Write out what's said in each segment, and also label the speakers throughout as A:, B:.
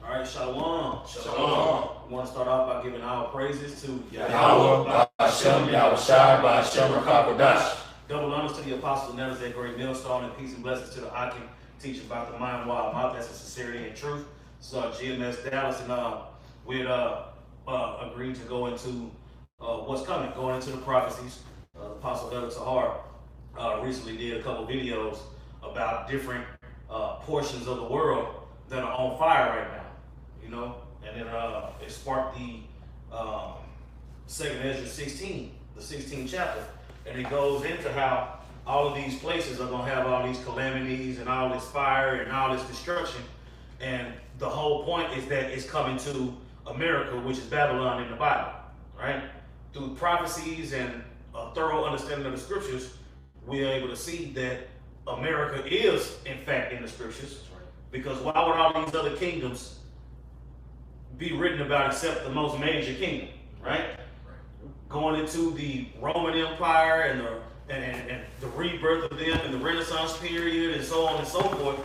A: All right, Shalom.
B: Shalom.
A: We want to start off by giving our praises to
B: Yahweh, Ba'ashem, Yahushai, Ba'ashem, Rakakwadash.
A: Double honors to the apostle Nevers, that great millstone, and peace and blessings to the Akim, teaching about the mind, wild mouth, that's in sincerity and truth. So GMS Dallas, and we agreed to go into what's coming, going into the prophecies. Apostle Elder Tahar recently did a couple videos about different portions of the world that are on fire right now, you know, and then it sparked the 2nd Ezra 16, the 16th chapter, and it goes into how all of these places are going to have all these calamities and all this fire and all this destruction, and the whole point is that it's coming to America, which is Babylon in the Bible, right? Through prophecies and a thorough understanding of the scriptures, we are able to see that America is, in fact, in the scriptures. Because why would all these other kingdoms be written about except the most major kingdom, right? Going into the Roman Empire and the rebirth of them and the Renaissance period and so on and so forth,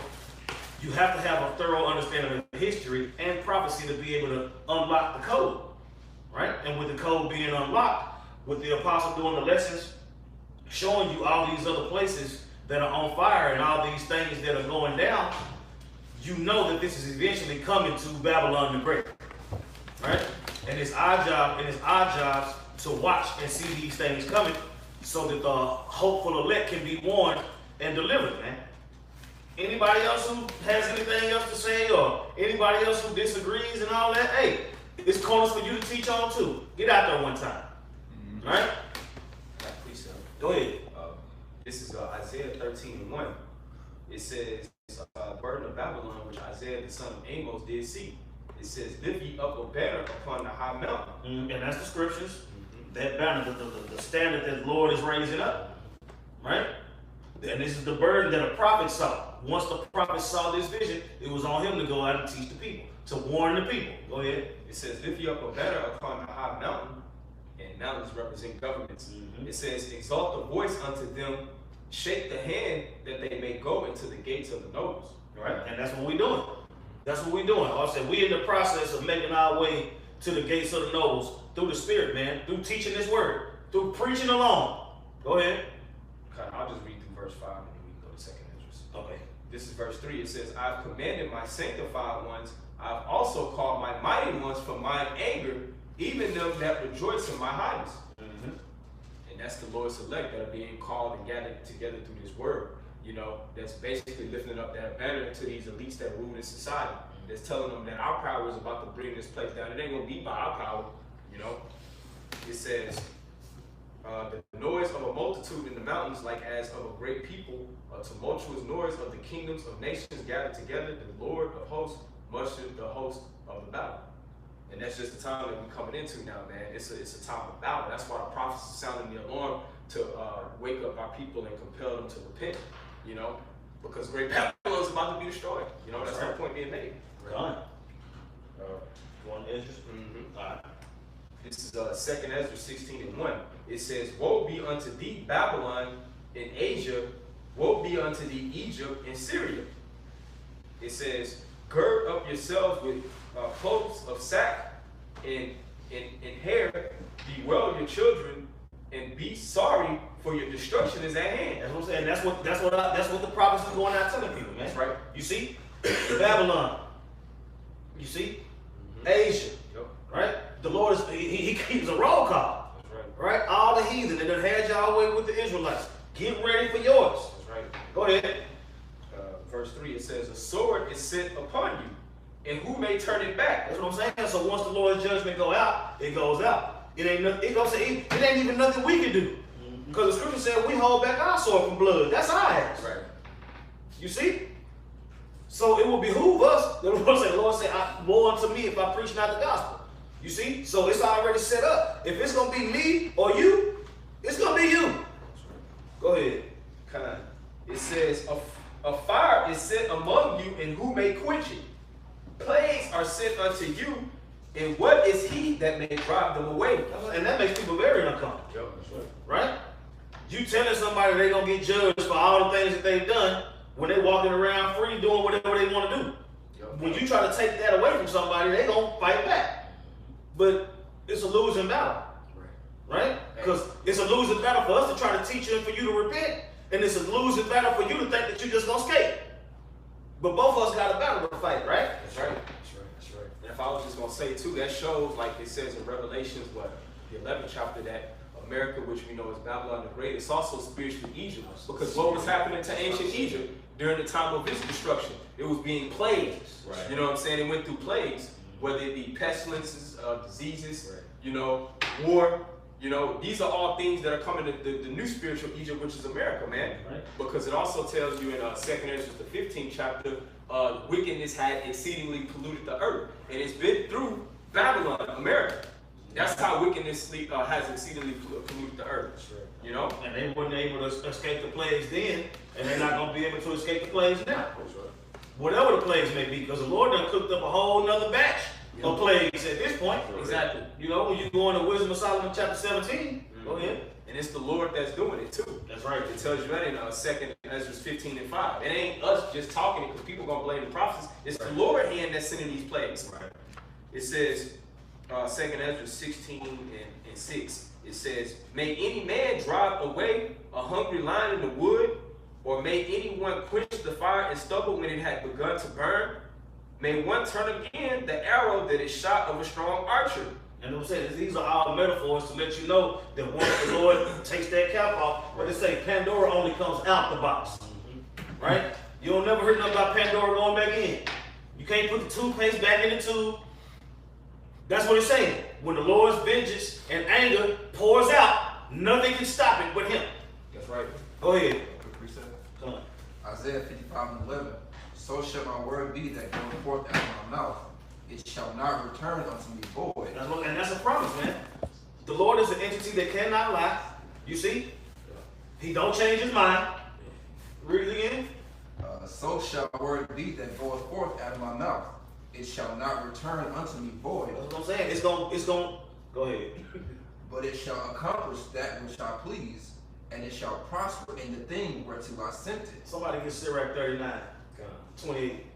A: you have to have a thorough understanding of history and prophecy to be able to unlock the code, right? And with the code being unlocked, with the apostle doing the lessons, showing you all these other places that are on fire and all these things that are going down, you know that this is eventually coming to Babylon the Great, right? And it's our jobs to watch and see these things coming so that the hopeful elect can be warned and delivered, man. Anybody else who has anything else to say or anybody else who disagrees and all that, hey, it's corners for you to teach on too. Get out there one time, right? Go ahead.
C: This is Isaiah 13:1. It says, burden of Babylon, which Isaiah the son of Amos did see. It says, lift ye up a banner upon the high mountain.
A: And that's the scriptures. That banner, the standard that the Lord is raising up, right? And this is the burden that a prophet saw. Once the prophet saw this vision, it was on him to go out and teach the people, to warn the people. Go ahead.
C: It says, lift ye up a banner upon the high mountain, and mountains represent governments. It says, exalt the voice unto them, shake the hand that they may go into the gates of the nobles.
A: Right? And that's what we're doing. That's what we're doing. Like I said, we're in the process of making our way to the gates of the nobles through the Spirit, man, through teaching this word, through preaching alone. Go ahead.
C: Okay, I'll just read through verse 5 and then we can go to 2nd Ezra.
A: Okay.
C: This is verse 3. It says, I've commanded my sanctified ones. I've also called my mighty ones from mine anger, even them that rejoice in my highness. And that's the Lord's elect that are being called and gathered together through this word. You know, that's basically lifting up that banner to these elites that rule in society. That's telling them that our power is about to bring this place down. It ain't going to be by our power, you know. It says, the noise of a multitude in the mountains, like as of a great people, a tumultuous noise of the kingdoms of nations gathered together, the Lord of hosts mustered the host of the battle. And that's just the time that we're coming into now, man. It's a time of battle. That's why the prophets are sounding the alarm to wake up our people and compel them to repent, you know, because great Babylon is about to be destroyed. You know, that's the point being made.
A: Done. One Ezra. All right.
C: This is 2nd Ezra 16:1. It says, woe be unto thee, Babylon in Asia, woe be unto thee, Egypt and Syria. It says, gird up yourselves with clothes of sack and hair, bewail your children, and be sorry, for your destruction is at hand.
A: That's what I'm saying. That's what the prophets are going out telling people, man.
C: That's right.
A: You see, Babylon. You see, Asia.
C: Yep.
A: Right. The Lord is he keeps a roll call.
C: That's right.
A: Right. All the heathen that done had y'all away with the Israelites. Get ready for yours.
C: That's right.
A: Go ahead.
C: Verse 3, it says, a sword is sent upon you, and who may turn it back?
A: That's what I'm saying. So once the Lord's judgment go out, it goes out. It ain't nothing. It ain't even nothing we can do. Because the scripture said we hold back our sword from blood. That's our ass.
C: Right.
A: You see? So it will behoove us. The Lord said, woe unto me if I preach not the gospel. You see? So it's already set up. If it's going to be me or you, it's going to be you. Go ahead.
C: It says, a fire is set among you, and who may quench it? Plagues are sent unto you, and what is he that may drive them away?
A: And that makes people very uncomfortable.
C: Yep, that's right.
A: Right? You telling somebody they're going to get judged for all the things that they've done when they're walking around free doing whatever they want to do.
C: Yep.
A: when you try to take that away from somebody, they gonna fight back. But it's a losing battle, right? Because it's a losing battle for us to try to teach you and for you to repent, and it's a losing battle for you to think that you just gonna skate. But both of us got a battle to fight, right?
C: That's right. That's right. That's right. And if I was just gonna say too, that shows, like it says in Revelations, the 11th chapter, that America, which we know as Babylon the Great, it's also spiritually Egypt. Because what was happening to ancient Egypt during the time of its destruction? It was being plagued.
A: Right.
C: You know what I'm saying? It went through plagues, whether it be pestilences, diseases,
A: Right.
C: you know, war. You know, these are all things that are coming to the new spiritual Egypt, which is America, man.
A: Right.
C: Because it also tells you in 2nd Ezra, the 15th chapter, wickedness had exceedingly polluted the earth. And it's been through Babylon, America. That's how wickedness has exceedingly polluted the earth.
A: That's right.
C: You know?
A: And they weren't able to escape the plagues then, and they're not gonna be able to escape the plagues now.
C: That's right.
A: Whatever the plagues may be, because the Lord done cooked up a whole nother batch of plagues at this point.
C: Exactly.
A: You know, when you go into Wisdom of Solomon chapter 17, go ahead.
C: And it's the Lord that's doing it too.
A: That's right.
C: It tells you that in 2nd Ezra 15 and 5. It ain't us just talking it because people gonna blame the prophets. It's the Lord hand that's sending these plagues.
A: Right.
C: It says, 2nd Ezra 16 and 6. It says, may any man drive away a hungry lion in the wood, or may anyone quench the fire and stubble when it had begun to burn? May one turn again the arrow that is shot of a strong archer.
A: And I'm saying these are all metaphors to let you know that once the Lord takes that cap off, what they say, Pandora only comes out the box. Right? You don't never heard nothing about Pandora going back in. You can't put the toothpaste back in the tube. That's what it's saying. When the Lord's vengeance and anger pours out, nothing can stop it but him.
C: That's right.
A: Go ahead.
D: Quick precept.
A: Come on.
D: Isaiah 55:11. So shall my word be that goeth forth out of my mouth. It shall not return unto me void.
A: And that's a promise, man. The Lord is an entity that cannot lie. You see? He don't change his mind. Read it again.
D: So shall my word be that goeth forth out of my mouth. It shall not return unto me void,
A: That's what I'm saying. It's going, go ahead.
D: but it shall accomplish that which I please, and it shall prosper in the thing whereto I sent it.
A: Somebody get Sirach 39, 28.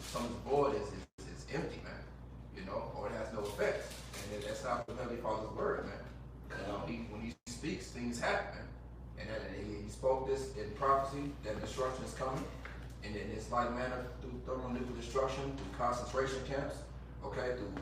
D: Something void is empty, man. You know, or it has no effect. And that's not the Heavenly Father's word, man. You know, when he speaks, things happen, man. And he spoke this in prophecy that destruction is coming. And in this like manner through thermonuclear destruction, through concentration camps, okay, through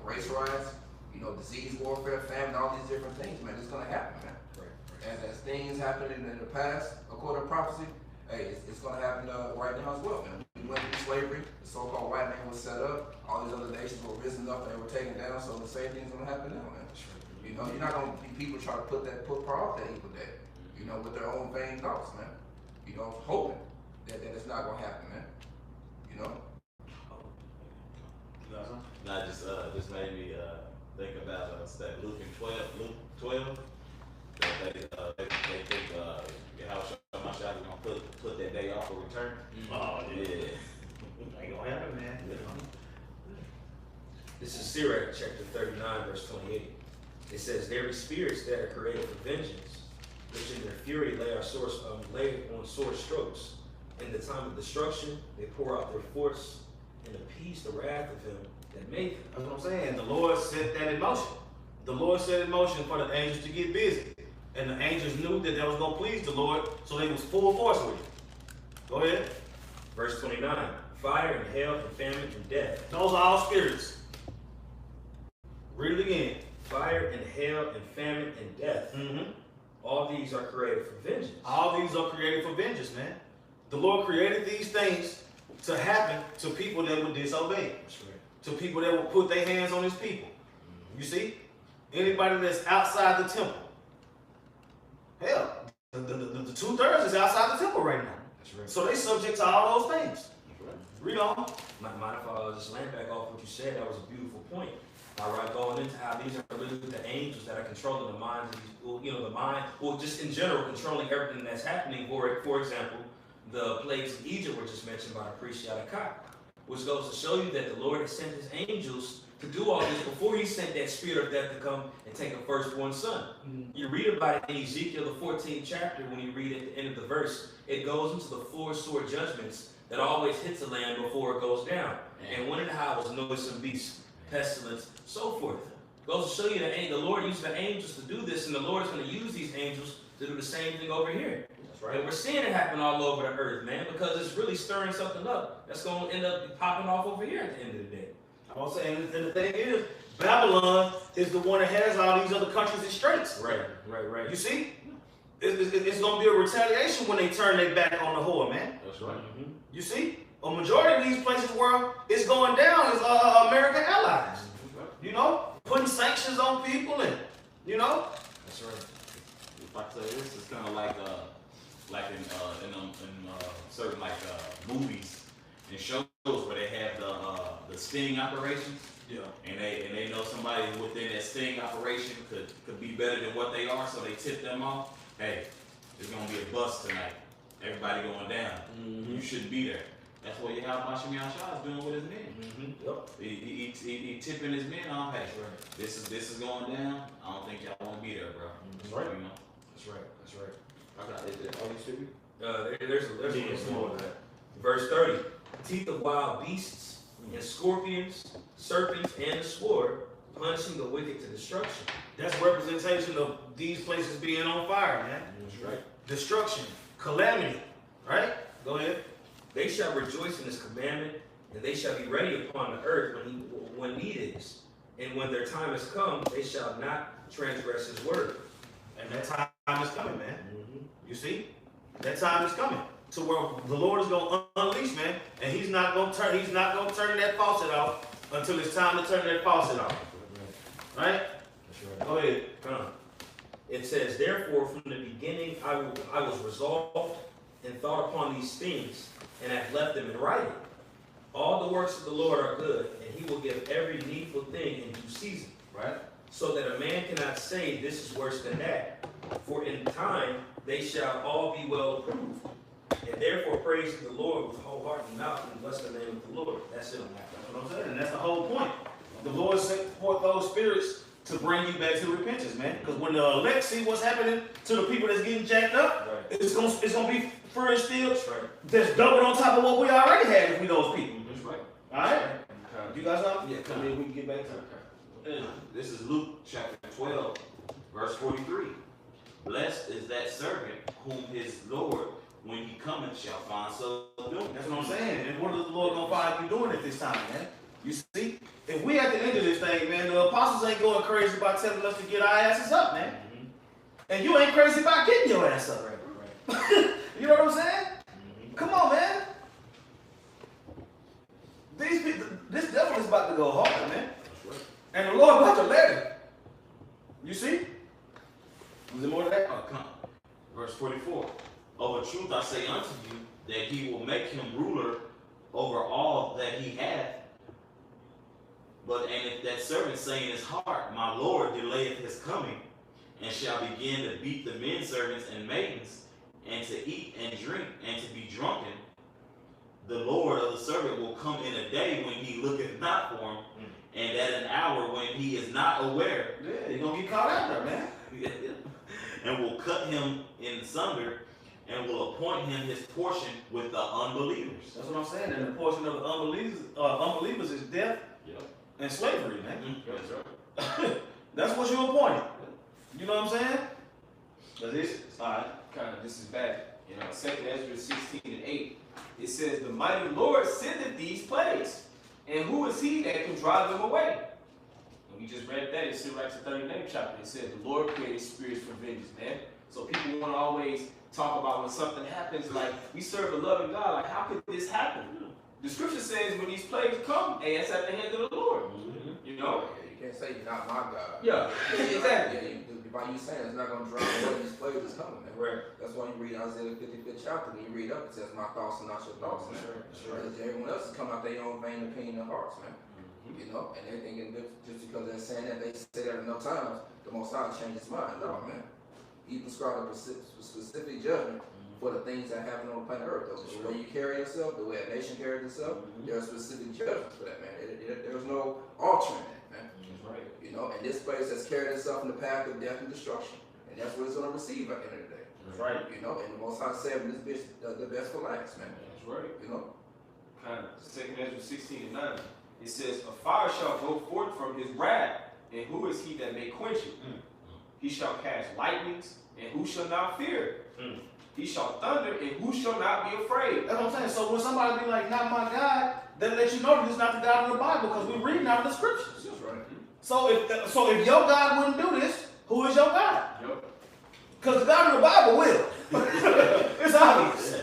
D: race riots, you know, disease warfare, famine, all these different things, man. It's gonna happen, man. Right. As things happened in the past, according to prophecy, hey, it's gonna happen right now as well, man. We went through slavery, the so-called white man was set up, all these other nations were risen up and they were taken down, so the same thing's gonna happen now, man. You know, you're not gonna be people trying to put power off that evil day, you know, with their own vain thoughts, man. You know, hoping that it's not gonna happen, man. You know?
B: Not just made me think about that Luke 12. That they think how much I was gonna put that day off for return.
A: Oh,
B: Yeah.
A: Ain't gonna happen, man.
E: This is Sirach chapter 39, verse 28. It says, there be spirits that are created for vengeance, which in their fury lay on sore strokes. In the time of destruction, they pour out their force and appease the wrath of him that made them.
A: That's what I'm saying. The Lord set that in motion. The Lord set in motion for the angels to get busy. And the angels knew that was going to please the Lord, so they was full force with it. Go ahead.
E: Verse 29, fire and hail and famine and death.
A: Those are all spirits. Read it again.
E: Fire and hail and famine and death.
A: Mm-hmm.
E: All these are created for vengeance.
A: All these are created for vengeance, man. The Lord created these things to happen to people that would disobey.
E: That's right.
A: To people that would put their hands on his people. You see? Anybody that's outside the temple. Hell, the 2/3 is outside the temple right now.
E: That's right.
A: So they subject to all those things. Read on.
E: Mind if I just land back off what you said? That was a beautiful point. All right, going into how these are really the angels that are controlling the minds of these, you know, the mind, or just in general controlling everything that's happening. For example, the plagues of Egypt were just mentioned by the priest Yadakah, which goes to show you that the Lord has sent his angels to do all this before he sent that spirit of death to come and take a firstborn son. You read about it in Ezekiel, the 14th chapter, when you read at the end of the verse, it goes into the four sore judgments that always hits the land before it goes down. And one of the howls, noisome beasts, pestilence, so forth. Goes to show you that the Lord used the angels to do this, and the Lord is going to use these angels to do the same thing over here.
A: That's right.
E: And we're seeing it happen all over the earth, man, because it's really stirring something up that's going to end up popping off over here at the end of the day.
A: I'm saying, and the thing is, Babylon is the one that has all these other countries in straits.
E: Right.
A: You see? It's going to be a retaliation when they turn their back on the whore, man.
B: That's right.
A: You see? A majority of these places where it's going down is American allies. You know? Putting sanctions on people and, you know?
E: That's right.
B: If I tell you, this is kind of like in certain movies and shows where they have the sting operations.
A: Yeah.
B: And they know somebody within that sting operation could be better than what they are, so they tip them off. Hey, it's gonna be a bust tonight. Everybody going down. You shouldn't be there. That's what Yahweh Hashem Yahshua is doing with his men.
E: Yep.
B: He tipping his men off. Hey, this is going down. I don't think y'all want to be there, bro.
E: That's right.
B: You know.
E: That's right.
B: I got it. Are you stupid?
E: There's more of that. Verse 30. Teeth of wild beasts and scorpions, serpents, and the sword, punishing the wicked to destruction.
A: That's representation of these places being on fire, man.
E: That's right.
A: Destruction, calamity, right? Go ahead.
E: They shall rejoice in his commandment, and they shall be ready upon the earth when need is. And when their time has come, they shall not transgress his word.
A: And that time is coming, man. You see? That time is coming. To where the Lord is going to unleash, man, and he's not going to turn that faucet off until it's time to turn that faucet off. Right?
E: That's right.
A: Go ahead.
E: It says, therefore, from the beginning I was resolved and thought upon these things, and have left them in writing. All the works of the Lord are good, and he will give every needful thing in due season.
A: Right?
E: So that a man cannot say, this is worse than that. For in time they shall all be well approved. And therefore praise the Lord with wholehearted mouth and bless the name of the Lord. That's it.
A: That's what I'm saying. And that's the whole point. The Lord sent forth those spirits to bring you back to repentance, man. Because when the elect see what's happening to the people that's getting jacked up, it's gonna be further still.
E: That's right.
A: That's double on top of what we already had if we those people.
B: That's right.
A: All right? You guys know?
B: Yeah, come in. We can get back to it. This is Luke chapter 12, verse 43. Blessed is that servant whom his Lord, when he cometh, shall find so doing.
A: That's what I'm saying. And what is the Lord gonna find you doing at this time, man? You see? If we at the end of this thing, man, the apostles ain't going crazy about telling us to get our asses up, man. And you ain't crazy about getting your ass up.
E: Right.
A: You know what I'm saying? Come on, man. These people, this devil is about to go hard, man. And the Lord about to let him. You see? Is there more to that?
B: Verse 44. Of a truth I say unto you, that he will make him ruler over all that he hath. And if that servant say in his heart, my Lord delayeth his coming, and shall begin to beat the men servants and maidens, and to eat and drink, and to be drunken, the Lord of the servant will come in a day when he looketh not for him, and at an hour when he is not aware.
A: Yeah, you're going to get caught out there, man.
B: And will cut him in sunder, and will appoint him his portion with the unbelievers.
A: That's what I'm saying. And the portion of the unbelievers is death and slavery, man.
B: That's right.
A: That's what you're appointed. You know what I'm saying? But this, all right.
C: This is bad. You know, 2 Ezra 16 and 8. It says, the mighty Lord sendeth these plagues, and who is he that can drive them away? And we just read that in Sirach, the 39th chapter. It said, the Lord created spirits for vengeance, man. So people want to always talk about when something happens, like, we serve a loving God, like, how could this happen? The scripture says when these plagues come, hey, it's at the hand of the Lord. You know?
D: You can't say you're not my God.
C: Yeah, exactly.
D: Yeah, by you saying it's not going to drive away these plagues that's coming, man.
E: Right.
D: That's why you read Isaiah 55th chapter. When you read up, it says, my thoughts are not your thoughts, man.
E: That's right.
D: Everyone else is coming out their own vain opinion and hearts, man. You know, and they're thinking just because they're saying that, they say that enough times, the Most High changes his mind. No, man. He prescribed a specific judgment for the things that happen on planet Earth. The way you carry yourself, the way a nation carries itself, there are specific judgments for that, man. There's no altering that, man.
C: That's right.
D: You know, and this place has carried itself in the path of death and destruction, and that's what it's going to receive at the end of the day.
A: That's right.
D: You know, and the Most High said, "This bitch, the best for last, man."
C: That's right.
D: You know,
C: Kind of. 2 Ezra 16:9. It says, "A fire shall go forth from his wrath, and who is he that may quench it? He shall cast lightnings, and who shall not fear? He shall thunder, and who shall not be afraid?"
A: That's what I'm saying. So when somebody be like, "Not my God," then let you know that it's not the God of the Bible, because we're reading out of the scriptures.
D: that's right.
A: So if your God wouldn't do this, who is your God?
C: Yep.
A: Because the God of the Bible will. It's obvious,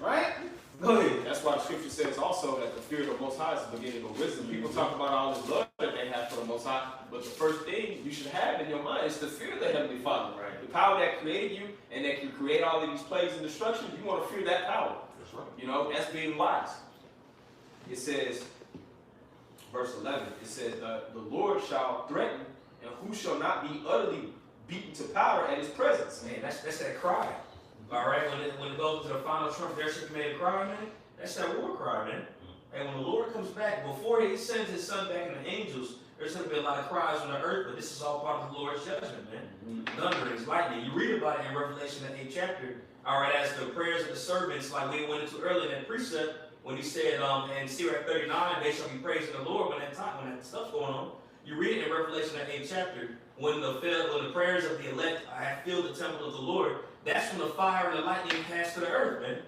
A: right? Go ahead.
C: That's why the scripture says also that the fear of the Most High is the beginning of wisdom. People talk about all this love that they have for the Most High, but the first thing you should have in your mind is the fear of the Heavenly Father.
A: Right.
C: The power that created you and that can create all of these plagues and destruction, you want to fear that power.
A: That's right.
C: You know, that's being wise. It says, verse 11, it says, the Lord shall threaten, and who shall not be utterly beaten to powder at his presence.
E: Man, that's that cry. All right, when it goes to the final trump, there should be made a cry, man. That's that war cry, man. And when the Lord comes back, before he sends his son back and the angels, there's going to be a lot of cries on the earth, but this is all part of the Lord's judgment, man. Thunderings, lightning. You read about it in Revelation, that 8th chapter. All right, as the prayers of the servants, like we went into earlier in that precept, when he said, in Sirach 39, they shall be praising the Lord when that stuff's going on. You read it in Revelation, that 8th chapter, when the prayers of the elect have filled the temple of the Lord. That's when the fire and the lightning pass to the earth, man.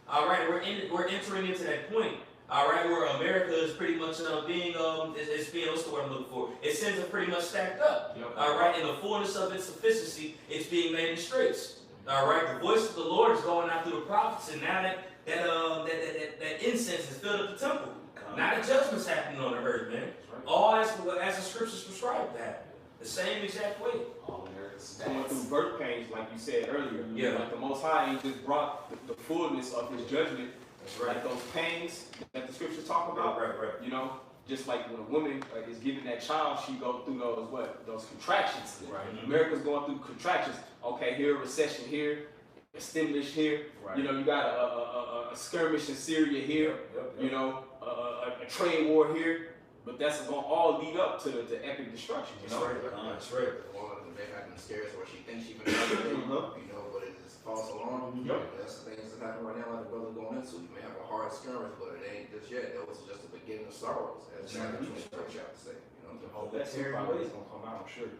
E: All right, we're entering into that point. All right, where America is pretty much being what's the word I'm looking for? Its sins are pretty much stacked up.
C: Yep.
E: All right, in the fullness of its sufficiency, it's being made in straits. All right, the voice of the Lord is going out through the prophets, and now that incense has filled up the temple. Now the judgment's happening on the earth, man. All as the scriptures prescribe that. The same exact way.
C: All America's going through birth pains, like you said earlier.
E: Yeah.
C: Like the Most High ain't just brought the fullness of his judgment.
E: That's right.
C: Like those pains that the scriptures talk about.
E: Right.
C: You know, just like when a woman is giving that child, she goes through those contractions.
E: Right.
C: America's going through contractions. Okay, here a recession here, a stimulus here.
A: Right.
C: You know, you got a skirmish in Syria here.
E: Yep.
C: You know, a trade war here. But that's going to all lead up to the epic destruction. You know.
E: That's right.
D: Or they have them scares where she thinks she can do it, you know, but it's false alarm.
C: Yep.
D: That's the things that happen right now, like the brother going into. You may have a hard skirmish, but it ain't just yet. That was just the beginning of sorrows, as Matthew 23rd chapter say. You know,
C: The whole that's
E: Very
C: probably
E: good.
C: is gonna come out, I'm sure.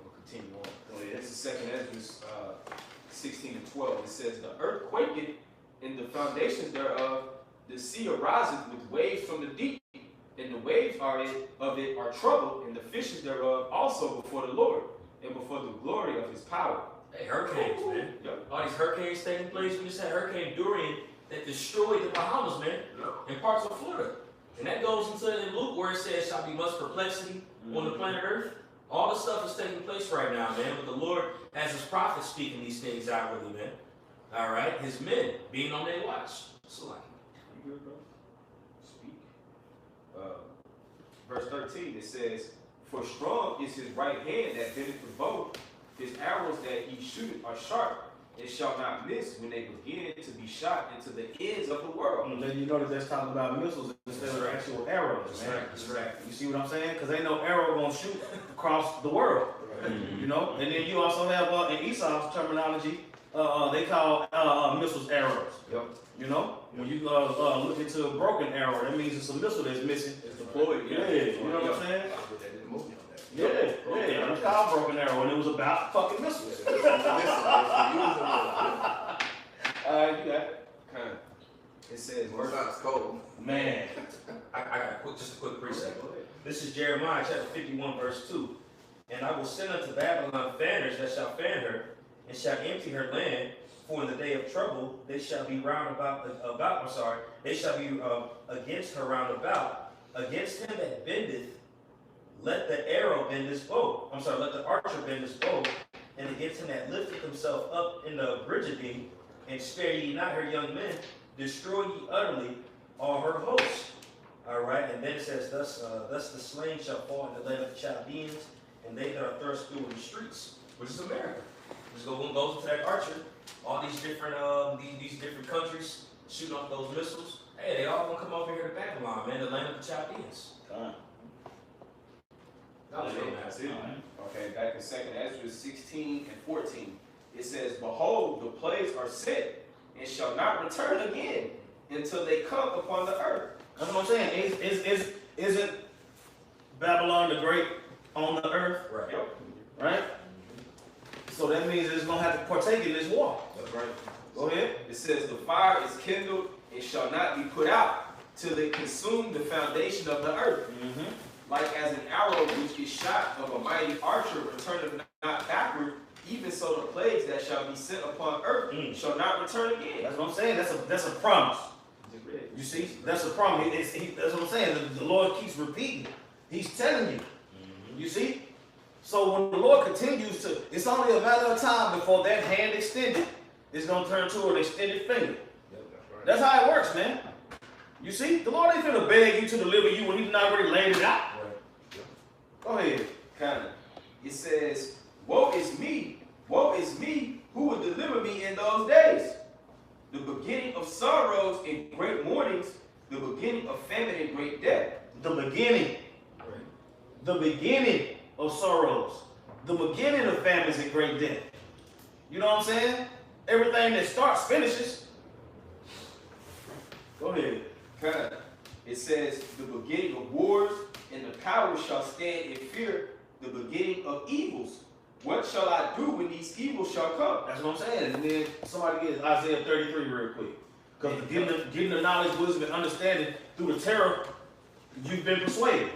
C: We'll continue on.
A: Oh, yeah.
C: This is 2 Ezra 16 and 12. It says, "The earth quaketh in the foundations thereof, the sea ariseth with waves from the deep, and the waves of it are troubled, and the fishes thereof also before the Lord, and before the glory of his power."
E: Hey, hurricanes, man.
C: Yep.
E: All these hurricanes taking place. We just had Hurricane Dorian that destroyed the Bahamas, man, and parts of Florida. And that goes into in Luke where it says, "Shall be much perplexity on the planet Earth." All the stuff is taking place right now, man. But the Lord has his prophets speaking these things outwardly, man. All right, his men being on their watch. So like,
C: You good, bro? Speak. Verse 13, it says, "For strong is his right hand that bendeth the bow. His arrows that he shooteth are sharp, and shall not miss when they begin to be shot into the ends of the world."
A: And then you notice that's talking about missiles instead of actual arrows, man.
E: that's right.
A: You see what I'm saying? Because ain't no arrow gonna shoot across the world, you know. And then you also have in Esau's terminology, they call missiles arrows.
C: Yep.
A: You know, when you look into a broken arrow, that means it's a missile that's missing.
C: It's deployed.
A: Yeah, you know what I'm saying?
D: I put that in the movie on that.
A: Yeah. It's called broken arrow, and it was about fucking missiles.
C: You got it. Kind of. It says,
D: Most times cold.
A: Man,
E: I got just a quick precept. This is Jeremiah chapter 51, verse 2. "And I will send unto Babylon fanners that shall fan her, and shall empty her land. For in the day of trouble they shall be they shall be against her round about. Against him that bendeth, let the arrow bend his bow. Let the archer bend his bow. And against him that lifteth himself up in the Brigidine, and spare ye not her young men, destroy ye utterly all her hosts." All right, and then it says, thus the slain shall fall in the land of the Chaldeans, and they that are thrust through in the streets, which is America. Just goes into that archer, all these different these different countries shooting off those missiles. Hey, they all gonna come over here to Babylon, man, the land of the Chaldeans.
C: Okay, back in 2nd Ezra 16 and 14, it says, "Behold, the plagues are sent, and shall not return again until they come upon the earth."
A: That's what I'm saying. Isn't Babylon the Great on the earth?
E: Right.
C: Yep.
A: Right? So that means it's gonna have to partake in this war.
E: That's right.
A: Go ahead.
C: It says, "The fire is kindled and shall not be put out till they consume the foundation of the earth. Like as an arrow which is shot of a mighty archer returneth not backward, even so the plagues that shall be sent upon earth shall not return again."
A: That's what I'm saying. That's a promise. You see, that's a promise. That's what I'm saying. The Lord keeps repeating. He's telling you. You see. So when the Lord continues to, it's only a matter of time before that hand extended is gonna turn to an extended finger. That's how it works, man. You see, the Lord ain't finna beg you to deliver you when He's not already laid it out. Go ahead.
C: Kind of. It says, woe is me, who will deliver me in those days? The beginning of sorrows and great mournings, the beginning of famine and great death."
A: The beginning. The beginning of sorrows. The beginning of famines and great death. You know what I'm saying? Everything that starts finishes. Go ahead.
C: Kind of. It says, "The beginning of wars, and the powers shall stand in fear, the beginning of evils. What shall I do when these evils shall come?"
A: That's what I'm saying. And then somebody get Isaiah 33 real quick. Because getting the knowledge, wisdom, and understanding through the terror, you've been persuaded.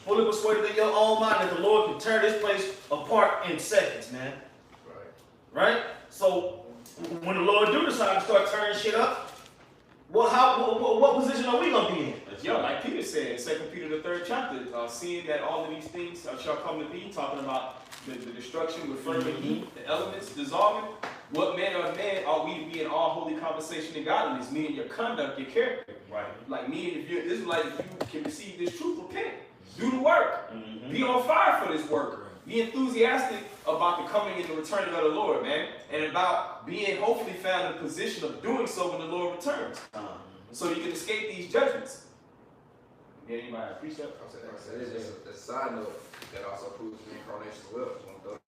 A: Fully persuaded in your own mind that the Lord can tear this place apart in seconds, man. Right? So when the Lord do decide to start tearing shit up, well, what position are we gonna be in?
C: Yeah, like Peter said in 2 Peter the 3rd chapter, seeing that all of these things shall come to be, talking about the destruction with fervent heat, the elements dissolving. What manner of man are we to be in all holy conversation and godliness? Meaning your conduct, your character.
A: Right.
C: Like meaning if you're Israelite, if you can receive this truth, repent. Do the work. Be on fire for this work. Be enthusiastic about the coming and the returning of the Lord, man. And about being hopefully found in a position of doing so when the Lord returns. So you can escape these judgments. Did anybody appreciate that?
D: There's a side note that also proves reincarnation as well.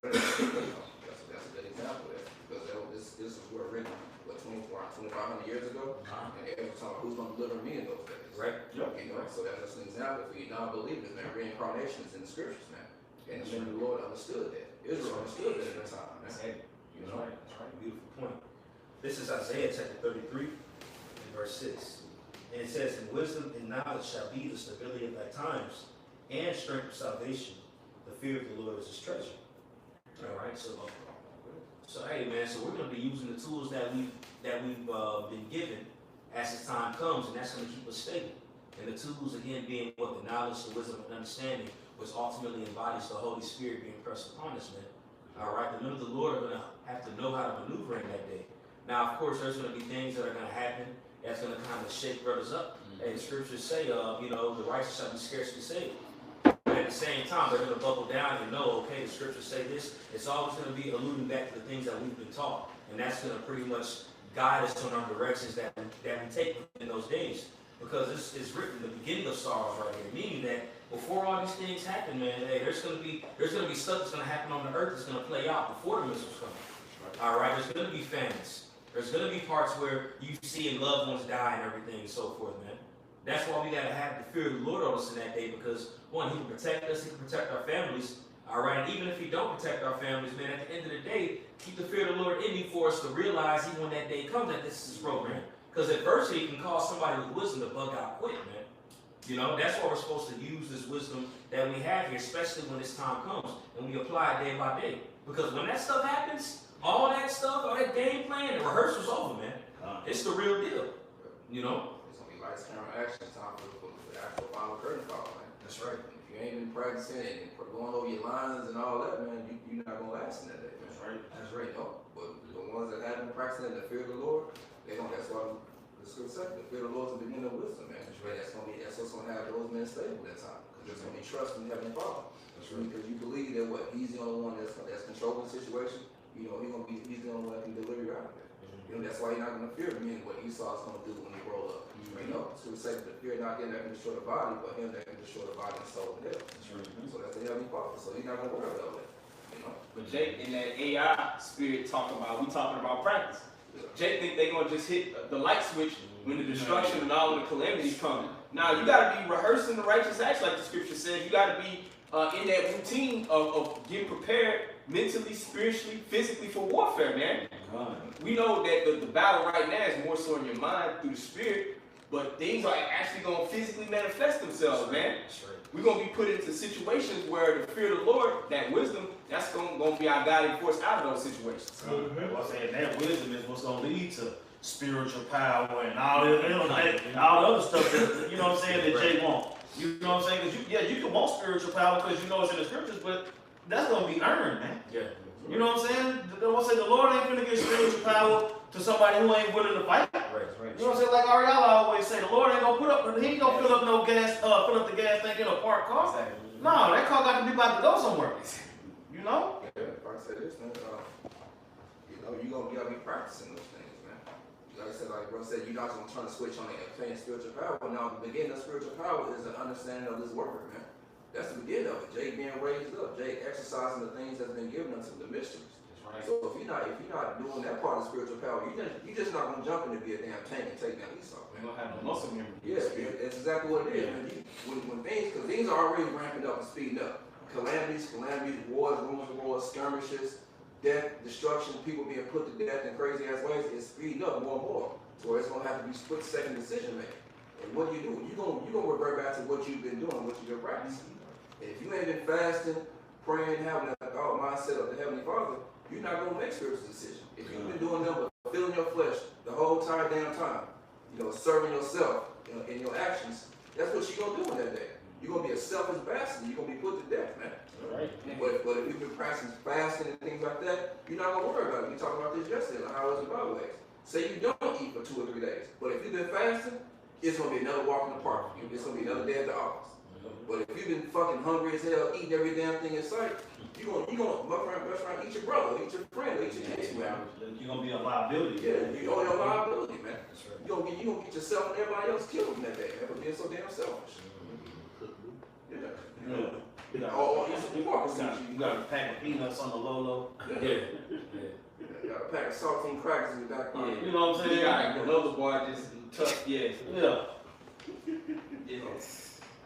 D: That's a good example there. Because this is where written, 2,500 years ago? And they were talking about who's going to deliver me in those days.
E: Right.
C: Yep.
D: You know, so that's just an example for you non-believers, man. Reincarnation is in the scriptures, man. And the Lord understood that. Israel understood that at the time, man. You know?
E: That's right. Beautiful point. This is Isaiah chapter 33 and verse 6. And it says, "In wisdom and knowledge shall be the stability of thy times, and strength of salvation. The fear of the Lord is his treasure." All right, so hey man, so we're gonna be using the tools that we've been given as the time comes, and that's gonna keep us stable. And the tools again being what? The knowledge, the wisdom, and understanding, which ultimately embodies the Holy Spirit being pressed upon us, man. All right, the men of the Lord are gonna have to know how to maneuver in that day. Now, of course, there's gonna be things that are gonna happen that's going to kind of shake brothers up. And the scriptures say, the righteous shall be scarcely saved. But at the same time, they're going to buckle down and know, okay, the scriptures say this. It's always going to be alluding back to the things that we've been taught. And that's going to pretty much guide us on our directions that we take in those days. Because it's written the beginning of sorrows right here. Meaning that before all these things happen, man, hey, there's going to be stuff that's going to happen on the earth that's going to play out before the missiles come. All right, there's going to be famines. There's going to be parts where you see loved ones die and everything and so forth, man. That's why we got to have the fear of the Lord on us in that day, because, one, he can protect us, he can protect our families, all right? And even if he don't protect our families, man, at the end of the day, keep the fear of the Lord in me for us to realize, even when that day comes, that this is his program. Because adversity can cause somebody with wisdom to bug out quick, man. You know, that's why we're supposed to use this wisdom that we have here, especially when this time comes, and we apply it day by day. Because when that stuff happens, all that stuff, all that game plan, the rehearsal's over, man. It's the real deal, you know?
D: It's going to be lights, camera, action time for the actual final curtain call, man.
E: That's right.
D: If you ain't been practicing and going over your lines and all that, man, you're not going to last in that day, man.
A: That's right.
E: That's right.
D: You know? But the ones that have been practicing in the fear of the Lord, that's why the scripture says the fear of the Lord is the beginning of wisdom, man. That's right. That's what's going to have those men stable that time. Because there's going to be trust in the Heavenly Father. That's right. Because you believe that he's the only one that's controlling the situation. You know, he's the only one that can deliver you out of it. You know, that's why you're not going to fear me and what Esau is going to do when he grow up. You know, so we say the fear not him that can destroy the body, but him that can destroy the body and soul and hell. So that's the Heavenly Father. So he's not going to worry about it. You know?
C: But Jake, in that AI spirit we talking about practice. Jake think they gonna just hit the light switch when the destruction and all of the calamities come. Now you gotta be rehearsing the righteous acts like the scripture says. You gotta be in that routine of getting prepared mentally, spiritually, physically for warfare, man. We know that the battle right now is more so in your mind through the spirit, but things are actually gonna physically manifest themselves, man. We're gonna be put into situations where the fear of the Lord, that wisdom, that's gonna be our guiding force out of those situations.
A: Well, I'm saying that wisdom is what's gonna lead to spiritual power and all the other stuff that, you know what I'm saying, that Jay want. You know what I'm saying? Because you can want spiritual power because you know it's in the scriptures, but that's gonna be earned, man.
E: Yeah.
A: You know what I'm saying? The Lord ain't gonna give spiritual power to somebody who ain't willing to fight.
E: Right.
A: You know what I'm saying? Like Ariella always say, the Lord ain't gonna he ain't gonna fill up no gas, fill up the gas tank in a parked car. No, that car got to be about to go somewhere. You know?
D: Yeah, if I say this, man, you know, you gotta be practicing those things, man. Like I said, like bro said, you're not gonna turn the switch on and obtain spiritual power. Now, the beginning of spiritual power is the understanding of this word, man. That's the beginning of it. Jake being raised up, Jake exercising the things that's been given unto the mysteries. So if you're not doing that part of spiritual power, you're just not gonna jump in and be a damn tank and take down Esau.
C: We're gonna have no muscle memory.
D: Yeah, that's exactly what it is. Man. When things are already ramping up and speeding up, calamities, wars, rumors of wars, skirmishes, death, destruction, people being put to death in crazy ass ways, it's speeding up more and more. So it's gonna have to be split-second decision making. And what do? You're gonna revert back to what you've been doing, what you've been practicing. And if you ain't been fasting, praying, having a thought mindset of the Heavenly Father, you're not gonna make spiritual decisions. If you've been doing nothing but filling your flesh the whole entire damn time, you know, serving yourself in your actions, that's what you're gonna do in that day. You're gonna be a selfish bastard. You're gonna be put to death, man.
A: Right.
D: But if you've been practicing fasting and things like that, you're not gonna worry about it. We talked about this yesterday, like how it's about ways. Say you don't eat for 2 or 3 days, but if you've been fasting, it's gonna be another walk in the park for you. It's gonna be another day at the office. But if you've been fucking hungry as hell, eating every damn thing in sight, you gonna best friend, eat your brother, eat your friend, eat your kids, man.
A: You're gonna be a liability.
D: Yeah, you owe your liability, man. You're gonna get yourself and everybody else killed in that day, man, for being so damn selfish. Yeah.
A: You got a pack of peanuts on the low.
E: Yeah.
D: You got a pack of saltine crackers in the back pocket.
A: You know what I'm saying?
C: You got the little boy just tough, yeah.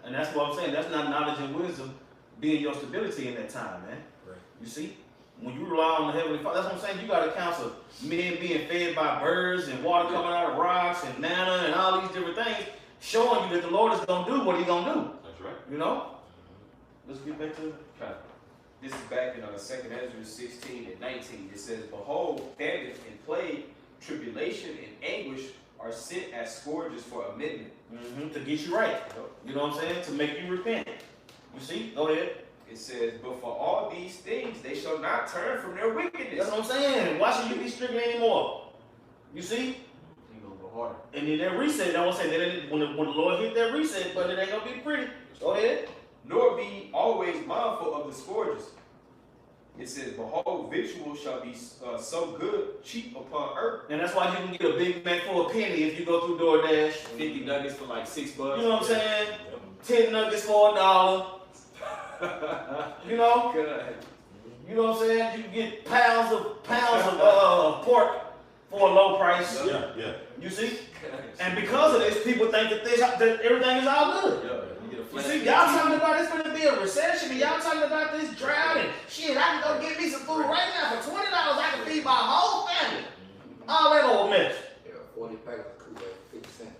A: And that's what I'm saying. That's not knowledge and wisdom being your stability in that time, man.
E: Right.
A: You see? When you rely on the Heavenly Father, that's what I'm saying. You got accounts of men being fed by birds and water coming out of rocks and manna and all these different things, showing you that the Lord is going to do what He's going to do.
B: That's right.
A: You know? Let's get back to
C: Okay. This is back in 2 Ezra 16 and 19. It says, behold, famine and plague, tribulation and anguish are sent as scourges for amendment.
A: to get you right. You know what I'm saying? To make you repent. You see? Go ahead.
C: It says, but for all these things they shall not turn from their wickedness.
A: That's what I'm saying. Why should you be stricken anymore? You see?
C: You gonna go harder.
A: And then that reset, I want to say that when the Lord hit that reset, but it ain't gonna be pretty. Go ahead.
C: Nor be always mindful of the scourges. It says, behold, victual shall be so good, cheap upon earth.
A: And that's why you can get a Big Mac for a penny if you go through DoorDash.
C: 50 nuggets for like $6.
A: You know what I'm saying? 10 nuggets for $1. You know?
C: Good.
A: You know what I'm saying? You can get pounds of pork for a low price.
B: Yeah.
A: You see? And because of this, people think that everything is all good.
C: Yeah, you get a
A: You
C: flat
A: see, y'all talking about it's going to be a recession, and y'all talking about this drought, and shit, I can go get me some food right now for $20. I can feed my whole family. All that old mess.
D: Yeah, 40 packets of Kool-Aid, 50 cents.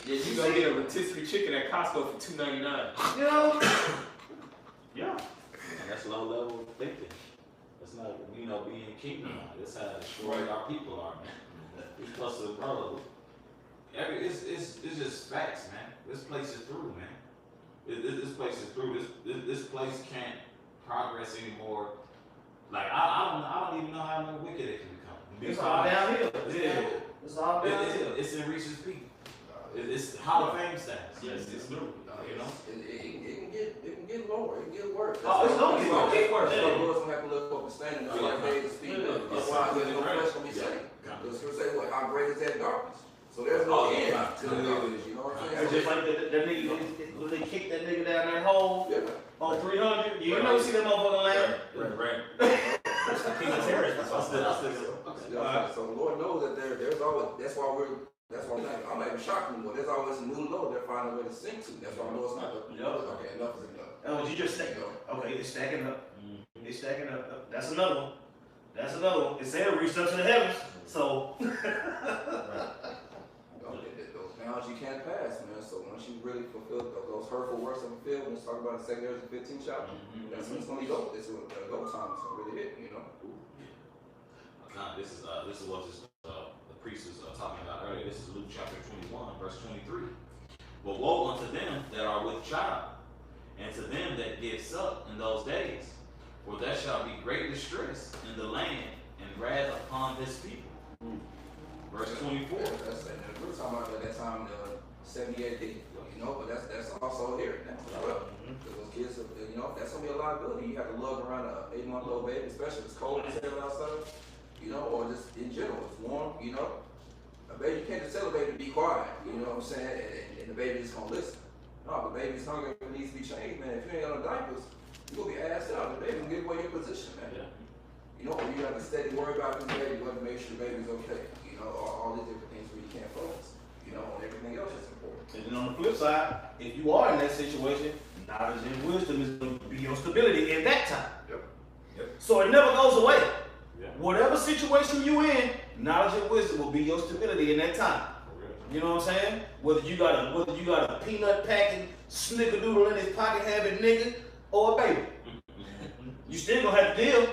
C: Yeah, you gonna get a rotisserie chicken at Costco for $2.99.
A: You know?
B: Yeah. And that's low level thinking. That's not, being kingdom. That's how destroyed our people are, man. Plus the brotherhood. It's just facts, man. This place is through, man. This place is through. This place can't progress anymore. Like I don't even know how no wicked it can become.
A: It's all downhill.
B: Yeah.
A: It's all downhill.
B: It's in Reese's peak. It's Hall of Fame status. Yes, it's new. You know.
D: It can get lower. It can get worse.
A: Oh, it's gonna get worse.
D: That's why Lord's gonna have to lift up the standard of like days of speed. That's why there's no flesh gonna be saved. Because he'll say, "What? How great is that darkness?" So there's no end to the darkness. You know what I'm saying?
A: It's just like that nigga, when they kick that nigga down that hole on 300. You never see that motherfucker land.
E: Right. That's the king of terrorists. That's what I said.
D: So the Lord knows that there's always. That's why I'm not even shocked anymore. There's always a new low they're finding a way to sink to. That's why the Lord's not. Okay, enough is enough.
A: Oh, you just stacking up. Okay, it's stacking up. It's stacking up. That's another one. That's another one. It said it reached up to the heavens. So.
D: Those bounds you can't pass, man. So once you really fulfill those hurtful works of fulfilled, let's talk about the 2 Ezra 15 chapter. That's when it's gonna go. This is go time. It's gonna really hit, you know.
B: This is what the priest was talking about earlier. This is Luke chapter 21, verse 23. But woe unto them that are with child, and to them that give suck in those days, for there shall be great distress in the land, and wrath upon this people. Verse 24.
D: We're talking about at that time, the 70 AD, you know, but that's also here now as well. Because those kids, you know, that's gonna be a liability. You have to lug around a 8-month-old baby, especially if it's cold and hell outside, you know, or just in general, it's warm, you know. A baby, you can't just tell a baby to be quiet, you know what I'm saying, and the baby just gonna listen. No, the baby's hungry, it needs to be changed, man. If you ain't got no diapers, you're gonna be assed out. The baby gonna give away your position, man.
B: Yeah.
D: You know, or you have to steady worry about this baby, you have to make sure the baby's okay. You know, all these different things where you can't focus. You know, and everything else is important.
A: And then on the flip side, if you are in that situation, knowledge and wisdom is going to be your stability in that time.
D: Yep.
A: So it never goes away.
B: Yeah.
A: Whatever situation you in, knowledge and wisdom will be your stability in that time. You know what I'm saying? Whether you got a peanut packing snickerdoodle in his pocket having nigga or a baby, you still gonna have to deal.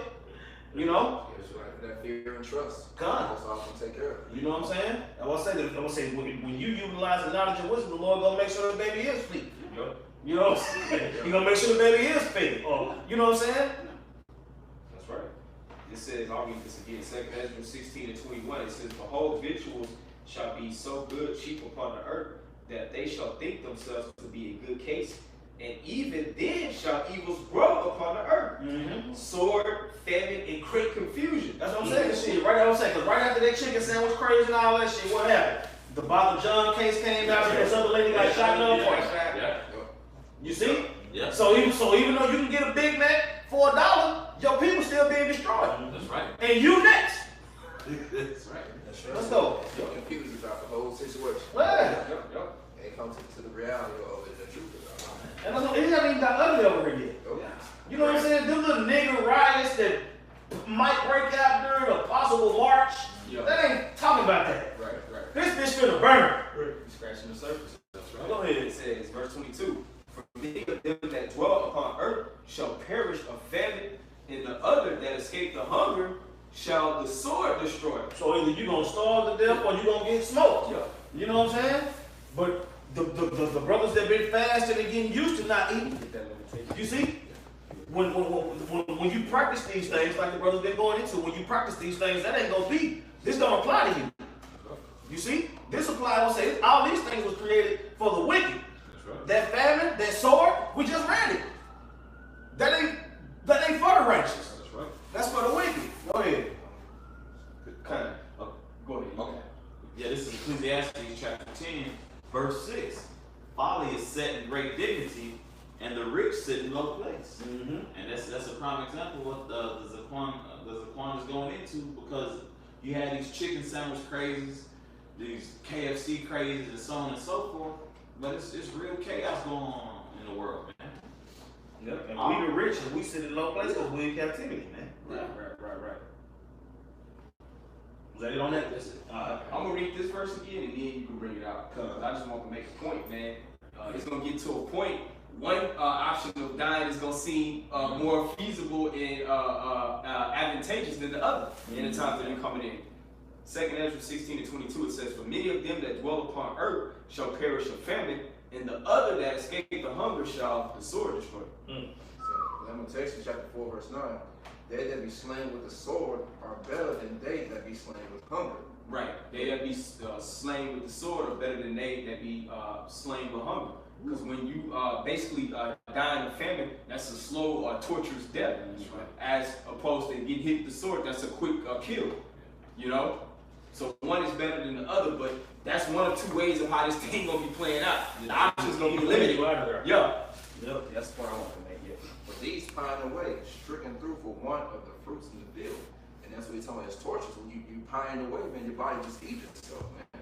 A: You know.
D: It's like that fear and trust.
A: God.
D: That's all can take care of it.
A: You know what I'm saying? I'm gonna say when you utilize the knowledge and wisdom, the Lord gonna make sure the baby is fleet. You know what I'm saying? He gonna make sure the baby is fed. Or you know what I'm saying?
C: That's right. It says, I'll read this again, 2 Ezra 16 and 21. It says, behold, victuals shall be so good, cheap upon the earth, that they shall think themselves to be a good case. And even then shall evils grow upon the earth. Sword, famine, and great confusion.
A: That's what I'm saying. Shit, right? I'm saying, 'cause right after that chicken sandwich craze and all that shit, what happened? The Baba John case came out, and this other lady got shot in the face.
B: Yeah.
A: You see?
B: Yeah.
A: So even though you can get a Big Mac for $1, your people still being destroyed.
B: That's right.
A: And you next.
B: That's right.
A: Let's go.
D: You're confused about the whole situation.
A: Yeah.
C: Yep.
D: They come to the reality of it, the truth of it.
A: And it hasn't even got ugly over here yet.
D: Okay.
A: You know what I'm saying? Them little nigga riots that might break out during a possible march.
C: Yeah.
A: That ain't talking about that.
C: Right.
A: This bitch finna burn.
C: You're scratching the surface. That's right.
A: Go ahead.
C: It says, verse 22, for many of them that dwell upon earth shall perish of famine, and the other that escape the hunger shall the sword destroy.
A: So either you gonna starve to death or you gonna get smoked.
C: Yeah.
A: You know what I'm saying? But the brothers that been fasting and getting used to not eating,
C: Get that limitation.
A: you see? When you practice these things, like the brothers been going into, when you practice these things, that ain't gonna be. This don't apply to you. You see? This apply, I'll say, all these things was created for the wicked.
B: That's right.
A: That famine, that sword, we just read it. That ain't for the righteous.
B: That's right.
A: That's for the wicked. Go ahead.
C: Kind of. Go ahead.
B: Okay. Yeah, this is Ecclesiastes chapter 10, verse 6. Folly is set in great dignity, and the rich sit in low place. And that's a prime example of what the Zaquan is going into, because you had these chicken sandwich crazes, these KFC crazes, and so on and so forth. But it's real chaos going on in the world, man.
A: Yep. And we the rich and we sit in low place because we in captivity, man.
C: Right.
A: Was that it on that?
C: That's it. I'm gonna read this verse again, and then you can bring it out, because I just want to make a point, man. It's gonna get to a point. One option of dying is gonna seem more feasible and advantageous than the other in the times that you're coming in. 2 Ezra 16 and 22, it says, for many of them that dwell upon earth shall perish of famine, and the other that escape the hunger shall the sword destroy.
D: So, Lamentations chapter 4, verse 9. They that be slain with the sword are better than they that be slain with hunger.
C: Right. They that be slain with the sword are better than they that be slain with hunger. Because when you basically die in a famine, that's a slow or torturous death. Right. As opposed to getting hit with the sword, that's a quick kill. You know? So one is better than the other, but that's one of two ways of how this thing gonna be playing out. The options gonna be limited. Yeah.
E: Yep, that's the point I want to make. Yeah.
D: But these pine away, stricken through for want of the fruits in the field. And that's what he's talking about, it's torture. When you pine away, man, your body just eats itself, man.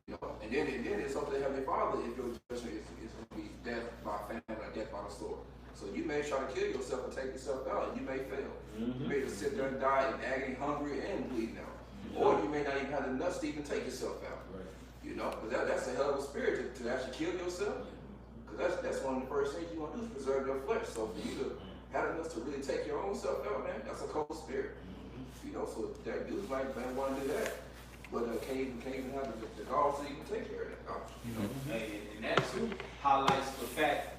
D: You know? And then it's up to the Heavenly Father if your judgment is going to be death by famine or death by the sword. So you may try to kill yourself or take yourself out, and you may fail. You may just sit there and die in agony, hungry, and bleeding out. Or you may not even have the nuts to even take yourself out.
E: Right.
D: You know? But that's a hell of a spirit to actually kill yourself. Because that's one of the first things you want to do is preserve your flesh. So for you to have enough to really take your own self out, man, that's a cold spirit. You know, so that dudes might want to do that, but can't even have the gall to even take care of that. You know,
C: And that too highlights the fact,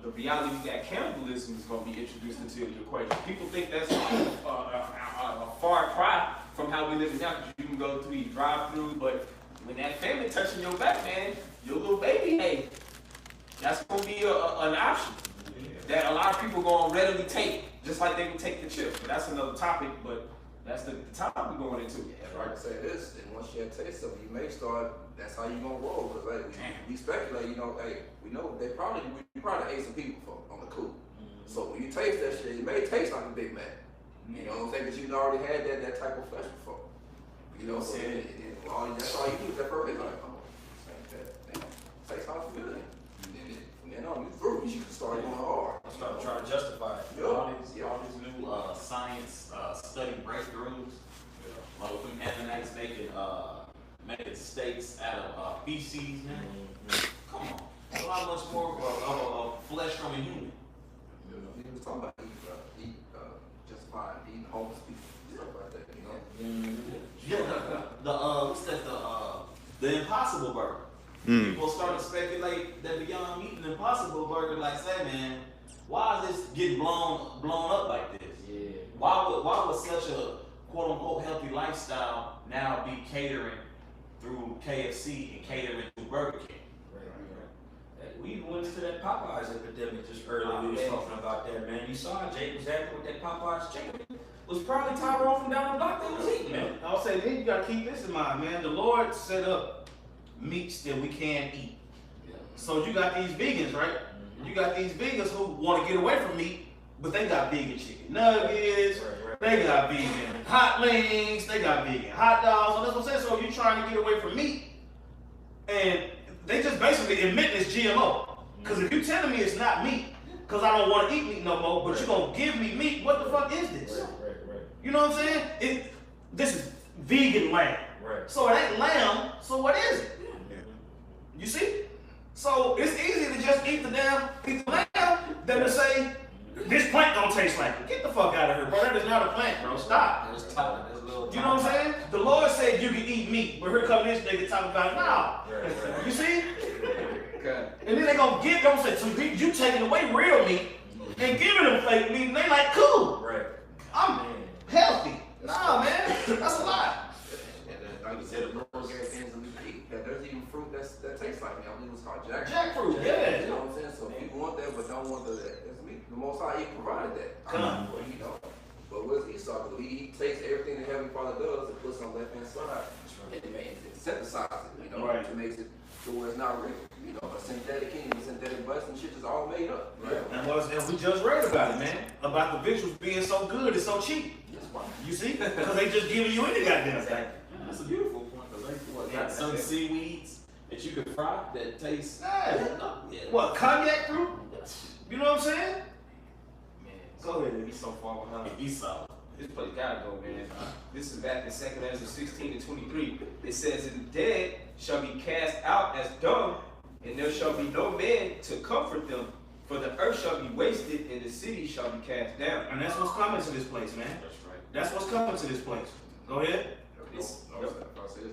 C: the reality that cannibalism is going to be introduced into the equation. People think that's a far cry from how we live now. Because you can go through these drive-throughs, but when that family touching your back, man, your little baby, hey, that's going to be an option that a lot of people going to readily take, just like they would take the chip. But that's another topic, but that's the topic we're going into.
D: Yeah, right. I say this, and once you have taste of it, you may start. That's how you gonna roll. Because like, we speculate, you know, hey, we know we probably ate some people on the cool. So when you taste that shit, it may taste like a Big Mac. You know what I'm saying? But you already had that type of flesh before. You know, so that's all you do is that first. Like, oh, damn, tastes how it's good. And then on, you through, you can start going hard.
E: Start trying to justify it.
B: All these new science study breakthroughs. Like them Athenites making steaks out of feces, man. Come on. So how much more of flesh from a human?
D: You know, he was talking about justifying eating homeless people, stuff like that, you know?
B: Yeah, what's that? The Impossible Burger. People started to speculate that Beyond Meat and Impossible Burger, like, say, man, why is this getting blown up like this?
E: Yeah.
B: Why would such a quote unquote healthy lifestyle now be catering through KFC and catering through Burger King?
E: Hey, we even went into that Popeyes epidemic just earlier. We was talking about that, man. You saw Jake was acting with that Popeyes chicken. Was probably Tyrone from down the block that was eating, man.
A: I'll say, then you gotta keep this in mind, man. The Lord set up meats that we can't eat. So you got these vegans, right? You got these vegans who want to get away from meat, but they got vegan chicken nuggets, they got vegan hot wings, they got vegan hot dogs. So that's what I'm saying. So you're trying to get away from meat, and they just basically admitting it's GMO. Because if you're telling me it's not meat, because I don't want to eat meat no more, but you're going to give me meat, what the fuck is this? You know what I'm saying? This is vegan lamb. So it ain't lamb, so what is it? You see? So it's easy to just eat the lamb than to say, this plant don't taste like it. Get the fuck out of here, bro. That is not a plant, bro. Stop. You know what I'm saying? The Lord said you can eat meat, but here come this nigga talking about, nah. You see? And then they gonna say, so you taking away real meat and giving them fake meat, and they like, cool. I'm healthy. Nah, man. That's a lot.
D: Like you said, the Lord gave things that we eat. There's even fruit that tastes like me. I believe it's called
A: jackfruit. Yeah.
D: You know what I'm saying? So people want that, but don't want that's meat. The Most High even provided that. You know. But what does Esau do? He takes everything the Heavenly Father does and puts it on the left hand side, and it synthesizes it. You know, to make it to where it's not real. You know, a synthetic kingdom, synthetic bus and shit is all made up.
A: And we just read about it, man. About the visuals being so good, it's so cheap. You see? Because they just giving you any goddamn thing.
B: That's a beautiful point. They got some seaweeds that you can fry that taste.
A: What, cognac fruit? You know what I'm saying?
C: Man,
A: go ahead.
C: He's so far behind.
B: Esau.
C: This place gotta go, man. This is back in 2nd Ezra 16:23. It says, and the dead shall be cast out as dung, and there shall be no man to comfort them, for the earth shall be wasted, and the city shall be cast down.
A: And that's what's coming to this place, man.
C: That's right.
A: That's what's coming to this place. Go ahead.
D: There's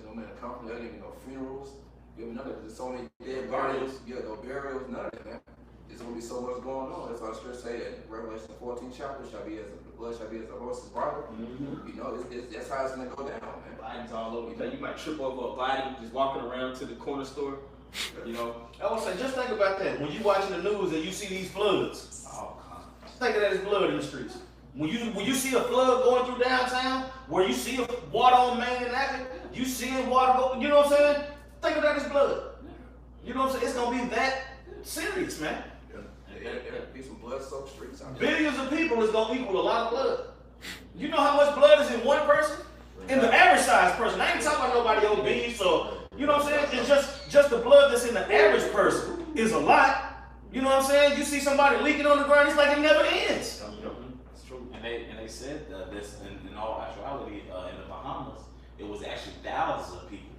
D: no man to comfort. There ain't no funerals. You know, none of it. There's so many dead bodies. Yeah, no burials. None of that, man. there's gonna be so much going on. That's why the scripture say in Revelation 14 chapter the blood shall be as a horse's bridle. You know, that's how it's gonna go down, man.
C: Bodies all over. You might trip over a body just walking around to the corner store. You know.
A: I was saying, just think about that. When you watching the news and you see these floods, think of that as blood in the streets. When you see a flood going through downtown, where you see water on Main and Avenue, you seeing water go, you know what I'm saying? Think of that as blood. You know what I'm saying? It's gonna be that serious, man.
D: There'll be some blood-soaked streets out there.
A: Billions of people is gonna equal a lot of blood. You know how much blood is in one person? In the average size person. I ain't talking about nobody obese or, you know what I'm saying? It's just the blood that's in the average person is a lot. You know what I'm saying? You see somebody leaking on the ground, it's like it never ends.
B: That's true. And they said this in all actuality in the Bahamas, it was actually thousands of people,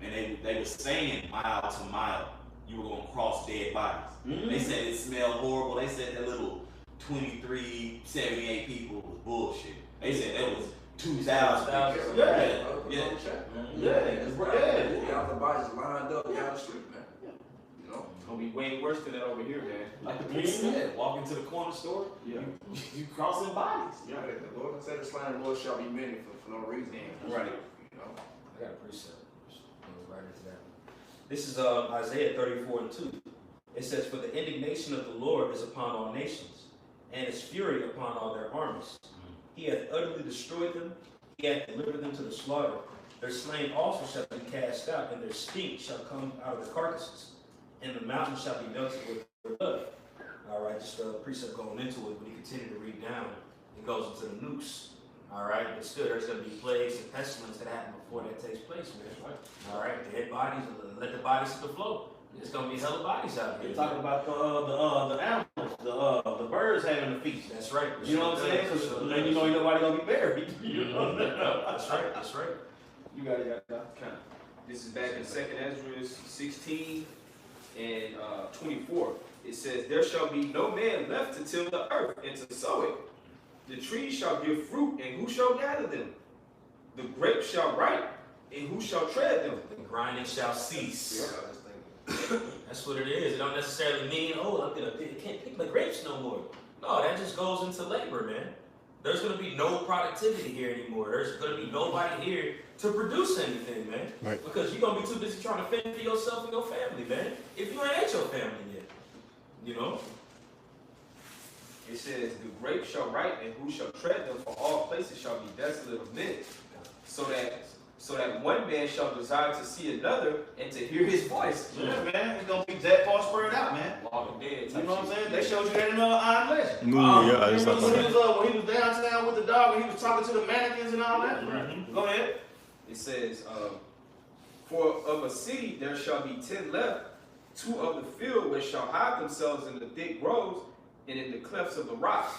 B: and they were saying mile to mile you were gonna cross dead bodies. They said it smelled horrible. They said that little 2378 people was bullshit. They said that was 2,000 people.
D: Yeah, the bodies lined up down the street, man. You know,
C: It's gonna be way worse than that over here, man.
B: Like the priest said, walking to the corner store,
C: Yeah.
B: you crossing bodies.
D: yeah, the Lord said the slain of the Lord shall be many for no reason.
C: Right.
D: You know.
E: I got a precept. Goes right into that. This is Isaiah 34:2. It says, "For the indignation of the Lord is upon all nations, and his fury upon all their armies. He hath utterly destroyed them, he hath delivered them to the slaughter. Their slain also shall be cast out, and their stink shall come out of the carcasses, and the mountains shall be melted with their blood." All right, just a precept going into it. When you continue to read down, it goes into the nukes. All right, but still, there's going to be plagues and pestilence that happen before that takes place, man. All right, dead bodies, let the bodies hit the floor. There's going to be hella bodies out here.
A: You're talking about the animals, the birds having the feast.
E: That's right.
A: You know what I'm saying? Because then you know ain't nobody gonna be buried. You know?
E: That's right. That's right.
C: You got it, kind of. This is back in 2nd Ezra 16 and 24. It says, "There shall be no man left to till the earth and to sow it. The trees shall give fruit, and who shall gather them? The grapes shall ripe, and who shall tread them?"
E: The grinding shall cease.
D: Yeah, I was thinking.
E: That's what it is. It don't necessarily mean, oh, can't pick my grapes no more. No, that just goes into labor, man. There's going to be no productivity here anymore. There's going to be nobody here to produce anything, man.
F: Right.
E: Because you're going to be too busy trying to fend for yourself and your family, man. If you ain't at your family yet. You know?
C: It says, "The grapes shall ripe, and who shall tread them? For all places shall be desolate of men, so that one man shall desire to see another and to hear his voice."
A: Yeah, man, it's gonna be that far spread out, man.
C: Walking dead.
A: You
C: type
A: know what I'm
C: shit.
A: saying? They showed you that in Iron Legend.
F: Yeah, I just
A: Remember
F: thought
A: when
F: about
A: he was downtown with the dog and he was talking to the mannequins and all that? Go ahead.
C: It says, "For of a city there shall be 10 left, 2 of the field which shall hide themselves in the thick groves and in the clefts of the rocks.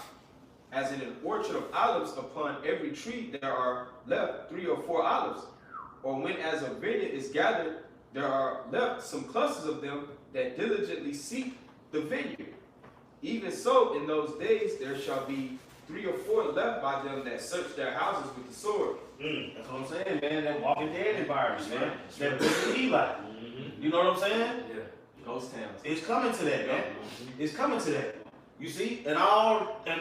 C: As in an orchard of olives, upon every tree there are left 3 or 4 olives. Or when as a vineyard is gathered, there are left some clusters of them that diligently seek the vineyard. Even so, in those days there shall be 3 or 4 left by them that search their houses with the sword."
A: That's what I'm saying, man. That Walking Dead environment, man. That Book of Eli. You know what I'm saying?
E: Yeah.
C: Ghost towns.
A: It's coming to that, man. It's coming to that. You see, and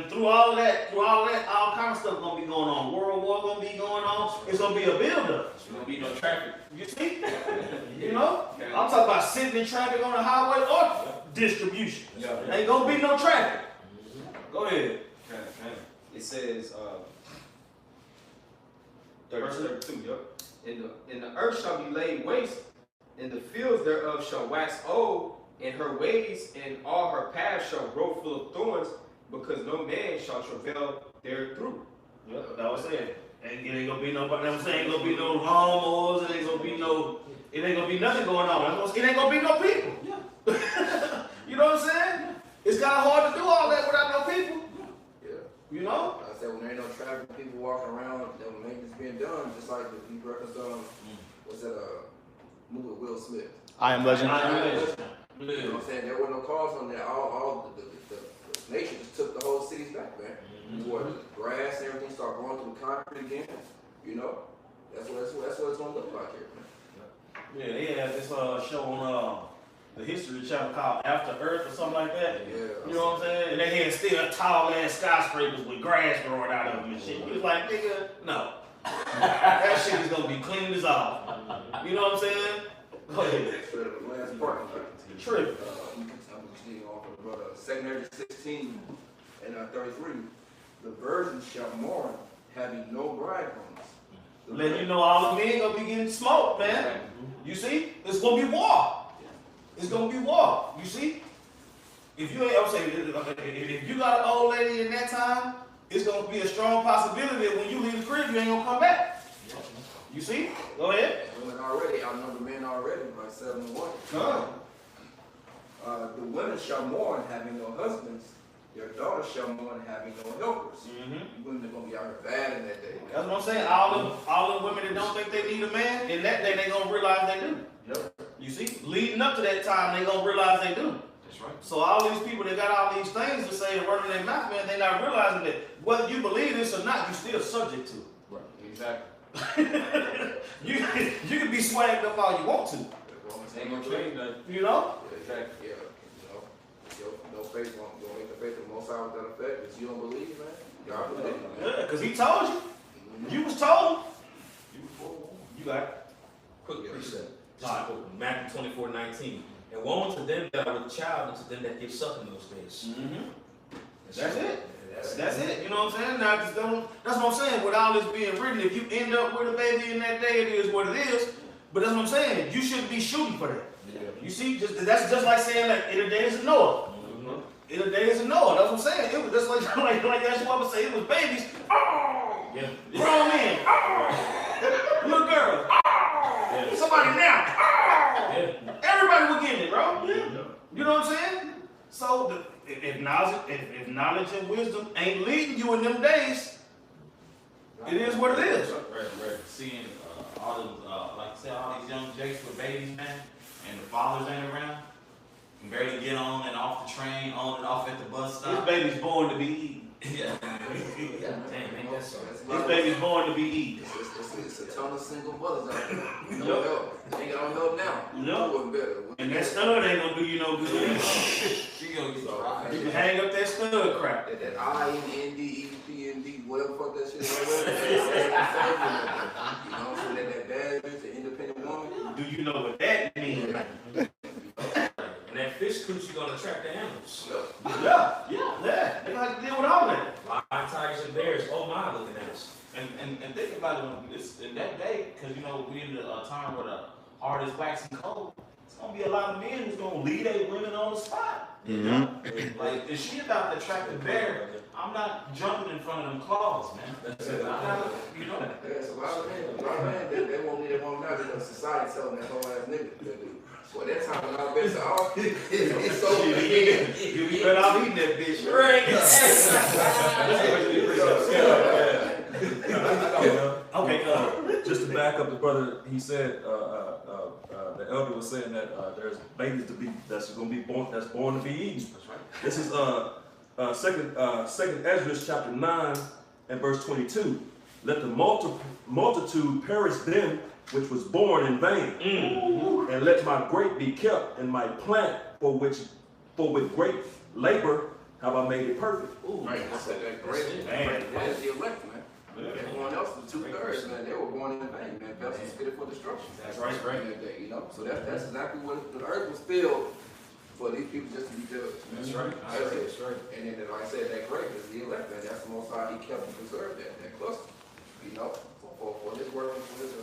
A: through all that, all kind of stuff gonna be going on. World War gonna be going on. It's gonna be a buildup.
C: There's gonna be no traffic.
A: You see? You know? I'm talking about sitting in traffic on the highway or distribution.
C: Yeah.
A: Ain't gonna be no traffic. Go ahead.
C: Kind of. It says, verse 32, yep. And the earth shall be laid waste, and the fields thereof shall wax old, and her ways and all her paths shall grow full of thorns, because no man shall travail therethrough.
A: Yep, that was it. It ain't gonna be nobody. I'm saying ain't gonna be no lawnmowers. It ain't gonna be nothing going on. It ain't gonna be no people. Yeah. You know what I'm saying? It's kind of hard to do all that without no people.
D: Yeah.
A: You know?
D: I said when there ain't no traffic, people walking around, then maintenance being done, just like the people referenced what's that movie with Will Smith.
F: I Am Legend.
D: You know what I'm saying? There were no cars on there. All the nation just took the whole cities back, man. Where the grass and everything start growing through the concrete again. You know? That's what it's gonna look like here, man.
A: Yeah, they had this show on the History Channel called After Earth or something like that.
D: Yeah.
A: You know what I'm saying? And they had still tall ass skyscrapers with grass growing out of them and shit. He was like, nigga, no. That shit is gonna be clean as all. You know what I'm saying? Go ahead.
D: The last part.
A: Tripping.
D: I'm continuing off of the brother. 2 Ezra 16 and 33. The virgins shall mourn, having no bridegrooms.
A: Let you know all the men gonna be getting smoked, man. You see? It's gonna be war. It's gonna be war. You see? If you ain't, I'm saying, if you got an old lady in that time, it's gonna be a strong possibility that when you leave the crib, you ain't gonna come back. You see? Go ahead.
D: Women already outnumber men already by 7 to 1.
A: Come on.
D: The women shall mourn, having no husbands. Their daughters shall mourn, having no helpers. Women are gonna be out here bad in that day.
A: That's what I'm saying. All the women that don't think they need a man, in that day they gonna realize they do.
D: Yep.
A: You see? Leading up to that time, they gonna realize they do.
B: That's right.
A: So all these people that got all these things to say and running their mouth, man, they not realizing that whether you believe this or not, you still subject to it.
C: Right. Exactly.
A: you can be swagged up all you want to.
C: Ain't gonna change nothing.
A: You know?
C: Exactly.
D: Yeah. No faith won't make the faith of the Most High with that effect. If you don't believe, man, God believe, man.
A: Yeah, because he told you. You was told. You got it.
E: Quick precept. Matthew 24:19. And woe unto them that are with child, and to them that give suck in those days.
A: That's it. That's it. You know what I'm saying? Now, just don't. That's what I'm saying. With all this being written, if you end up with a baby in that day, it is what it is. But that's what I'm saying. You shouldn't be shooting for that. You see, that's just like saying that in the days of Noah. In the days of Noah, that's what I'm saying. It was just like that's what I would say. It was babies. Oh,
E: Yeah.
A: grown men. Oh, little girls. Oh, somebody now. Oh,
E: Yeah.
A: everybody was getting it, bro. You know what I'm saying? So if knowledge and wisdom ain't leading you in them days, it is what it is.
B: Right. Seeing all those, like I said, all these young jakes with babies, man, and the fathers ain't around, can barely get on and off the train, on and off at the bus
A: This
B: stop.
A: baby's born to be eaten.
B: Yeah.
E: Damn, ain't that so?
A: This baby's born to be eaten.
D: It's a ton of single mothers out there. No help. They ain't got no help now.
A: No.
D: Doing better.
A: And that stud ain't gonna do you no good.
B: She gonna get dry.
A: You can hang up that stud crap.
D: That I, N, D, E, P, N, D, whatever fuck that shit is. You know, so that bad bitch, the independent woman.
A: Do you know what that means?
E: And that fish cooch, you gonna attract the animals.
A: Yeah. They gonna have to deal with all that.
E: Lion, tigers, and bears. Oh my, looking at us.
B: And think about it, it's in that day, because you know we in the time where the heart is waxing cold. It's gonna be a lot of men who's gonna lead their women on the spot. You know? Like if she about to attract a bear, I'm not jumping in front of them claws, man.
E: That's it.
B: I'm not, you know.
D: Yeah, so a lot of men, they won't need it, won't now. Because society telling that whole ass nigga to do. Well, that time when I bet so it's so big.
A: You be better off eating that bitch. Okay,
F: Just to back up the brother, he said the elder was saying that there's babies that's going to be born to be eaten.
B: That's right.
F: This is second Ezra chapter 9 and verse 22. Let the multitude perish them which was born in vain, and let my grape be kept, and my plant for with great labor have I made it perfect.
D: Right, I said that great.
A: Man.
D: That's the elect, man. Everyone else, the 2/3, man, they were born in vain, man. Vessels fitted for destruction.
A: That's right.
D: In that day, you know. So that's exactly what the earth was filled for these people just to be judged.
E: That's right.
D: That's right. And then, like I said, that grape is the elect, man. That's the Most High. He kept and preserved that cluster, you know, for his work and for his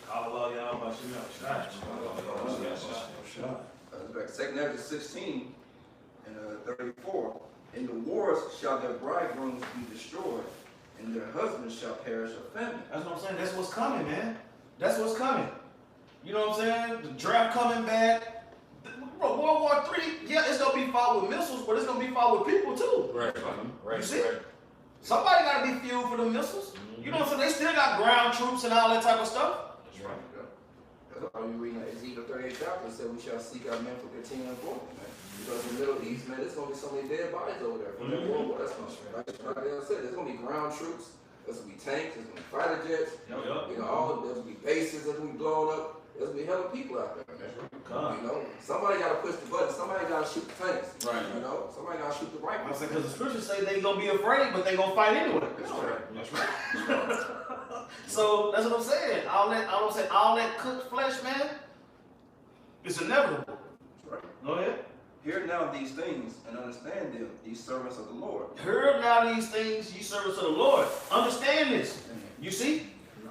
A: Call y'all about you know.
D: back. 2 Ezra 16 and 34. In the wars shall their bridegrooms be destroyed, and their husbands shall perish of famine.
A: That's what I'm saying. That's what's coming, man. That's what's coming. You know what I'm saying? The draft coming back. World War III, yeah, it's gonna be fought with missiles, but it's gonna be fought with people too.
E: Right.
A: You see? Somebody gotta be fueled for the missiles. You know what I'm saying? They still got ground troops and all that type of stuff.
E: That's right.
D: That's why we reading Ezekiel 38 chapter said we shall seek our men for continuing employment, man. Because in the Middle East, man, there's gonna be so many dead bodies over there from that war. That's gonna like Dale said, there's gonna be ground troops, There's gonna be tanks, there's gonna be fighter jets,
A: Yep.
D: you know, there's gonna be bases that's gonna be blown up. There's gonna be hella people out there, man.
A: God.
D: You know, somebody gotta push the button, somebody gotta shoot the tanks.
A: Right.
D: You know, somebody gotta shoot the rifles.
A: I said, because the scriptures say they gonna be afraid, but they gonna fight anyway.
D: That's right.
A: That's right. So that's what I'm saying. All that cooked flesh, man, it's inevitable.
D: That's right.
A: Go ahead.
G: Hear now these things and understand them, ye servants of the Lord.
A: Hear now these things, you servants of the Lord. Understand this. You see?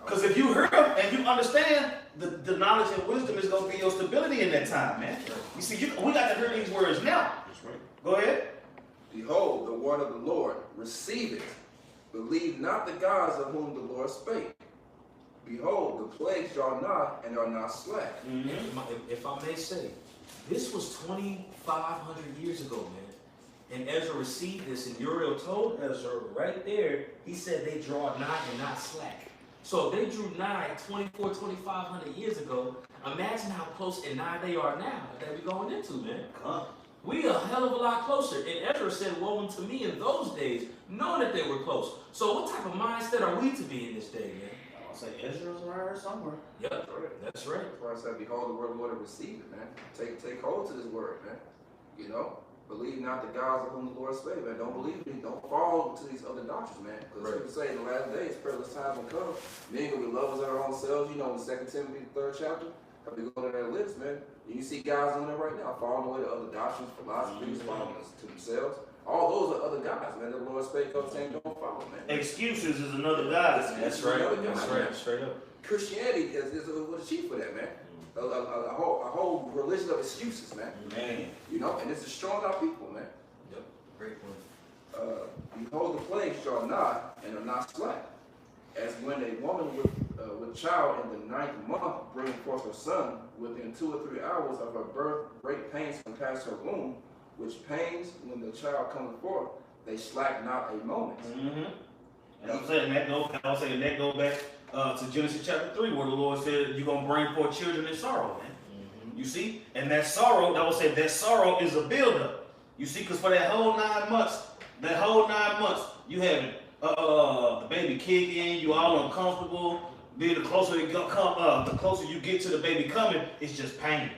A: Because if you hear them and you understand, the knowledge and wisdom is going to be your stability in that time, man. You see, we got to hear these words now.
G: That's right.
A: Go ahead.
D: Behold, the word of the Lord, receive it. Believe not the gods of whom the Lord spake. Behold, the plagues draw nigh and are not slack.
E: If I may say, this was 2,500 years ago, man. And Ezra received this, and Uriel told Ezra right there, he said they draw nigh and not slack. So if they drew nigh 2,500 years ago, imagine how close and nigh they are now that we're going into, man. We a hell of a lot closer. And Ezra said, woe unto me in those days, knowing that they were close. So what type of mindset are we to be in this day, man?
A: I'll say Ezra's right here somewhere.
E: Yep,
D: That's right.
E: that's right.
D: That's why I said, behold, the word of the Lord, and receive it, man. Take hold to this word, man. You know, believe not the gods of whom the Lord spake, man. Don't believe me. Don't fall to these other doctrines, man. Because people say in the last days, perilous times will come. Men will be lovers of their own selves. You know, in 2 Timothy, the 3rd chapter, how they go to their lips, man. And you see guys on there right now, falling away to other doctrines, philosophies, following to themselves. All those are other guys, man. The Lord spake up saying, don't follow, man.
A: Excuses is another God.
E: That's right. That's right. Straight up.
D: Christianity is a chief for that, man. A whole religion of excuses, man.
A: Man.
D: You know, and it's destroying our people, man.
E: Yep. Great point.
D: Behold, the plagues draw nigh and are not slack, as when a woman with child in the 9th month bring forth her son, within 2 or 3 hours of her birth, great pains compass her womb, which pains when the child cometh forth, they slack not a moment.
A: And I'm saying that go back to Genesis chapter 3, where the Lord said, you're going to bring forth children in sorrow, man. You see? And that sorrow, I would say that sorrow is a buildup. You see, because for that whole 9 months, you having the baby kicking, you all uncomfortable. Then the closer you get to the baby coming, it's just pain.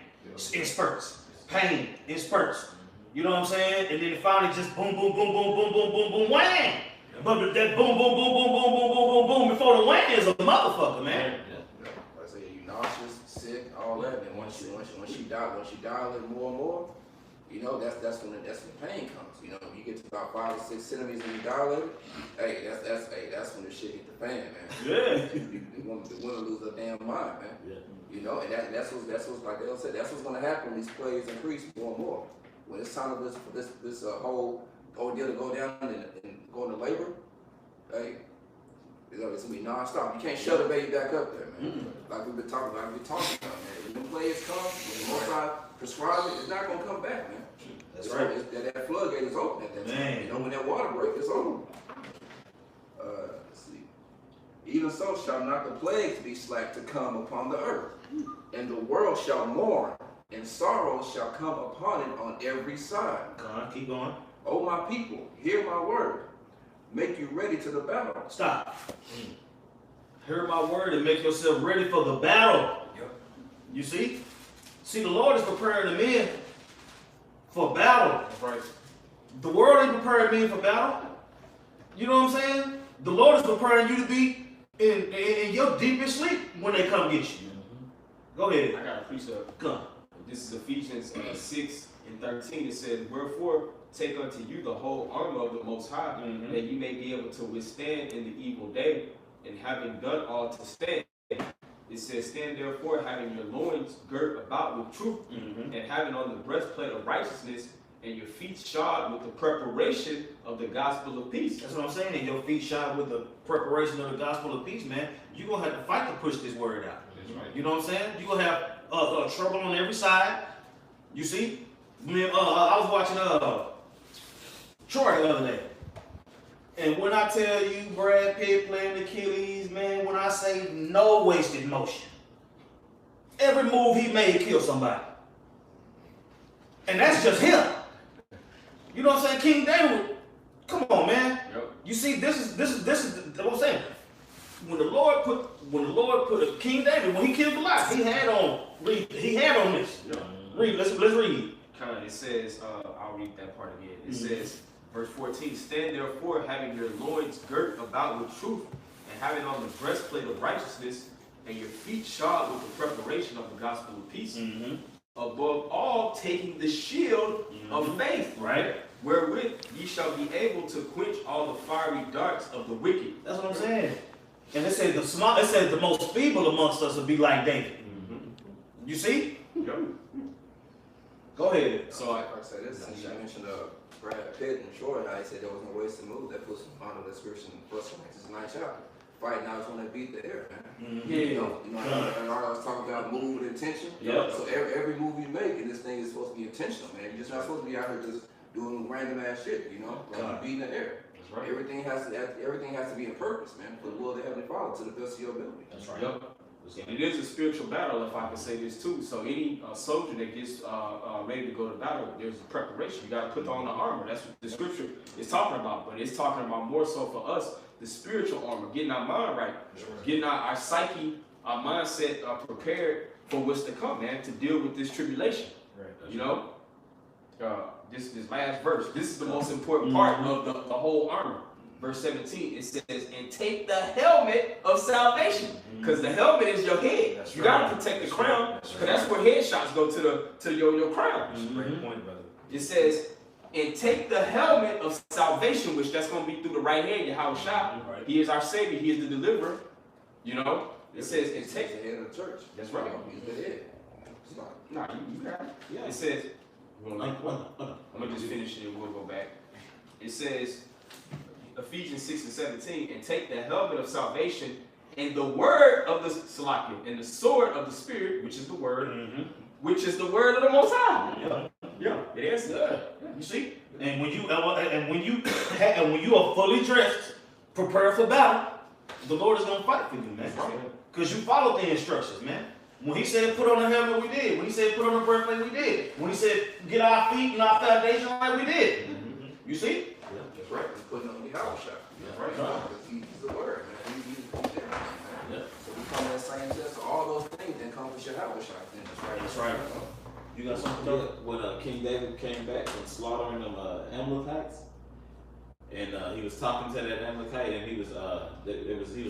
A: In spurts. Pain in spurts. You know what I'm saying? And then finally just boom, boom, boom, boom, boom, boom, boom, boom, wham! But that boom, boom, boom, boom, boom, boom, boom, boom, boom before the wham is a motherfucker, man.
D: Like I say, you nauseous, sick, all that. And once she dilate more and more, you know, that's when the pain comes. You know, you get to about 5 or 6 centimeters and you dilate, hey, that's when the shit hit the fan, man.
A: Yeah.
D: The women lose their damn mind, man.
A: Yeah.
D: You know, and that's what's like they said, that's what's gonna happen when these plagues increase more and more. When it's time for this whole ordeal to go down and go into labor, hey, it's gonna be non-stop. You can't shut the baby back up there, man. Like we've been talking about, man. When the plagues come, when the Most High prescribe it, it's not gonna come back, man.
E: That's right.
D: That floodgate is open at that time. You know, when that water break, it's over. Let's see. Even so shall not the plagues be slack to come upon the earth, and the world shall mourn, and sorrow shall come upon it on every side.
A: Come on, keep going.
D: O my people, hear my word. Make you ready to the battle.
A: Stop. Hear my word and make yourself ready for the battle.
E: Yep.
A: You see? See, the Lord is preparing the men for battle.
C: That's right.
A: The world ain't preparing men for battle. You know what I'm saying? The Lord is preparing you to be in your deepest sleep when they come get you. Go ahead.
C: I got a precept.
A: Come.
C: This is Ephesians 6 and 13. It says, wherefore take unto you the whole armor of the Most High, that you may be able to withstand in the evil day, and having done all to stand. It says, stand therefore, having your loins girt about with truth, and having on the breastplate of righteousness, and your feet shod with the preparation of the gospel of peace.
A: That's what I'm saying. And your feet shod with the preparation of the gospel of peace, man. You're going to have to fight to push this word out.
C: That's right.
A: You know what I'm saying? You're going to have trouble on every side. You see? I was watching Troy the other day. And when I tell you Brad Pitt playing Achilles, man, when I say no wasted motion, every move he made killed somebody. And that's just him. You know what I'm saying? King David, come on, man.
C: Yep.
H: You see, this is what I'm saying. When the Lord put King David, when he killed Goliath, he had on this. Read, let's read.
C: It says, I'll read that part again. It says, verse 14, stand therefore, having your loins girt about with truth, and having on the breastplate of righteousness, and your feet shod with the preparation of the gospel of peace. Above all, taking the shield of faith,
H: Right.
C: wherewith ye shall be able to quench all the fiery darts of the wicked.
H: That's what I'm saying. And it says the most feeble amongst us will be like David. You see?
C: Yep.
H: Go ahead.
D: So like I said, this since you mentioned Brad Pitt and Troy, how he said there was no ways to move. That puts him under the scripture in 1 Corinthians 9 chapter. Right now, it's when they beat the air, man. You know, and I was talking about move with intention.
H: Yep.
D: So every move you make in this thing is supposed to be intentional, man. You're just not supposed to be out here just doing random ass shit, you know, like beating the air.
C: That's right.
D: Everything has to be in purpose, man, for the will of the Heavenly Father to the best of your ability.
H: That's right.
C: Yep. And it is a spiritual battle, if I can say this too. So any soldier that gets ready to go to battle, there's a preparation. You got to put on the armor. That's what the scripture is talking about. But it's talking about more so for us, the spiritual armor, getting our mind right, getting our psyche, our mindset prepared for what's to come, man, to deal with this tribulation. Right. You know, this last verse. This is the most important part of the whole armor. Verse 17, it says, and take the helmet of salvation. Because the helmet is your head. You got to protect the crown. Because that's where headshots go to your crown.
E: Great point, brother.
C: It says, and take the helmet of salvation, which that's going to be through the right hand, Yahweh Shah. He is our Savior. He is the deliverer. You know? It says, and take
D: the head of the church.
C: That's right.
D: He's the head.
C: Nah, you got it. Yeah. It says, I'm going to just finish it and we'll go back. It says, Ephesians 6 and 17, and take the helmet of salvation and the word of the Salakia, and the sword of the Spirit, which is the word, which is the word of the Most High.
H: Yeah.
C: It is.
H: You see? And when you are fully dressed, prepared for battle, the Lord is gonna fight for you, man. Because you followed the instructions, man. When he said put on the helmet, we did. When he said put on the breastplate, we did. When he said get our feet and our foundation like we did. You see?
D: Yeah, that's right. He's putting on the house shot. That's right. Because he's the word, man. He's everything, man. So we come in that same test. So all those things then come with your house shot.
H: That's right. You got something to tell?
B: When King David came back and slaughtering them Amalekites, and he was talking to that Amalekite, and he was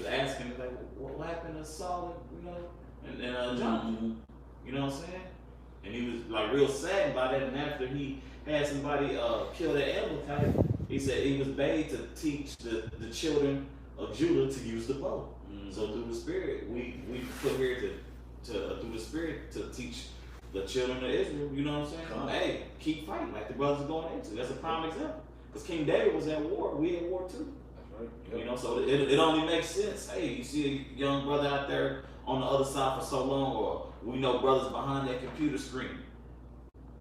B: asking like, what happened to Saul, you know, and Jonathan, you know what I'm saying? And he was like real sad by that. And after he had somebody kill that Amalekite, he said he was bade to teach the children of Judah to use the bow. So through the Spirit, we put here to through the Spirit to teach the children of Israel. You know what I'm saying? Hey, keep fighting like the brothers are going into. That's a prime example. Because King David was at war. We at war too. That's right. Yep. You know, so it only makes sense. Hey, you see a young brother out there on the other side for so long, or we know brothers behind that computer screen.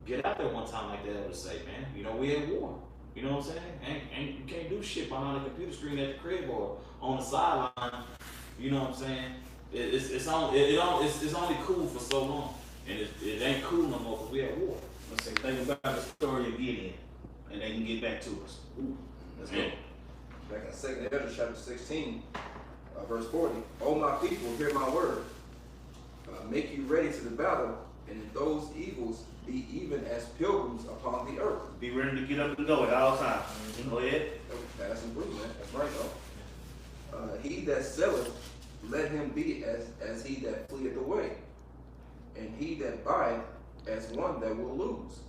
B: Get out there one time like that, I would say, man. You know, we at war. You know what I'm saying? And you can't do shit behind the computer screen at the crib or on the sideline. You know what I'm saying? It's only cool for so long, and it ain't cool no more because we at war.
H: Let's say, think about the story of Gideon, and they can get back to us. Let's go.
D: Back in 2 Ezra chapter 16, verse 40. O my people, hear my word. Make you ready to the battle, and in those evils be even as pilgrims upon the earth.
H: Be ready to get up and go at all times. Go ahead.
D: Pass and breathe, man. That's right, though. He that selleth, let him be as he that fleeth away, and he that buyeth as one that will lose.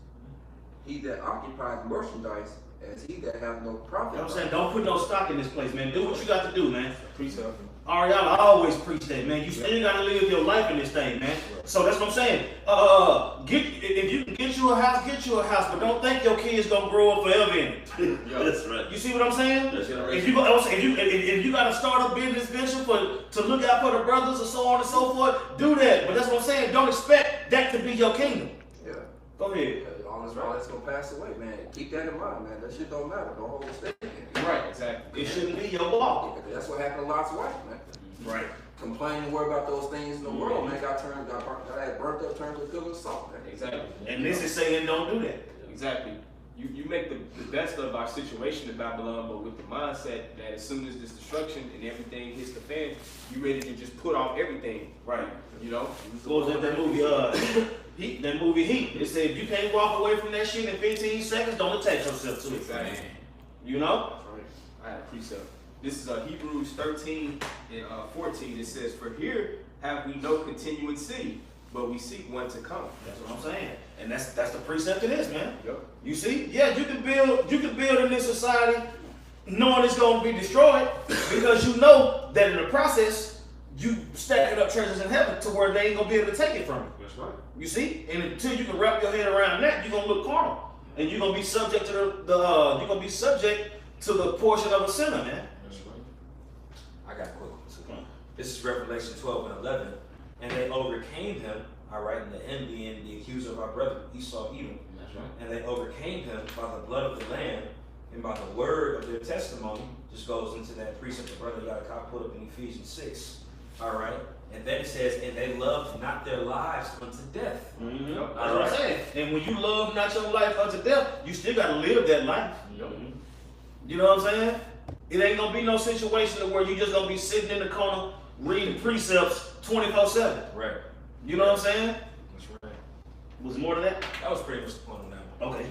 D: He that occupies merchandise as he that hath no profit.
H: You know what I'm saying? Don't put no stock in this place, man. Do what you got to do, man.
C: Precept.
H: Ariana always preach that, man. You still got to live your life in this thing, man. So that's what I'm saying. If you can get you a house, get you a house, but don't think your kids gonna grow up forever in it.
B: That's right.
H: You see what I'm saying?
B: That's right.
H: If you got to start a business venture to look out for the brothers and so on and so forth, do that. But that's what I'm saying. Don't expect that to be your kingdom.
D: Yeah.
H: Go ahead.
D: All that's gonna pass away, man. Keep that in mind, man. That shit don't matter. Don't hold a stake in it.
C: Right, exactly.
H: It shouldn't be your law.
D: That's what happened to Lot's wife, man.
H: Right.
D: Complain and worry about those things in the world, man. Got burnt up, turned to a pillar of salt, man.
C: Exactly.
H: And this is saying don't do that.
C: Exactly. you make the best of our situation in Babylon, but with the mindset that as soon as this destruction and everything hits the fan, you ready to just put off everything.
H: Right.
C: You know?
H: What was that movie, Heat? That movie Heat. It said if you can't walk away from that shit in 15 seconds, don't attach yourself to it.
C: Exactly.
H: You know?
C: That's right. I had a precept. This is Hebrews 13 and 14. It says, "For here have we no continuing city, but we seek one to come."
H: That's what I'm saying. And that's the precept of this, man.
C: Yep.
H: You see? Yeah, you can build in this society knowing it's gonna be destroyed because you know that in the process you stacking up treasures in heaven to where they ain't gonna be able to take it from you.
C: That's right.
H: You see? And until you can wrap your head around that, you're gonna look carnal. And you're gonna be subject to the portion of a sinner, man.
C: That's right.
E: I got a quick one too. This is Revelation 12 and 11. And they overcame him, all right, and the enemy and the accuser of our brother Esau Edom.
C: That's right.
E: And they overcame him by the blood of the Lamb and by the word of their testimony. Just goes into that precept the brother Yaakov put up in Ephesians 6. All right. And then it says, and they loved not their lives unto death.
H: Mm-hmm.
C: Yep.
H: That's what I'm saying. And when you love not your life unto death, you still gotta live that life.
C: Yep.
H: You know what I'm saying? It ain't gonna be no situation where you just gonna be sitting in the corner reading precepts 24/7.
E: Right.
H: You know what I'm saying?
E: That's right.
H: Was more to that?
E: That was pretty much the point on that one.
H: Okay.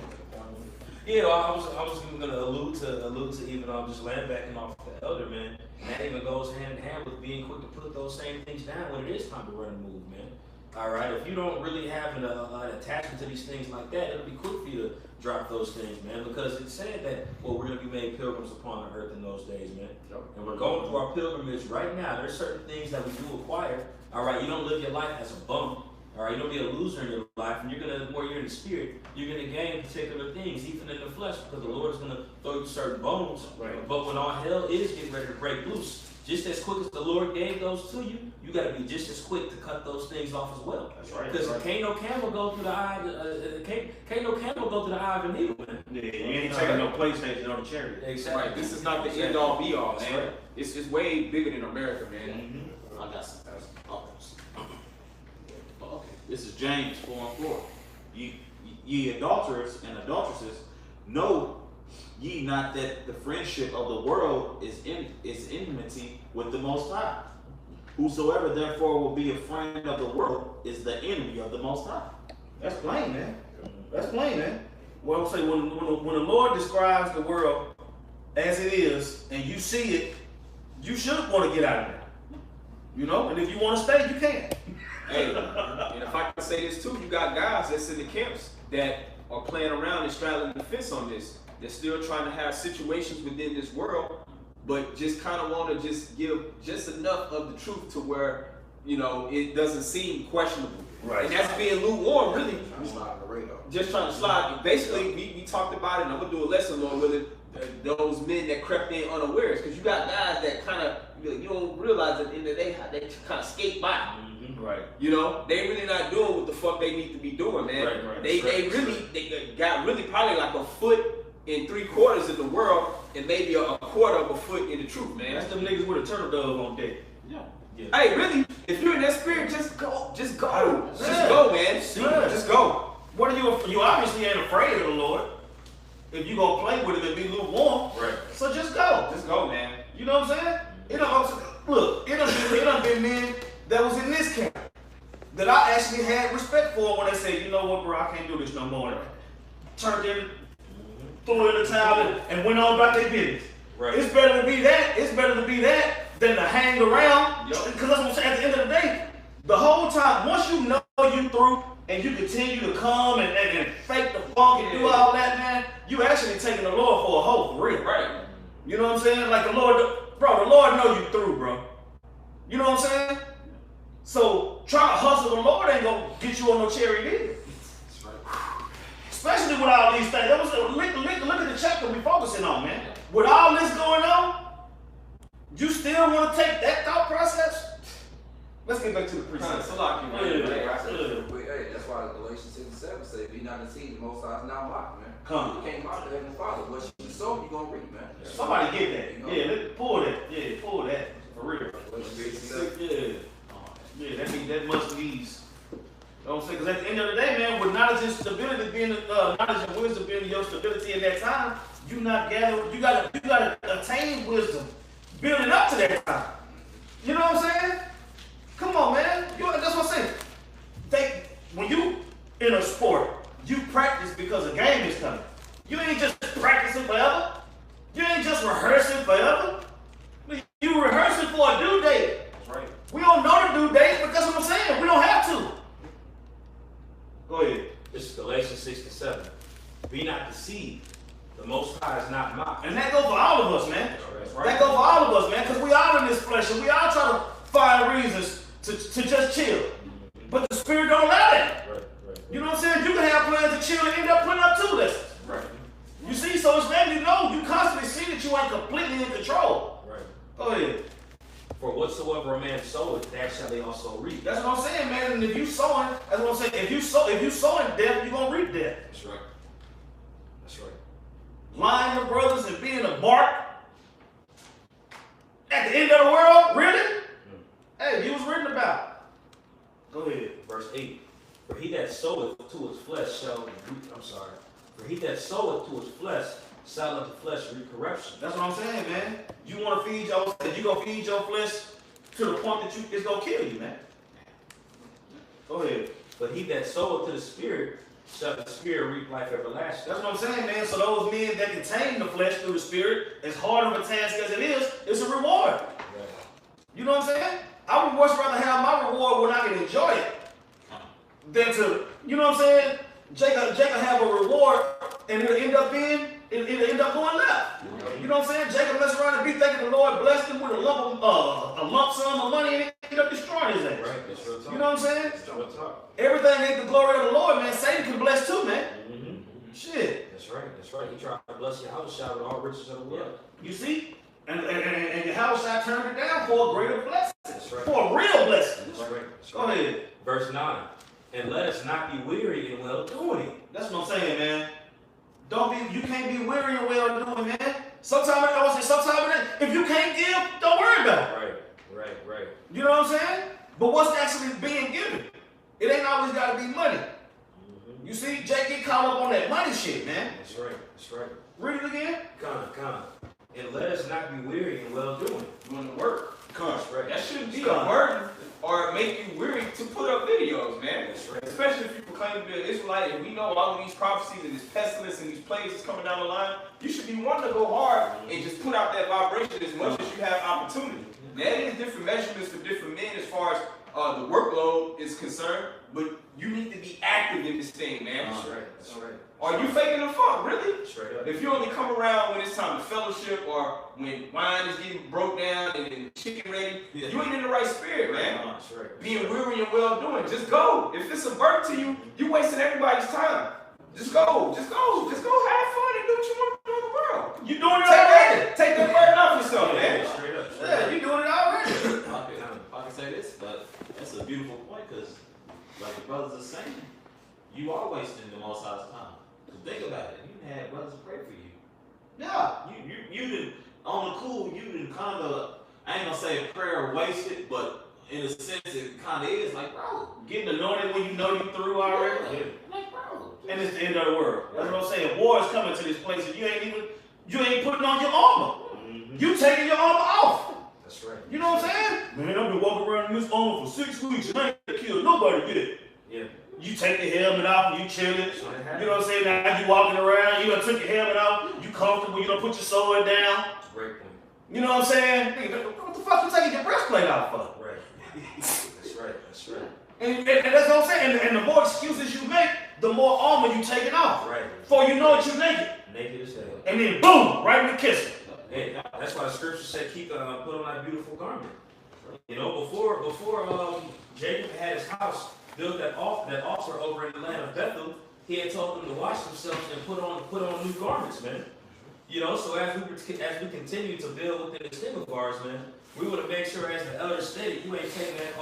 E: Yeah, I was even gonna allude to even just land backing off the elder, man. And that even goes hand in hand with being quick to put those same things down when it is time to run and move, man. All right, if you don't really have an attachment to these things like that, it'll be quick for you to drop those things, man. Because it said that we're gonna be made pilgrims upon the earth in those days, man. And we're going through our pilgrimage right now. There's certain things that we do acquire. All right, you don't live your life as a bum. All right, you don't be a loser in your life, and the more you're in the spirit, you're gonna gain particular things, even in the flesh, because the Lord is gonna throw you certain bones.
H: Right.
E: But when all hell is getting ready to break loose, just as quick as the Lord gave those to you, you gotta be just as quick to cut those things off as well.
H: That's right.
E: Because can't no camel go through the eye. Can't no camel go through the eye of a needle, man.
H: Yeah, you ain't taking no PlayStation on the chariot.
E: Exactly.
C: Right. This is not the end all be all,
E: That's
C: man.
E: right.
C: It's way bigger than America, man.
H: Mm-hmm.
B: I got some. Okay. This is James 4:4. Ye adulterers and adulteresses, know ye not that the friendship of the world is enmity with the Most High? Whosoever therefore will be a friend of the world is the enemy of the Most High.
H: That's plain, man. That's plain, man. Well, I'm saying when the Lord describes the world as it is, and you see it, you should want to get out of there. You know, and if you want to stay, you can.
C: Hey, and if I can say this too, you got guys that's in the camps that are playing around and straddling the fence on this. They're still trying to have situations within this world, but just kind of want to just give just enough of the truth to where, you know, it doesn't seem questionable.
H: Right.
C: And that's being lukewarm, really.
D: Slide on the radar.
C: Just trying to slide. Basically, we talked about it, and I'm going to do a lesson, Lord, with it. Those men that crept in unawares, because you got guys that kind of, you don't realize at the end of the day how they kind of skate by.
H: Mm-hmm. Right.
C: You know, they really not doing what the fuck they need to be doing, man.
H: Right.
C: They got really probably like a foot in 3/4 in the world and maybe a quarter of a foot in the truth, man.
H: That's them niggas with a turtle dove on deck.
C: Yeah. Hey, really, if you're in that spirit, just go. Just go.
H: Yeah.
C: Just go, man.
H: Yeah.
C: Just go.
H: What are you obviously ain't afraid of the Lord. If you gonna play with him and be lukewarm,
E: Right.
H: so just go.
C: Just go, man.
H: You know what I'm saying? It done been men that was in this camp that I actually had respect for when they said, you know what, bro, I can't do this no more. Turned in, threw in the towel, and went on about their business.
E: Right.
H: It's better to be that. It's better to be that than to hang around.
C: Yup.
H: Because that's what I'm saying. At the end of the day, the whole time, once you know you through and you continue to come and fake the funk and do all that, man, you actually taking the Lord for a hoe, for real.
C: Right.
H: You know what I'm saying? Like the Lord know you through, bro. You know what I'm saying? So trying to hustle the Lord ain't gonna get you on no chariot either.
C: That's right.
H: Especially with all these things. That was look at the chapter we focusing on, man. With all this going on, you still want to take that thought process? Let's get back to the precept.
C: It's a lot,
H: Yeah.
D: Hey, that's why Galatians 6 and 7 say, be not deceived, the Most High is not mocked, man.
H: Come.
D: You can't mock the Heavenly Father. What you sow, you gonna reap, man.
H: Somebody get that. Yeah, pull that. Yeah, pull that. For real.
D: Galatians 6 and 7.
H: Yeah. Yeah, that must needs know what I'm saying? Because at the end of the day, man, with knowledge and stability being, knowledge and wisdom being your stability in that time, you not gathering, you gotta attain wisdom, building up to that time. You know what I'm saying? Come on, man. That's what I'm saying. When you in a sport, you practice because a game is coming. You ain't just practicing forever. You ain't just rehearsing forever. You rehearsing for a due date.
A: That's right.
H: We don't know the due date, but that's what I'm saying. We don't have to. Go ahead.
E: This is Galatians 6:7. Be not deceived. The Most High is not mocked.
H: And that goes for all of us, man.
E: That's
A: right.
H: That goes for all of us, man, because we all in this flesh and we all try to find reasons to just chill. But the Spirit don't allow that.
E: Right.
H: You know what I'm saying? You can have plans to chill and end up putting up 2 lessons.
A: Right.
H: You see, so it's letting you know, you constantly see that you ain't completely in control.
E: Right.
H: Go ahead.
E: For whatsoever a man soweth, that shall they also reap.
H: That's what I'm saying, man. And if you sowing, that's what I'm saying. If you sowing death, you're gonna reap death.
E: That's right. That's right.
H: Lying to brothers and being a bark at the end of the world, really? Hey, you was written about. Go ahead.
E: Verse 8. For he that soweth to his flesh shall reap. For he that soweth to his flesh shall of the flesh reap corruption.
H: That's what I'm saying, man. You want to feed you gonna feed your flesh to the point that it's gonna kill you, man. Go ahead.
E: But he that soweth to the Spirit shall the Spirit reap life everlasting.
H: That's what I'm saying, man. So those men that contain the flesh through the Spirit, as hard of a task as it is, it's a reward.
E: Right.
H: You know what I'm saying? I would much rather have my reward when I can enjoy it than to, you know what I'm saying? Jacob have a reward and it'll end up going left. You know what I'm saying? Jacob mess around and be thinking the Lord blessed him with a lump sum of money and it end up destroying his ass.
E: Right. That's real talk.
H: You know what I'm saying?
E: That's real talk.
H: Everything ain't the glory of the Lord, man. Satan can bless too, man.
E: Mm-hmm.
H: Shit.
E: That's right. That's right. He tried to bless your house shall with all riches of the world.
H: You see? And your house I turned it down for a greater blessing.
E: That's right.
H: For a real blessing.
E: That's right. That's
H: Go
E: right.
H: ahead.
E: Verse 9. And let us not be weary in well doing.
H: That's what I'm saying, man. You can't be weary and well doing, man. Sometimes if you can't give, don't worry about it.
E: Right.
H: You know what I'm saying? But what's actually being given? It ain't always got to be money.
E: Mm-hmm.
H: You see, Jake get caught up on that money shit, man.
E: That's right.
H: Read it again.
E: Con. And let us not be weary in well doing.
C: Doing the work.
E: That's right.
C: That shouldn't be a burden or make you weary to put up videos, man.
E: That's right.
C: Especially if you proclaim to be an Israelite and we know all of these prophecies and this pestilence and these plagues that's coming down the line. You should be wanting to go hard and just put out that vibration as much as you have opportunity. Now, there is different measurements for different men as far as the workload is concerned, but you need to be active in this thing, man.
E: That's right.
C: Are you faking the funk, really?
E: Straight up.
C: If you only come around when it's time to fellowship or when wine is getting broke down and chicken ready, you ain't in the right spirit, man.
E: That's right.
C: Being weary and well doing, just go. If it's a burden to you, you're wasting everybody's time. Just go. Just go have fun and do what you want to do in the world.
H: You doing it already.
C: Take that burden off yourself, man.
E: Straight up.
H: Yeah, you doing it already.
B: I can say this, but that's a beautiful point because, like the brothers are saying, you are wasting the Most High's time. Think about it. You had brothers to pray for you.
H: Yeah.
B: You didn't, on the cool, you didn't kind of, I ain't gonna say prayer wasted, but in a sense it kind of is like, bro.
H: Getting anointed when you know you through already.
B: Yeah. Like, bro.
H: And it's the end of the world. That's what I'm saying. War is coming to this place and you ain't putting on your armor.
E: Mm-hmm.
H: You taking your armor off.
E: That's right.
H: You know what I'm saying? Man, I've been walking around in this armor for 6 weeks and I ain't killed nobody yet.
E: Yeah.
H: You take the helmet off and you chilling. You know what I'm saying? Now you walking around, you done took your helmet off, you comfortable, you done put your sword down.
E: Great point.
H: You know what I'm saying? What the fuck you taking your breastplate off for?
E: Right. That's right.
H: And that's what I'm saying. And the more excuses you make, the more armor you taking off.
E: Right.
H: Before you know it, you naked.
E: Naked as hell.
H: And then boom, right in the kisser.
E: Hey, that's why the scripture said, put on that beautiful garment. You know, before Jacob had his house built that altar over in the land of Bethel, he had told them to wash themselves and put on new garments, man. You know, so as we continue to build within this thing of ours, man, we want to make sure, as the elder stated, you ain't taking that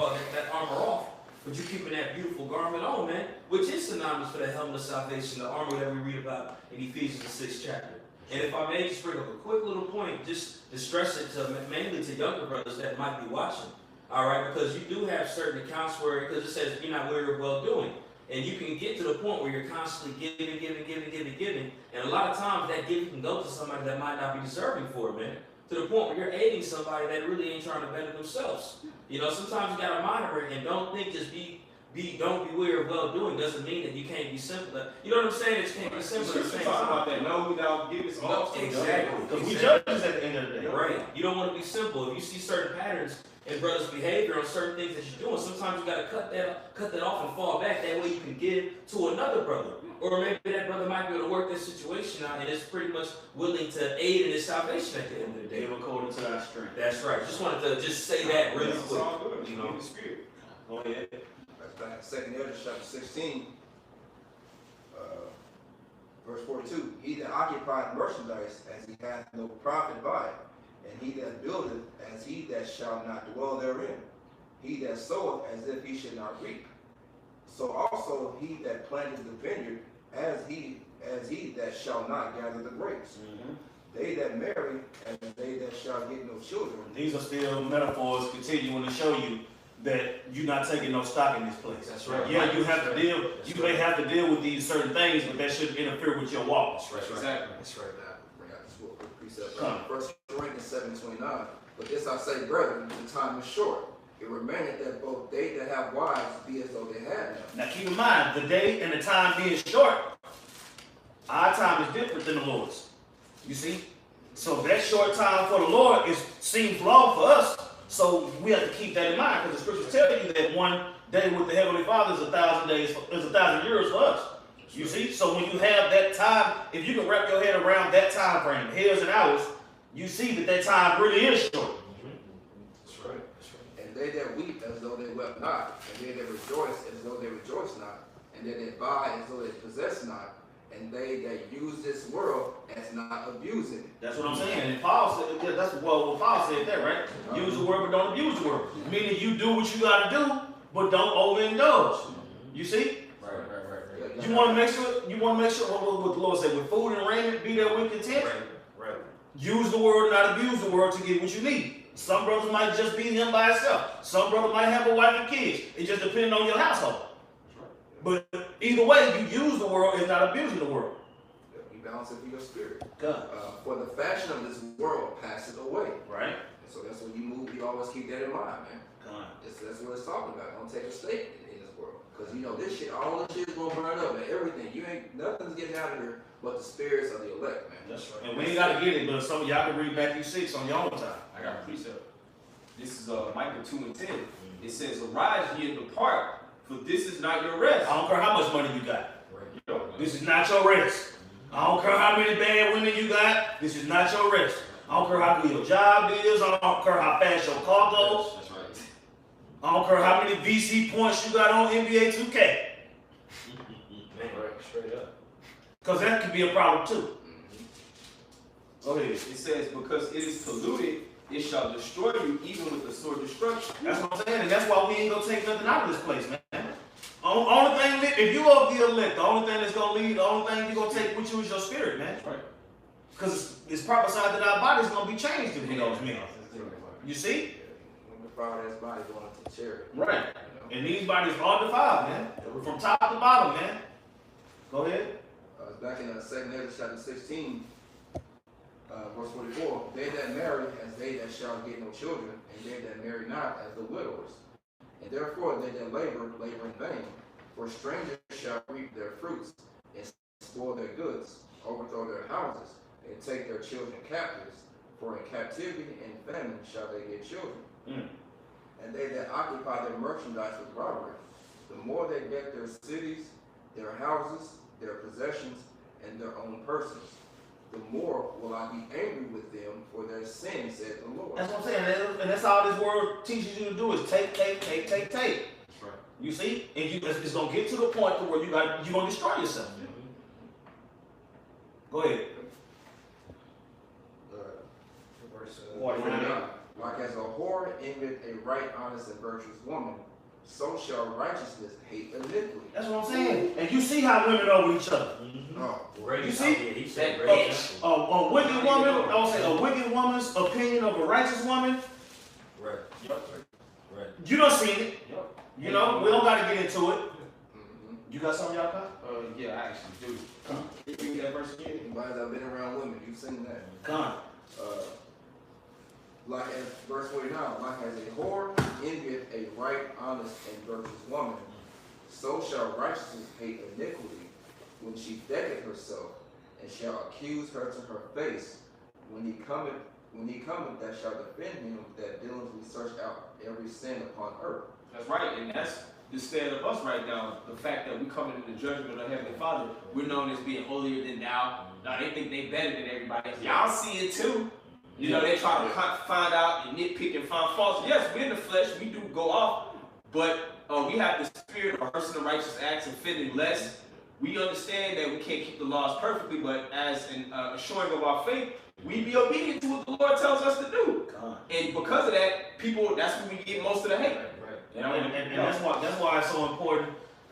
E: armor off, but you keeping that beautiful garment on, man, which is synonymous for the helmet of salvation, the armor that we read about in Ephesians the 6th chapter. And if I may just bring up a quick little point, just to stress it mainly to younger brothers that might be watching. All right, because you do have certain accounts where, because it says you're not weary of well doing. And you can get to the point where you're constantly giving. And a lot of times that giving can go to somebody that might not be deserving for it, man. To the point where you're aiding somebody that really ain't trying to better themselves. You know, sometimes you gotta monitor it and don't think just don't be weary of well doing doesn't mean that you can't be simple. You know what I'm saying? It can't be simple at the same
C: Talk about
E: time.
C: that. No, without giving some ups.
E: Exactly.
H: Because we judges at the end of the day.
E: Right. You don't want to be simple. If you see certain patterns in brothers' behavior on certain things that you're doing, sometimes you got to cut that off and fall back. That way you can give to another brother. Or maybe that brother might be able to work that situation out and is pretty much willing to aid in his salvation at the end of the day.
H: Give according to thy strength.
E: That's right. Just wanted to just say that really
C: It's
E: quick.
C: all good.
E: You know.
C: In the spirit.
H: Go ahead.
G: That's back in 2 Ezra chapter 16, verse 42. He that occupieth merchandise as he hath no profit by it, and he that buildeth as he that shall not dwell therein. He that soweth as if he should not reap. So also he that planteth the vineyard as he that shall not gather the grapes. They that marry and they that shall get no children.
H: These are still metaphors continuing to show you that you're not taking no stock in this place.
E: That's right.
H: Yeah, you have to deal.
E: That's
H: You
E: right.
H: may have to deal with these certain things, but that shouldn't interfere with your walk.
E: That's right.
C: Exactly.
E: That's right.
G: Now, bring out this book, precept.
H: Come.
G: 1 Corinthians 7:29. But this I say, brethren, the time is short. It remaineth that both they that have wives be as though they had none.
H: Now keep in mind, the day and the time being short, our time is different than the Lord's. You see? So that short time for the Lord seems long for us. So we have to keep that in mind, because the scriptures tell you that one day with the Heavenly Father is 1,000 days, is 1,000 years for us. You see? So when you have that time, if you can wrap your head around that time frame, years and hours, you see that time really is short.
E: That's right. That's right.
G: And they that weep as though they wept not, and they that rejoice as though they rejoice not, and they that buy as though they possess not, and they that use this world as not abusing it.
H: That's what I'm saying. And Paul said, yeah, that's what Paul said there, right? Use the word, but don't abuse the word. Meaning you do what you got to do, but don't overindulge. You see?
E: Right.
H: You want to make sure what the Lord said, with food and raiment, be there with content.
E: Right.
H: Use the word, not abuse the word to get what you need. Some brothers might just be him by himself. Some brothers might have a wife and kids. It just depends on your household. But either way, you use the word and not abusing the word.
G: You balance it for your spirit.
H: God.
G: For the fashion of this world passes away.
H: Right?
G: And so that's when you move, you always keep that in mind, man.
H: God.
G: That's what it's talking about. Don't take a stake in this world. Because you know this shit, all this shit is gonna burn up and everything. Nothing's getting out of here but the spirits of the elect, man.
H: That's right. And we ain't got to get it, but some of y'all can read Matthew 6 on your own time.
C: I got a precept. This is Micah 2:10. It says, "Arise ye and depart, for this is not your rest."
H: I don't care how much money you got.
C: You don't.
H: This is not your rest. I don't care how many bad women you got. This is not your rest. I don't care how good your job is. I don't care how fast your car goes.
E: That's right.
H: I don't care how many VC points you got on NBA 2K.
E: Man, right. Straight up.
H: Because that could be a problem too. Go ahead.
C: It says, "Because it is polluted, it shall destroy you, even with the sword destruction."
H: That's what I'm saying. And that's why we ain't going to take nothing out of this place, man. Only thing, if you are the elect, the only thing that's going to lead, the only thing you're going to take with you is your spirit, man.
C: Right.
H: Because it's prophesied that our body's going to be changed if we those men. You see?
G: When the proud ass body going to charity.
H: Right.
G: You know?
H: And these bodies are defiled, man. From top to bottom, man. Go ahead.
G: It's back in 2 Ezra chapter 16, verse 44. They that marry as they that shall get no children, and they that marry not as the widowers. And therefore they that labor in vain. For strangers shall reap their fruits, and spoil their goods, overthrow their houses, and take their children captives. For in captivity and famine shall they get children. And they that occupy their merchandise with robbery, the more they get their cities, their houses, their possessions, and their own persons, the more will I be angry with them for their sin, said the Lord.
H: That's what I'm saying. And that's all this word teaches you to do is take.
C: That's right.
H: You see? And it's going to get to the point to where you're going to destroy yourself. Go ahead.
E: Verse
G: 49. Like as a whore envied a right, honest, and virtuous woman, so shall righteousness hate iniquity.
H: That's what I'm saying. And you see how women are with each other.
G: Oh,
H: You see?
E: He said
H: A wicked woman, I would say a wicked woman's opinion of a righteous woman
E: Right.
H: You done seen it.
C: Yep.
H: You know, we don't gotta get into it.
G: Mm-hmm.
H: You got something, y'all got?
C: Yeah, I actually do. Can you read that verse again?
G: Anybody that been around women, you've seen that.
H: Con.
G: Like as verse 49, like as a whore envieth a right, honest, and virtuous woman, so shall righteousness hate iniquity when she decketh herself, and shall accuse her to her face. When he cometh, that shall defend him that diligently search out every sin upon earth.
C: That's right, and that's the stand of us right now. The fact that we come into the judgment of Heavenly Father, we're known as being holier than thou. Now they think they better than everybody else. Y'all see it too. You know, they try to find out and nitpick and find faults. Yes, we're in the flesh, we do go off, but we have the spirit of rehearsing the righteous acts and fitting less. We understand that we can't keep the laws perfectly, but as an assuring of our faith, we be obedient to what the Lord tells us to do. And because of that, people, that's when we get most of the hate.
H: You know, and that's why it's so important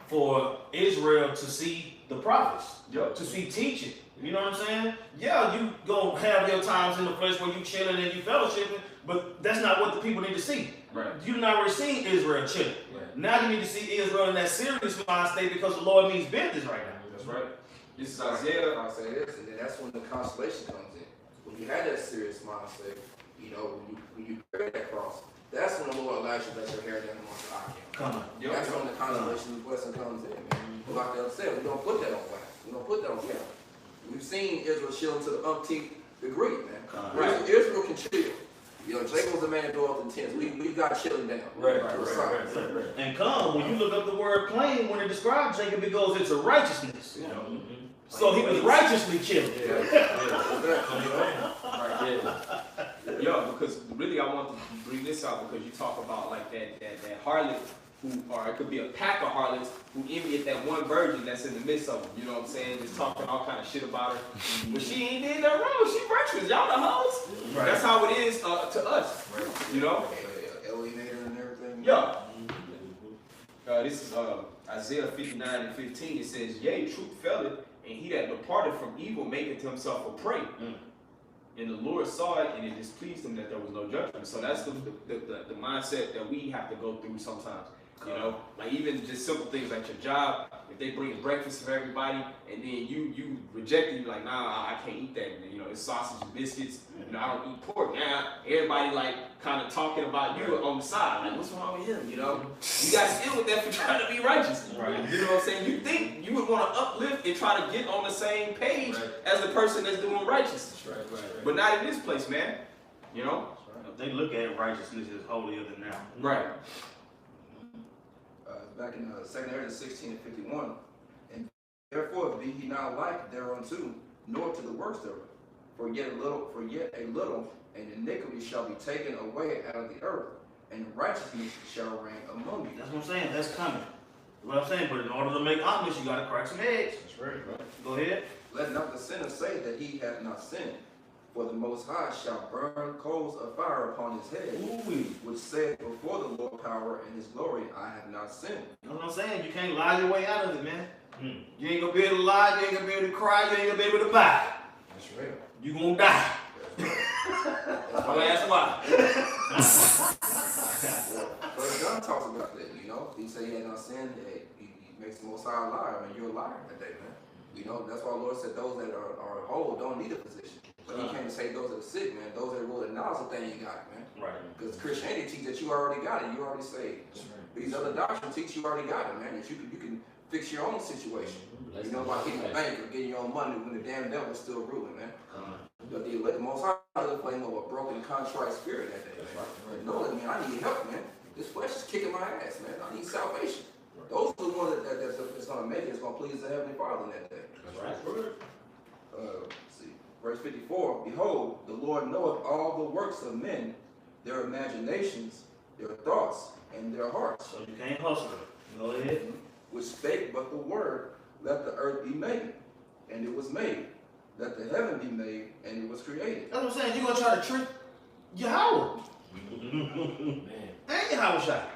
H: for Israel to see the prophets, to see teaching. You know what I'm saying? Yeah, you gonna have your times in the flesh where you chilling and you fellowshipping, but that's not what the people need to see.
C: Right.
H: You done already seen Israel chilling.
C: Right.
H: Now you need to see Israel in that serious mind state because the Lord means business right now.
C: That's right. This is Isaiah.
G: I'll say this, and then that's when the consolation comes in. When you had that serious mindset, you know, when you carry that cross, that's when the Lord allows you to let your hair down amongst the eye.
H: Come on.
G: That's when the consolation and blessing comes in, man. Like they said, we don't put that on wax. We don't put that on camera. We've seen Israel chill to the umpteenth degree, man.
C: Right.
G: Israel can chill. You know, Jacob was a man who up in tents. We got chilling down.
E: Right.
H: And come, when you look up the word plain, when it describes Jacob, it goes into righteousness.
E: You know?
H: So he was righteously chilling.
C: Yo, because really I want to bring this out because you talk about like that harlot who, or it could be a pack of harlots who envied that one virgin that's in the midst of them. You know what I'm saying? Just talking all kind of shit about her. But she ain't did nothing wrong. She virtuous. Y'all the hoes.
H: Right.
C: That's how it is to us. You know?
G: Alienator and everything.
C: Yeah. This is Isaiah 59:15. It says, "Yea, truth faileth, and he that departed from evil maketh himself a prey. And the Lord saw it, and it displeased him that there was no judgment." So that's the mindset that we have to go through sometimes. You know, like even just simple things like your job. If they bring breakfast for everybody, and then you reject it, you're like, nah, I can't eat that. You know, it's sausage and biscuits. You know, I don't eat pork. Now everybody like kind of talking about you on the side. Like, what's wrong with him? You know, you got to deal with that for trying to be righteous.
H: Right.
C: You know what I'm saying? You think you would want to uplift and try to get on the same page as the person that's doing righteousness. But not in this place, man. You know?
H: If they look at righteousness as holier than thou.
C: Right.
G: Back in 2 Corinthians 16:51, and therefore be ye not like thereunto, nor to the works thereof. For yet a little, and iniquity shall be taken away out of the earth, and righteousness shall reign among you.
H: That's what I'm saying. That's coming. What I'm saying, but in order to make omelets, you gotta crack some eggs.
E: That's right.
H: Go ahead.
G: Let not the sinner say that he hath not sinned, for the Most High shall burn coals of fire upon his head, which saith before the Lord power and his glory, I have not sinned.
H: You know what I'm saying? You can't lie your way out of it, man. You ain't gonna be able to lie, you ain't gonna be able to cry, you ain't gonna be able to buy.
E: That's real.
H: You gonna die.
C: That's why.
G: Brother John talks about that, you know. He said he had not sinned, he makes the Most High a liar. I mean, you're a liar that day, man. You know, that's why the Lord said those that are whole don't need a physician. But he came to say those that are sick, man. Those that will acknowledge the thing you got, man.
H: Right.
G: Because Christianity teaches that you already got it, you already saved. These other doctrines teach you already got it, man. That you can fix your own situation. You know, like getting a bank or getting your own money when the damn devil's still ruling, man. But the Most High is playing over a broken, contrite spirit that day, man. No, man, I need help, man. This flesh is kicking my ass, man. I need salvation. Those are the ones that's going to make it, it's going to please the Heavenly Father in that day.
E: That's right.
G: Let's see. Verse 54, behold, the Lord knoweth all the works of men, their imaginations, their thoughts, and their hearts.
H: So you can't hustle it. Go ahead.
G: Which spake but the word, let the earth be made, and it was made. Let the heaven be made, and it was created.
H: That's what I'm saying. You're gonna try to trick Yahweh.
E: Man.
H: And Yahweh shot.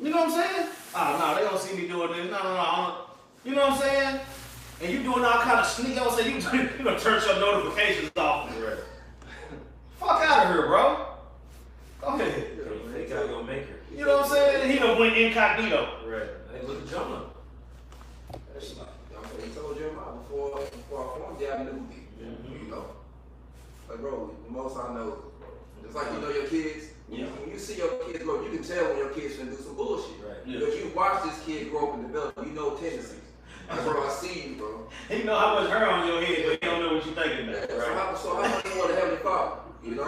H: You know what I'm saying? Oh, no, they don't see me doing this. No. You know what I'm saying? And you doing all kind of sneak. I was saying, you gonna turn your notifications off.
E: Right.
H: Fuck out of here, bro. Go ahead.
E: Fake out your maker.
H: Yeah, You know what I'm saying? He done went incognito.
E: Right. Hey, look at Jonah.
G: He told Jeremiah before I formed you, I knew thee. You know, like bro, the most I know, bro. Just like you know your kids. When you see your kids grow, you can tell when your kids finna do some bullshit.
E: Right.
G: Because you watch this kid grow up and develop, you know tendencies. Like, bro, I see you, bro.
H: He know how much hair on your head, but he don't know what you thinking about.
G: Yeah, so how much you want to have your father? You know,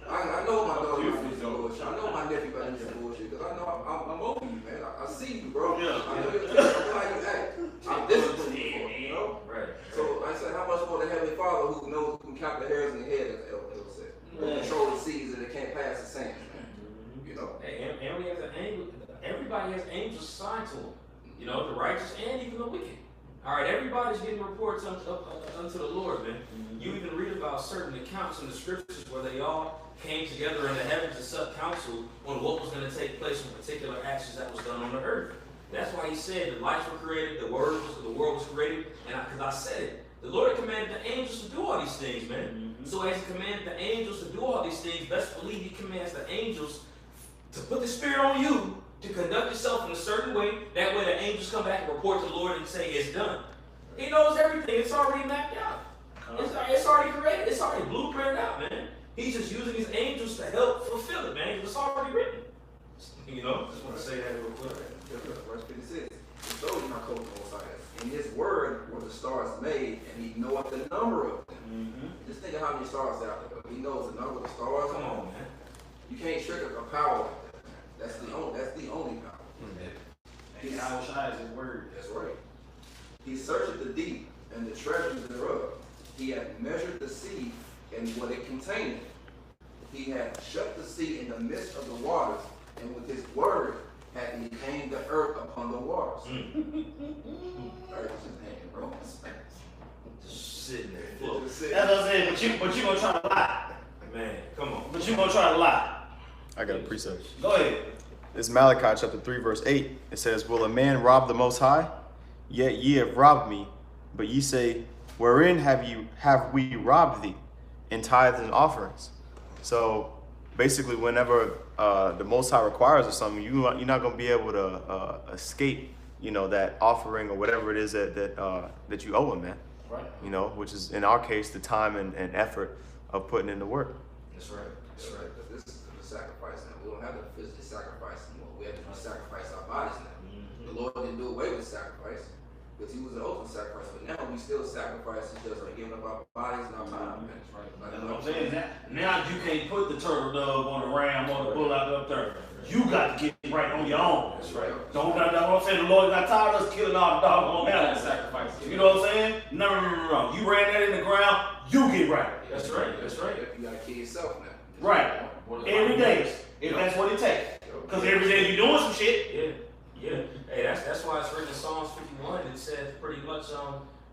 G: I know my daughter about to do some bullshit. I know my nephew about to do some bullshit because I know I'm over you, man. I see you, bro.
H: Yeah.
G: I know your tendencies. I know how you act. I'm disciplined before, you know.
E: Right.
G: So like I said, how much more the Heavenly Father who knows, who can count the hairs in your head, as Elder said, who control the seas and they can't pass the sand, man. You know.
E: Hey, and we have an angel. Everybody has angels assigned to them. You know, the righteous and even the wicked. All right, everybody's getting reports unto the Lord, man. You even read about certain accounts in the scriptures where they all came together in the heavens to sub counsel on what was going to take place in particular actions that was done on the earth. That's why he said the lights were created, the world was created, and because I said it, the Lord commanded the angels to do all these things, man. So as he commanded the angels to do all these things, best believe he commands the angels to put the spirit on you to conduct yourself in a certain way. That way the angels come back and report to the Lord and say it's done. He knows everything. It's already mapped out. It's already created. It's already blueprinted out, man. He's just using his angels to help fulfill it, man. It's already written. You know, just want to say that real quick.
G: Verse 56. He told you how cold the Most High is. In his word were the stars made, and he knoweth the number of them. Just think of how many stars there are out there. He knows the number of the stars.
E: Come on, man.
G: You can't trick a power like that, man. That's the only power.
H: And I will shine his word.
G: That's right. He searcheth the deep and the treasures thereov. He hath measured the sea and what it containeth. He hath shut the sea in the midst of the waters, and with his word hath he tamed the earth upon the waters. Earth is his name, bro.
E: Just sitting there, floating.
H: That's what I'm saying, but you gonna try to lie.
E: Man, come on.
H: But you gonna try to lie.
I: I got a precept.
H: Go ahead.
I: It's Malachi chapter 3, verse 8. It says, will a man rob the Most High? Yet ye have robbed me. But ye say, wherein have we robbed thee? In tithes and offerings. So basically, whenever the Most High requires of something, you're not going to be able to escape, you know, that offering or whatever it is that you owe him, man.
H: Right.
I: You know, which is in our case the time and effort of putting in the work.
E: That's right. That's right.
G: This is the sacrifice now. We don't have to physically sacrifice anymore. We have to sacrifice our bodies now. The Lord didn't do away with sacrifice because he was an ultimate sacrifice, but now we still sacrifice. It's just like giving up our bodies and our time. Man.
H: That's right. That's what I'm saying. Now you can't put the turtle dove on the ram or the bull out up there. You got to get it right on your own.
G: That's right.
H: Don't got that. What I'm saying, the Lord got tired of us killing all the doggone animals.
C: Sacrifice.
H: You know what I'm saying? No. You ran that in the ground. You get right.
E: That's right. That's right.
G: You gotta kill yourself now.
H: Right. Every day, if that's what it takes. Because every day you're doing some shit.
E: Yeah. Hey, that's why it's written in Psalms 51. It says pretty much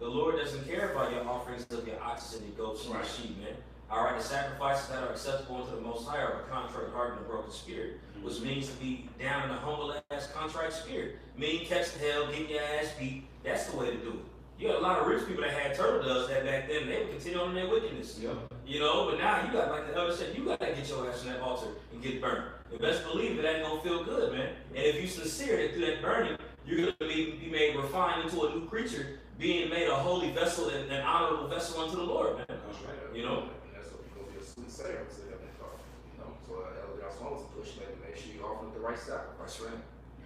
E: the Lord doesn't care about your offerings of your oxen and your goats and your sheep, man. All right, the sacrifices that are acceptable unto the Most High are a contrite heart and a broken spirit, which means to be down in a humble ass contrite spirit. Mean catch the hell, get your ass beat. That's the way to do it. You got a lot of rich people that had turtle doves that back then, they would continue on their wickedness. Yeah. You know, but now you got, like the elder said, you got to get your ass on that altar and get burned. And best believe it ain't gonna feel good, man. And if you sincere that through that burning, you're gonna be made refined into a new creature, being made a holy vessel and an honorable vessel unto the Lord, man.
G: That's right.
E: You know?
G: And that's what you're gonna be a sweet savor to the Heavenly Father. You know, so Elder Johnson wants to push you, make sure you offer the right sacrifice, right?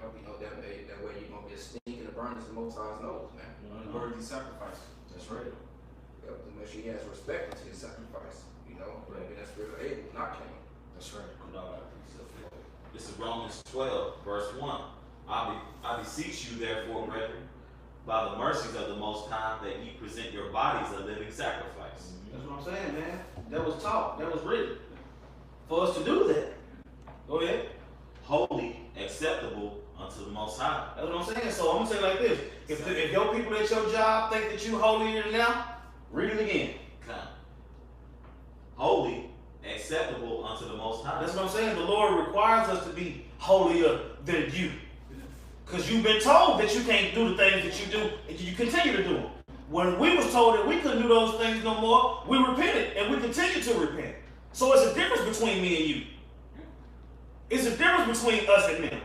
G: You know that way you're gonna be a stink and a burn as the Most High's nose, man.
C: Unworthy sacrifice.
E: That's right.
G: You have to make sure he has respect to his sacrifice. You know, maybe that spirit of Abel, not Cain.
E: That's right.
B: This is Romans 12, verse 1. I beseech you, therefore, brethren, by the mercies of the Most High, that ye present your bodies a living sacrifice.
H: That's what I'm saying, man. That was taught. That was written. For us to do that. Go ahead.
B: Holy, acceptable unto the Most High.
H: That's what I'm saying. So I'm going to say it like this. If your people at your job think that you holier than them, read it again.
B: Come. Holy, acceptable unto the Most High.
H: That's what I'm saying. The Lord requires us to be holier than you. Because you've been told that you can't do the things that you do, and you continue to do them. When we was told that we couldn't do those things no more, we repented, and we continue to repent. So it's a difference between me and you. It's a difference between us and them.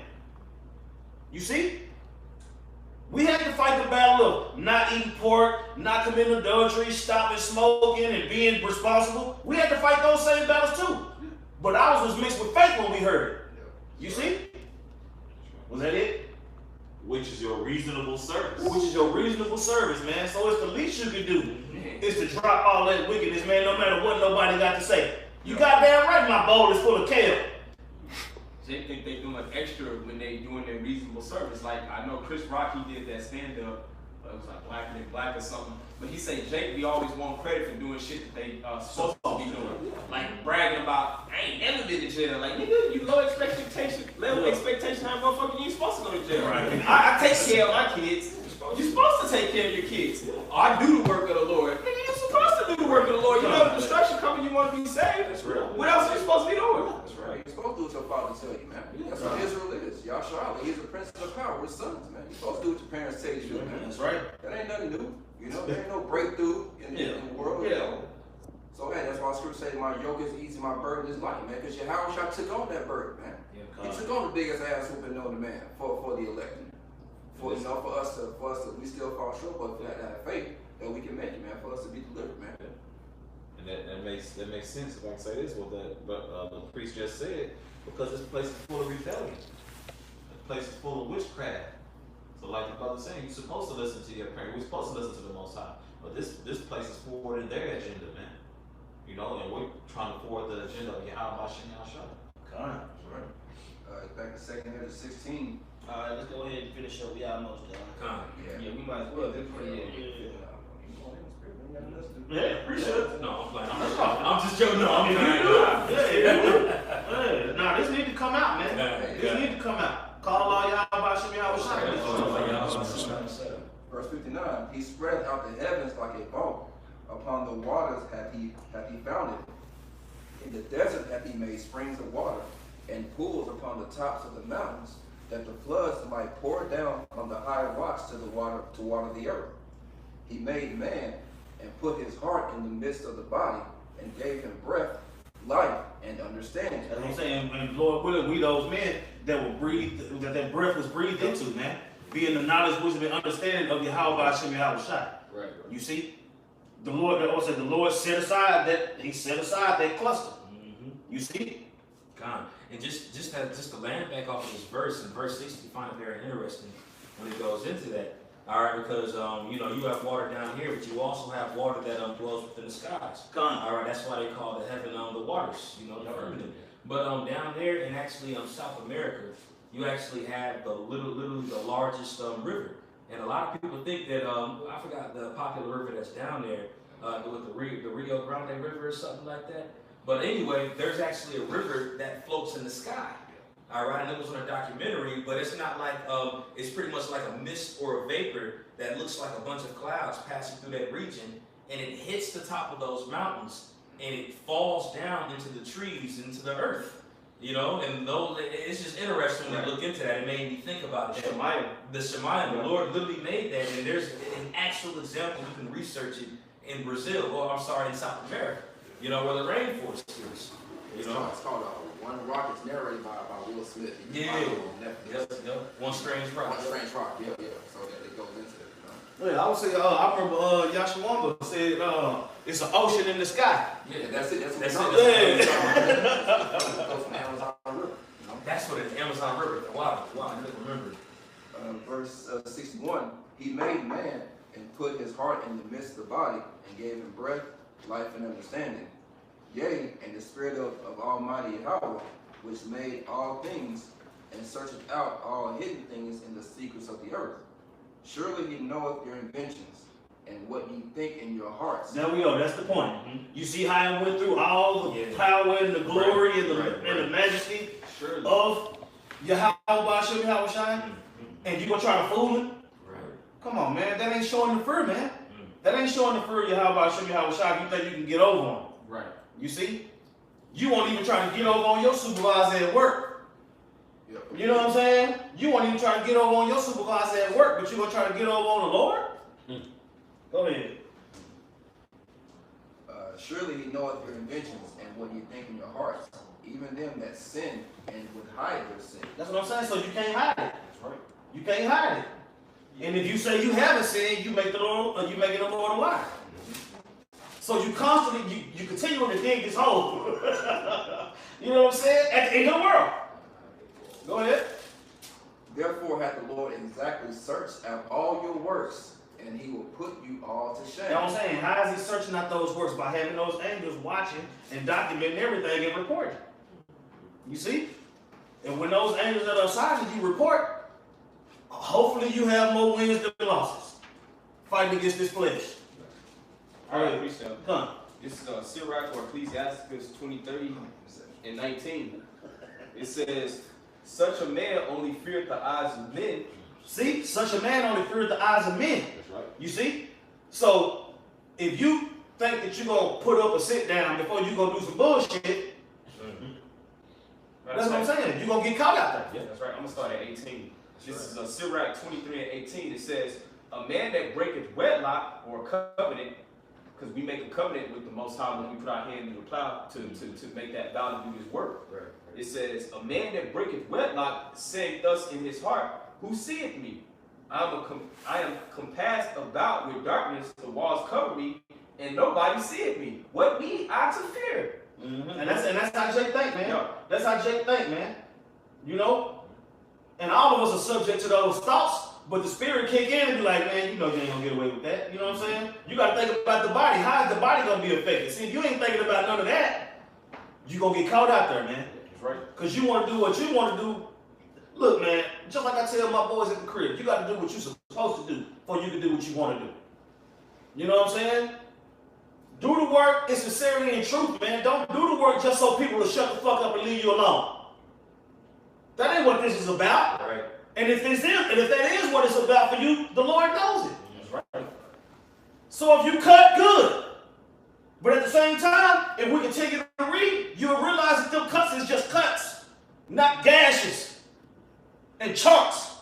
H: You see? We had to fight the battle of not eating pork, not committing adultery, stopping smoking, and being responsible. We had to fight those same battles too. But ours was mixed with faith when we heard it. You see? Was that it?
B: Which is your reasonable service.
H: Which is your reasonable service, man. So it's the least you can do is to drop all that wickedness, man, no matter what nobody got to say. You goddamn right my bowl is full of kale.
C: They think they doing extra when they doing their reasonable service. Like, I know Chris Rock, he did that stand-up. It was like Black and Black or something. But he said, Jake, we always want credit for doing shit that they supposed to be doing. Like, bragging about, I ain't never been to jail. Like, nigga, you low expectation. Level expectation, how motherfucker you ain't supposed to go to jail. Right. I take care of my kids. You're supposed to take care of your kids. I do the work of the Lord. Nigga, you're supposed to do the work of the Lord. You know the destruction coming, you want to be saved. That's real. What else are you supposed to be doing? That's right.
G: You're supposed to do what your father tell you, man. That's what Israel is. Yahshua, he's the prince of the power. We're sons, man. You're supposed to do what your parents tell you to do, man.
H: That's right.
G: That ain't nothing new. You know, there ain't no breakthrough in the world.
C: Yeah.
G: So, man, that's why Scripture says my yoke is easy, my burden is light, man. Because Yahshua took on that burden, man. He took on the biggest ass whooping known to man for the elect. For us to we still fall short, but for that to have faith that we can make it, man. For us to be delivered, man.
B: And that makes sense if I can say this. What the priest just said, because this place is full of rebellion. The place is full of witchcraft. So like the brother saying, you're supposed to listen to your parents. We're supposed to listen to the Most High. But this place is forwarding their agenda, man. You know, and we're trying to forward the agenda of Yahweh Shem Yahshua.
H: God.
G: Back to 2 Ezra 16.
H: All right, let's go ahead and finish up. We almost done.
C: Yeah, we might as well.
H: Yeah, appreciate it.
E: No, I'm playing.
H: That's all.
E: I'm just joking. No, I'm playing.
H: Nah, this need to come out, man. This need to come out. Call all y'all about Shem Yahweh.
G: Verse 59. He spread out the heavens like a vault. Upon the waters hath he founded it. In the desert hath he made springs of water, and pools upon the tops of the mountains, that the floods might pour down from the high rocks to water the earth. He made man and put his heart in the midst of the body, and gave him breath, life, and understanding.
H: That's what I'm saying. And Lord willing, we those men that will breathe, that breath was breathed into, man. Being the knowledge, wisdom, and understanding of Yahweh Shem Yahweh Shai. Right. You see? The Lord set aside that cluster. Mm-hmm. You see?
E: God. And just to land back off of this verse, in verse 6, you find it very interesting when it goes into that. All right, because you have water down here, but you also have water that dwells within the skies. All right, that's why they call the heaven the waters, the firmament. But down there in actually South America, you actually have literally the largest river. And a lot of people think that I forgot the popular river that's down there, with the Rio Grande River or something like that. But anyway, there's actually a river that floats in the sky. All right, and it was on a documentary, but it's not like, it's pretty much like a mist or a vapor that looks like a bunch of clouds passing through that region, and it hits the top of those mountains, and it falls down into the trees, into the earth. And it's just interesting when you look into that. It made me think about it. The Shemayim, the Lord literally made that, and there's an actual example. You can research it in Brazil, in South America, where the rainforest is.
G: It's called One Rock. It's narrated by Will Smith.
E: One Strange Rock.
G: One Strange Rock. Yeah. So that it goes into it.
H: Yeah, I would say, I remember Yahshua said it's an ocean in the sky.
G: Yeah, that's it.
E: That's
G: it. It goes from the Amazon River.
E: That's what it is, Amazon River. Wow, I didn't remember.
G: Verse 61, he made man and put his heart in the midst of the body, and gave him breath, life, and understanding. Yea, and the spirit of Almighty Yahweh, which made all things, and searcheth out all hidden things in the secrets of the earth. Surely he knoweth your inventions, and what ye think in your hearts.
H: There we go. That's the point. Mm-hmm. You see how it went through all the power and the glory and the majesty of Yahweh Shem Yahweh Shai, and you gonna try to fool him?
E: Right.
H: Come on, man. That ain't showing the fruit, man. That ain't showing the fruit of Yahweh Shem Yahweh Shai if you think you can get over on him.
C: Right.
H: You see? You won't even try to get over on your supervisor at work. You know what I'm saying? You won't even try to get over on your supervisor at work, but you're going to try to get over on the Lord? Go ahead.
G: Surely he knoweth your inventions and what you think in your hearts. even them that sin and would hide their sin.
H: That's what I'm saying. So you can't hide it.
C: That's right.
H: You can't hide it. And if you say you haven't sinned, you make the Lord, you make it a Lord a liar. So you constantly, you continue to dig this hole. You know what I'm saying? At the end of the world. Go ahead.
G: Therefore hath the Lord exactly searched out all your works, and he will put you all to shame.
H: You know what I'm saying? How is he searching out those works? By having those angels watching and documenting everything and recording. You see? And when those angels that are assigned to you report, hopefully you have more wins than losses. Fighting against this flesh.
C: All right, freestyle.
H: Come.
C: This is Sirach or Ecclesiasticus 20:30 and 19. It says, such a man only feareth the eyes of men.
H: See? Such a man only feareth the eyes of men.
C: That's right.
H: You see? So, if you think that you're going to put up a sit down before you go do some bullshit, that's what I'm saying. You're going to get caught out there.
C: Yeah, that's right. I'm going to start at 18. This is Sirach 23 and 18. It says, a man that breaketh wedlock or covenant, because we make a covenant with the Most High when we put our hand in the plow to make that vow to do his work.
E: Right.
C: It says, a man that breaketh wedlock sayeth thus in his heart, who seeth me? I am compassed about with darkness, the walls cover me, and nobody seeth me. What need I to fear?
H: And that's how Jake think, man.
C: Yeah.
H: That's how Jake think, man. You know? And all of us are subject to those thoughts, but the spirit kick in and be like, man, you know you ain't gonna get away with that. You know what I'm saying? You gotta think about the body. How is the body gonna be affected? See, if you ain't thinking about none of that, you gonna get caught out there, man.
C: That's right.
H: Because you want to do what you want to do. Look, man, just like I tell my boys at the crib, you got to do what you're supposed to do before you can do what you want to do. You know what I'm saying? Do the work in sincerity and truth, man. Don't do the work just so people will shut the fuck up and leave you alone. That ain't what this is about.
E: Right.
H: And if that is what it's about for you, the Lord knows it.
C: That's right.
H: So if you cut, good. But at the same time, if we continue to read, you'll realize that them cuts is just cuts, not gashes and chunks.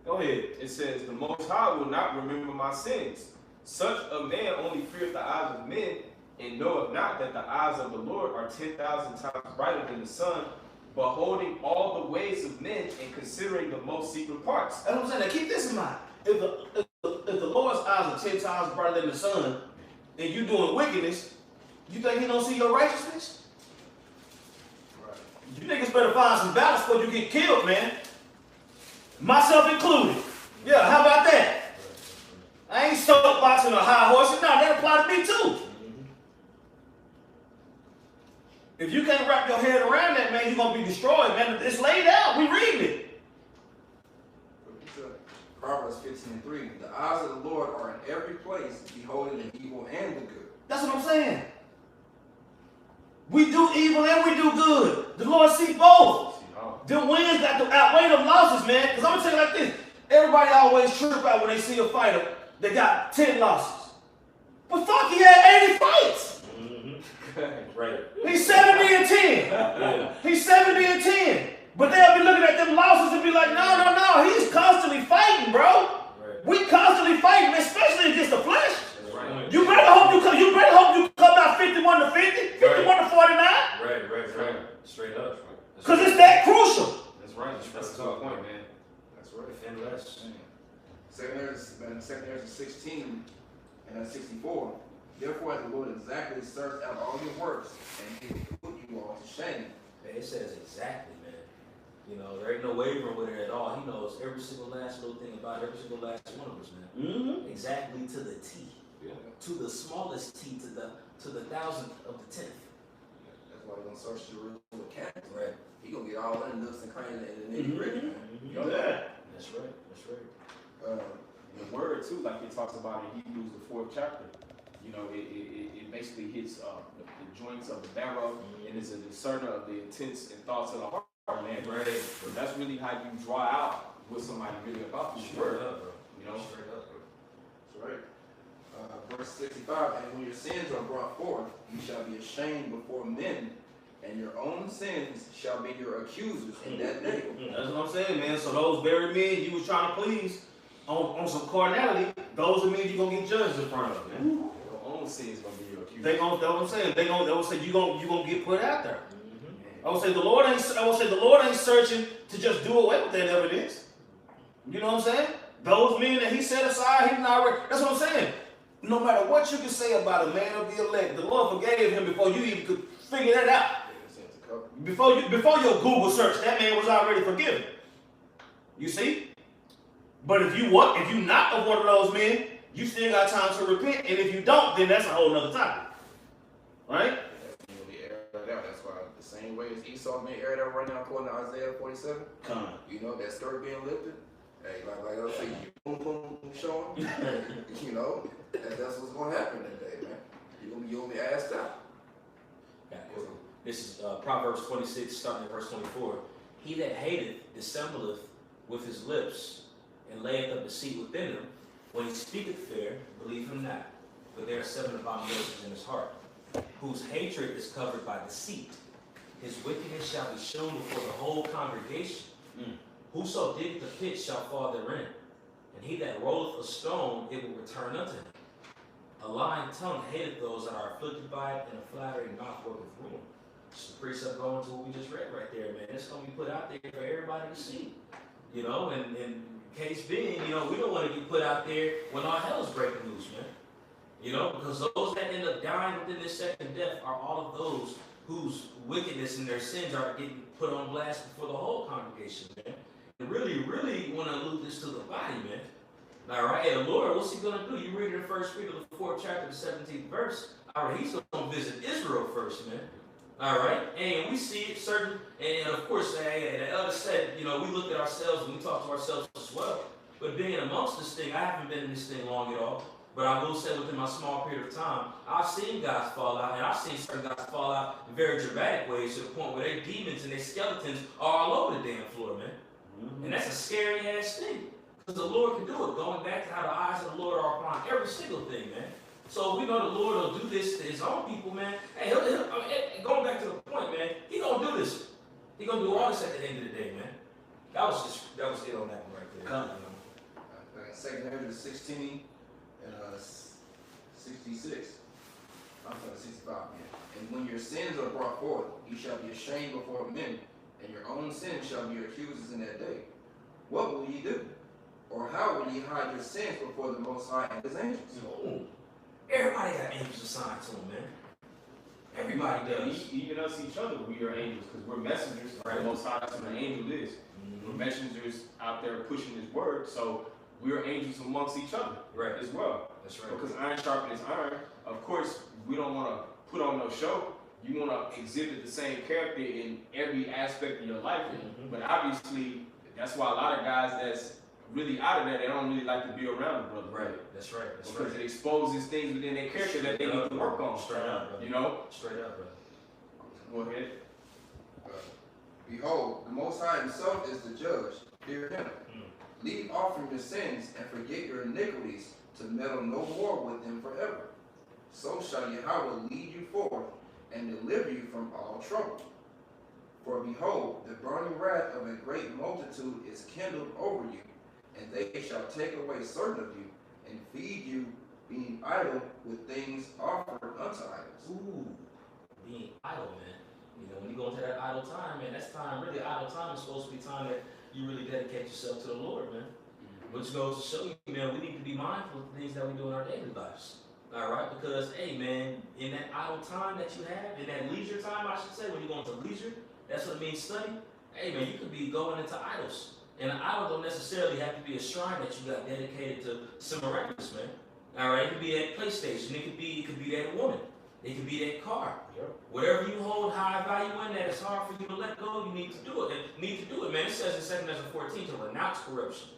H: Go ahead.
C: It says, the Most High will not remember my sins. Such a man only feareth the eyes of men, and knoweth not that the eyes of the Lord are 10,000 times brighter than the sun, beholding all the ways of men and considering the most secret parts.
H: That's what I'm saying. Now keep this in mind. If the Lord's eyes are 10 times brighter than the sun, and you doing wickedness, you think he don't see your righteousness?
G: Right.
H: You niggas better find some balance before you get killed, man. Myself included. Yeah, how about that? I ain't soapboxing or high horsing. No, that apply to me too. If you can't wrap your head around that, man, you're going to be destroyed, man. It's laid out. We reading it.
G: Proverbs 15:3. The eyes of the Lord are in every place, beholding the evil and the good.
H: That's what I'm saying. We do evil and we do good. The Lord see both. The wins got to outweigh them losses, man. Because I'm going to tell you like this. Everybody always trip out when they see a fighter that got 10 losses. But fuck, he had 80 fights.
E: Right.
H: He's 70 and 10.
E: Yeah.
H: He's 70 and 10. But they'll be looking at them losses and be like, no. He's constantly fighting, bro.
E: Right.
H: We constantly fighting, especially against the flesh.
E: That's right.
H: You better hope you come out 51 to 50, 51 to 49.
E: Right. Straight up.
H: Because it's that crucial.
C: That's right. That's a good point, man.
G: That's right.
E: Defend less.
G: Second Ezra 16 and 64. Therefore, has the Lord exactly searched out all your works, and he will put you all to shame.
E: Man, it says exactly, man. You know, there ain't no wavering with it at all. He knows every single last little thing about every single last one of us, man.
H: Mm-hmm.
E: Exactly to the T.
C: Yeah.
E: To the smallest T, to the thousandth of the tenth.
G: That's why he's gonna search Jerusalem with candles.
E: Right.
G: He gonna get all in nooks and crannies and nitty gritty, man.
E: Mhm.
G: You know?
H: Yeah.
E: That's right.
C: The word too, like it talks about in Hebrews the 4th chapter. You know, it basically hits the joints of the marrow and is a discerner of the intents and thoughts of the heart, man.
E: Right.
C: So that's really how you draw out what somebody really about this
E: Straight
C: word.
E: up, bro.
C: You know,
E: Straight up, bro.
G: That's right. Verse 65, and when your sins are brought forth, you shall be ashamed before men, and your own sins shall be your accusers in that day.
H: That's what I'm saying, man. So those very men you was trying to please on some carnality, those are men you're going to get judged in front of, man.
C: your own sins gonna be your accusers.
H: That's what I'm saying. They gonna say you gonna get put out there. I would say the Lord ain't searching to just do away with that evidence. You know what I'm saying? Those men that he set aside, he not. That's what I'm saying. No matter what you can say about a man of the elect, the Lord forgave him before you even could figure that out. Before your Google search, that man was already forgiven. You see? But if you not of one of those men, you still got time to repent. And if you don't, then that's a whole nother topic. Right?
G: That's why the same way as Esau being aired out right now according to Isaiah 47. You know, that skirt being lifted. Hey, like I was saying, you boom boom showing. You know, that's what's gonna happen that day, man. You're gonna be asked out.
E: This is Proverbs 26, starting at verse 24. He that hateth dissembleth with his lips, and layeth up deceit within him. When he speaketh fair, believe him not. For there are 7 abominations in his heart, whose hatred is covered by deceit. His wickedness shall be shown before the whole congregation. Whoso diggeth a pit shall fall therein, and he that rolleth a stone, it will return unto him. A lying tongue hateth those that are afflicted by it, and a flattering mouth worketh ruin. It's the precept going to what we just read right there, man. It's going to be put out there for everybody to see. You know, and case being, you know, we don't want to get put out there when all hell is breaking loose, man. You know, because those that end up dying within this second death are all of those whose wickedness and their sins are getting put on blast before the whole congregation, man. And really, really want to allude this to the body, man. All right, hey, the Lord, what's he going to do? You read in 1 Peter, the 4th chapter, the 17th verse. All right, he's going to visit Israel first, man. All right, and we see it certain, and of course, the elder said, you know, we look at ourselves and we talk to ourselves as well. But being amongst this thing, I haven't been in this thing long at all. But I will say within my small period of time, I've seen guys fall out, and I've seen certain guys fall out in very dramatic ways to the point where their demons and their skeletons are all over the damn floor, man. And that's a scary ass thing. Because the Lord can do it, going back to how the eyes of the Lord are upon every single thing, man. So we know the Lord will do this to his own people, man. Hey, going back to the point, man, he gonna do this. He gonna do all this at the end of the day, man. That was it on that one right there.
G: 2 16 and 66. I'm sorry, 65, man. And when your sins are brought forth, you shall be ashamed before men, and your own sins shall be your accusers in that day. What will ye do? Or how will ye hide your sins before the Most High and his angels?
E: Oh. Everybody got angels assigned to them, man. Everybody does.
C: Even us, each other, we are angels because we're messengers. Right. The Most High, that's what an angel is. We're messengers out there pushing his word, so we're angels amongst each other as well.
E: That's right.
C: Because iron sharpens iron. Of course, we don't want to put on no show. You want to exhibit the same character in every aspect of your life. But obviously, that's why a lot of guys that's really out of that, they don't really like to be around the brother.
E: Right. That's right. That's
C: because
E: right.
C: it exposes things within their character that they need to work on.
E: Straight up, brother.
C: You know?
E: Straight up, brother.
C: Go ahead.
G: Behold, the Most High himself is the judge. Fear him. Leave off from your sins and forget your iniquities, to meddle no more with them forever. So shall Yahweh lead you forth and deliver you from all trouble. For behold, the burning wrath of a great multitude is kindled over you, and they shall take away certain of you, and feed you, being idle with things offered unto idols.
E: Ooh, being idle, man. You know, when you go into that idle time, man, that's time, really idle time is supposed to be time that you really dedicate yourself to the Lord, man. Which goes to show you, man, we need to be mindful of the things that we do in our daily lives. All right? Because, hey, man, in that idle time that you have, in that leisure time, I should say, when you're going to leisure, that's what it means, study. Hey, man, you could be going into idols. And an idol don't necessarily have to be a shrine that you got dedicated to some miraculous, man. All right? It could be that PlayStation. It could be that woman. It could be that car. Yep. Whatever you hold high value in that it's hard for you to let go, you need to do it. And need to do it, man. It says in 2 Ezra 14 to renounce corruption.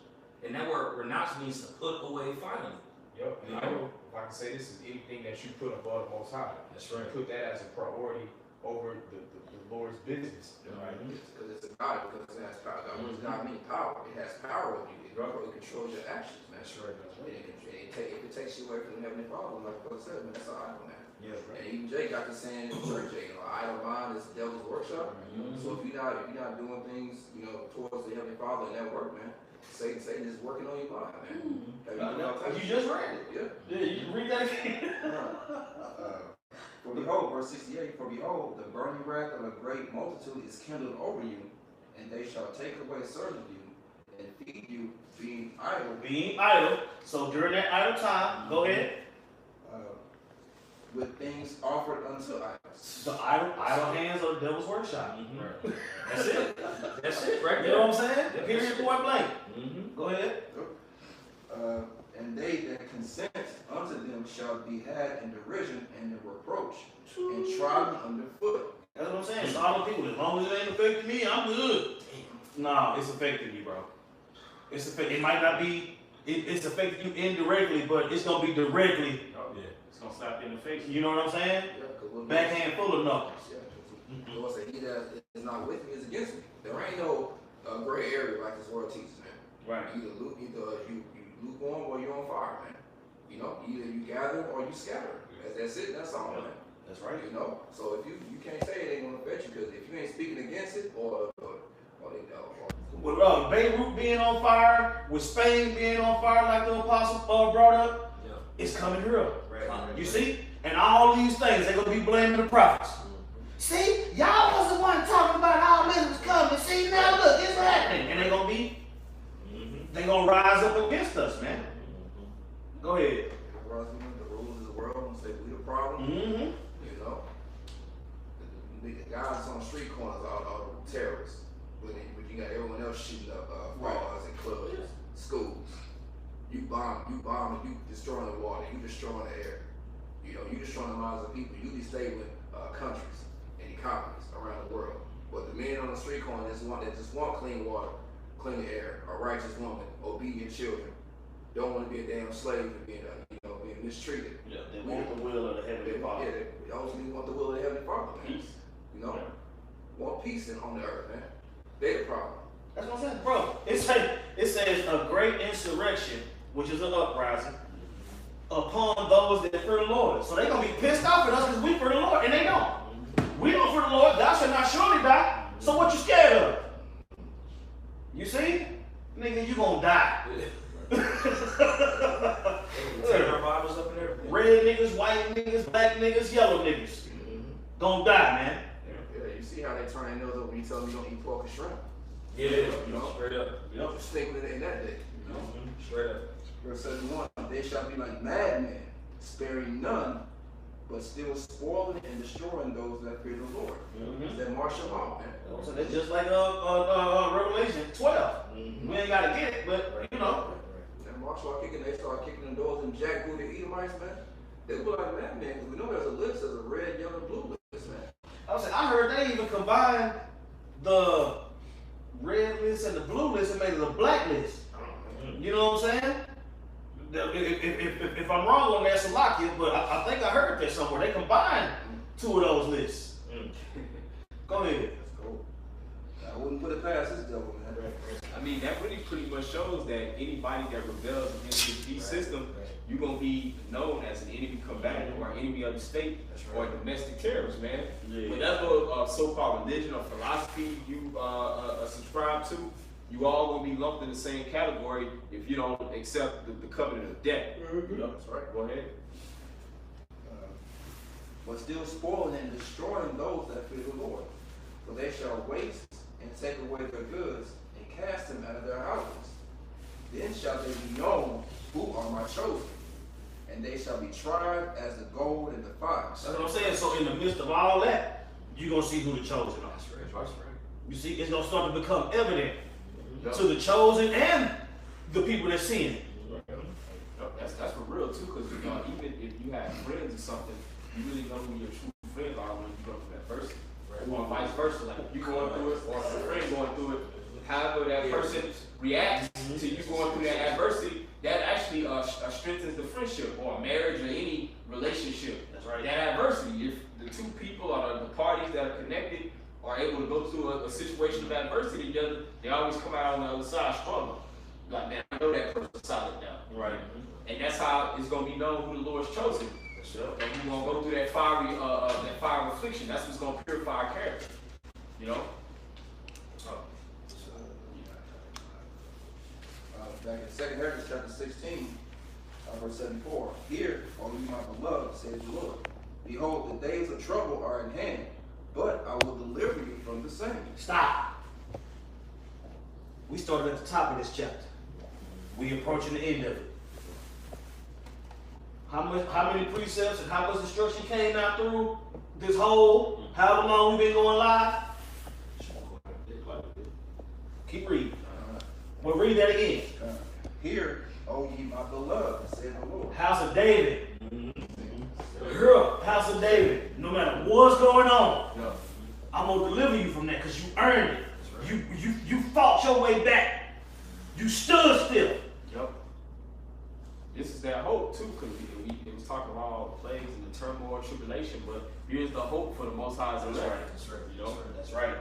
E: And that word renounce means to put away finally.
C: Yep. And I know, if I can say this, is anything that you put above the Most High.
E: That's right.
C: You put that as a priority over the Lord's business. Right?
G: Because it's a God, because it has power. What does God mean? Power. It has power over you. It controls your actions, man.
E: That's right.
G: It takes you away from the Heavenly Father, like Brother said, man. That's an idol, man.
E: Yeah, right.
G: And even Jay got to saying in church, you know, idle mind is the devil's workshop. So if you're not doing things, you know, towards the Heavenly Father in that work, man, Satan is working on your mind, man.
H: You just read it.
G: Yeah.
H: Yeah, you can read that again.
G: For behold, verse 68, for behold, the burning wrath of a great multitude is kindled over you, and they shall take away certain of you, and feed you, being idle.
H: Being idle. So during that idle time, go ahead.
G: With things offered unto idols.
H: The idle hands of the devil's workshop.
E: Right. That's it. That's it, right
H: You
E: there.
H: know what I'm saying? Period, point blank.
E: Mm-hmm.
H: Go ahead.
G: And they that consent unto them shall be had in derision and in reproach, and trodden underfoot.
H: That's what I'm saying. So all the people, as long as it ain't affecting me, I'm good. Nah, it's affecting you, bro. It's affecting. It might not be. It's affecting you indirectly, but it's gonna be directly.
C: Oh, yeah. It's going to slap you in the face.
H: You know what I'm saying?
G: Yeah, 'cause what-
H: Backhand full of knuckles.
G: Yeah, the Lord said, he that is not with me is against me. There ain't no gray area like this world teaches, man.
H: Right.
G: Either you lukewarm or you're on fire, man. You know, either you gather or you scatter. That's it. That's all, man.
H: That's right.
G: You know, so if you can't say it ain't gonna affect you, because if you ain't speaking against it or
H: With Beirut being on fire, with Spain being on fire, like the apostle brought up,
E: Yeah.
H: it's coming here.
E: Right.
H: You see? And all these things, they're gonna be blaming the prophets. See, y'all was the one talking about all this was coming. See, now look, it's happening. And they're gonna be, they're gonna rise up against us, man. Go ahead.
G: the rulers of the world and say we the problem.
H: Mm-hmm.
G: You know, the guys on street corners are terrorists. But you got everyone else shooting up bars and clubs, schools. You bomb, and you destroying the water, you destroying the air. You know, you destroying the lives of people. You destabilizing countries and economies around the world. But the men on the street corner that just want clean water, clean air, a righteous woman, obedient children, don't want to be a damn slave and being mistreated.
H: Yeah, they want the will of the Heavenly Father.
G: Yeah, they ultimately want the will of the Heavenly Father, man. Peace. You know, want peace on the earth, man. They the problem.
H: That's what I'm saying, bro. It says a great insurrection, which is an uprising, upon those that fear the Lord. So they're gonna be pissed off at us because we fear the Lord, and they don't. We don't fear the Lord. Thou shalt not surely die. So what you scared of? You see, nigga, you gonna die.
E: Take our Bibles up and everything.
H: Red niggas, white niggas, black niggas, yellow niggas, gonna die, man.
G: Yeah, you see how they turn their nose up when you tell them you don't eat pork and shrimp.
E: Yeah,
G: You know?
E: straight up.
G: You stink with it in that day. You know?
E: Straight up.
G: Verse 71, they shall be like madmen, sparing none, but still spoiling and destroying those that fear the Lord. It's that martial law, man.
H: So that's just like Revelation 12. We ain't gotta get it, but you know.
G: That martial law kicking, they start kicking the doors and jackbooted Edomites, man. They were like madmen, because we know there's a list, there's a red, yellow, blue list, man.
H: I heard they even combined the red list and the blue list and made it a black list. You know what I'm saying? If I'm wrong on that, Salakia, but I think I heard that somewhere. They combined two of those lists. Go ahead.
G: That's cool. I wouldn't put it past this devil, man.
C: I mean, that really pretty much shows that anybody that rebels against this beast system, you're going to be known as an enemy combatant or enemy of the state or a domestic terrorist, man.
H: Yeah.
C: Whatever so-called religion or philosophy you subscribe to, you all will be lumped in the same category if you don't accept the covenant of death. You know?
G: That's right.
C: Go ahead.
G: But still spoiling and destroying those that fear the Lord. For they shall waste and take away their goods and cast them out of their houses. Then shall they be known who are my chosen, and they shall be tried as the gold and the fire.
H: That's what I'm saying. So in the midst of all that, you're gonna see who the chosen are.
C: That's right.
H: You see, it's gonna start to become evident to the chosen and the people that sin.
C: That's for real too, because even if you have friends or something, you really know who your true friends are when you go through that person. Or vice versa, like you going through it or a friend going through it, however that person reacts to you going through that adversity, that actually strengthens the friendship or marriage or any relationship.
H: That's right.
C: That adversity, if the two people or the parties that are connected are able to go through a situation of adversity together, they always come out on the other side stronger. Like, man, I know that person's solid now.
H: Right.
C: And that's how it's going to be known who the Lord's chosen. And we're going to go through that fiery affliction. That's what's going to purify our character. You know?
G: Back in 2 Ezra chapter 16, verse 74. Hear, O ye my beloved, says the Lord. Behold, the days of trouble are at hand, but I will deliver you from the same.
H: Stop. We started at the top of this chapter. We approaching the end of it. How many precepts and how much instruction came out through this whole, however long we've been going live? Keep reading. We'll read that again.
G: Hear, O ye my beloved, said the Lord.
H: House of David. House of David. No matter what's going on, I'm gonna deliver you from that because you earned it. You fought your way back. You stood still.
C: Yep. This is that hope too, because it was talking about all the plagues and the turmoil, tribulation, but here's the hope for the Most High's elect.
H: That's right.
C: You know?
H: That's right.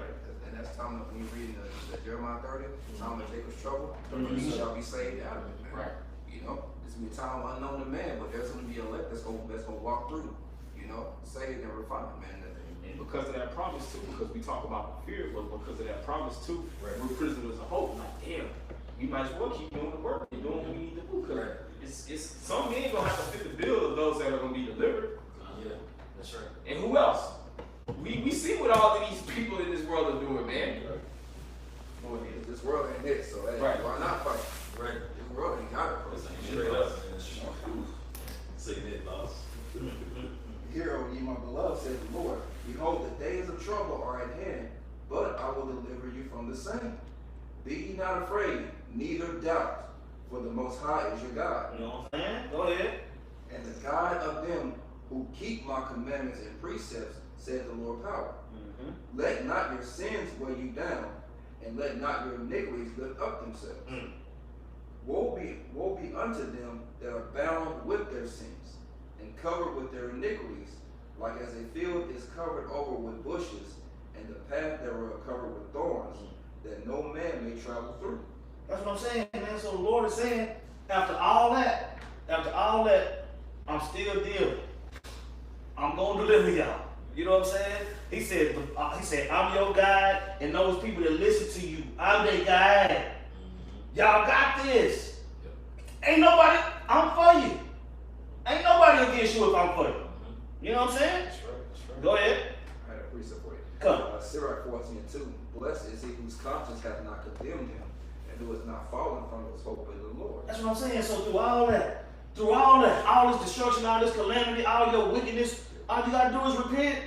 G: And that's time when you read the Jeremiah 30, time of Jacob's trouble, he shall be saved out of it, man.
C: Right.
G: You know, it's gonna be a time unknown to man, but there's gonna be a elect that's gonna walk through, you know, saved and refined, man.
C: And because of that promise too, because we talk about the fear, but because of that promise too, we're prisoners of hope. Like, damn, we might as well keep doing the work and doing what we need to do. Because it's some men gonna have to fit the bill of those that are gonna be delivered.
E: Yeah, that's right.
C: And who else? We see what all of these people in this world are doing, man.
G: This world ain't it, so hey,
C: Right.
G: why not fight?
E: Right.
G: This world ain't got it, bro.
E: Straight up.
B: Say that, boss.
G: Hear, O ye my beloved, said the Lord. Behold, the days of trouble are at hand, but I will deliver you from the same. Be ye not afraid, neither doubt, for the Most High is your God,
H: You know what I'm saying? Go ahead.
G: and the God of them who keep my commandments and precepts, said the Lord power. Let not your sins weigh you down, and let not your iniquities lift up themselves. Woe be unto them that are bound with their sins, and covered with their iniquities, like as a field is covered over with bushes, and the path thereof covered with thorns, that no man may travel through.
H: That's what I'm saying, man. So the Lord is saying, after all that, I'm still dealing. I'm gonna deliver y'all. You know what I'm saying? He said, I'm your guide, and those people that listen to you, I'm their guide. Y'all got this. Ain't nobody, I'm for you. Ain't nobody against you if I'm for you. You know what I'm saying?
E: That's right.
H: Go ahead.
G: I had a precept for you.
H: Come.
G: Sirach 14:2. Blessed is he whose conscience hath not condemned him, and who has not fallen from his hope in the Lord.
H: That's what I'm saying. So through all that, all this destruction, all this calamity, all your wickedness, all you gotta do is repent.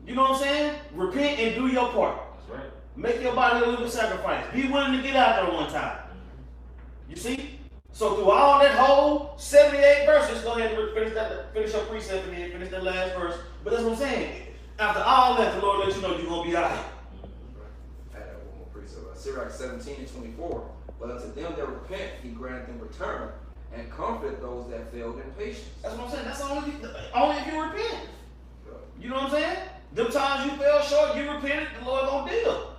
H: You know what I'm saying? Repent and do your part.
C: That's right.
H: Make your body a living sacrifice. Be willing to get out there one time. You see? So through all that whole 78 verses, go ahead and finish your precept and then finish that last verse. But that's what I'm saying. After all that, the Lord lets you know you're gonna be all right.
G: I had one more precept. Sirach 17:24. But unto them that repent, he granteth them return, and comfort those that failed in patience.
H: That's what I'm saying. That's only if you repent. You know what I'm saying? Them times you fell short, you repented, the Lord gonna deal.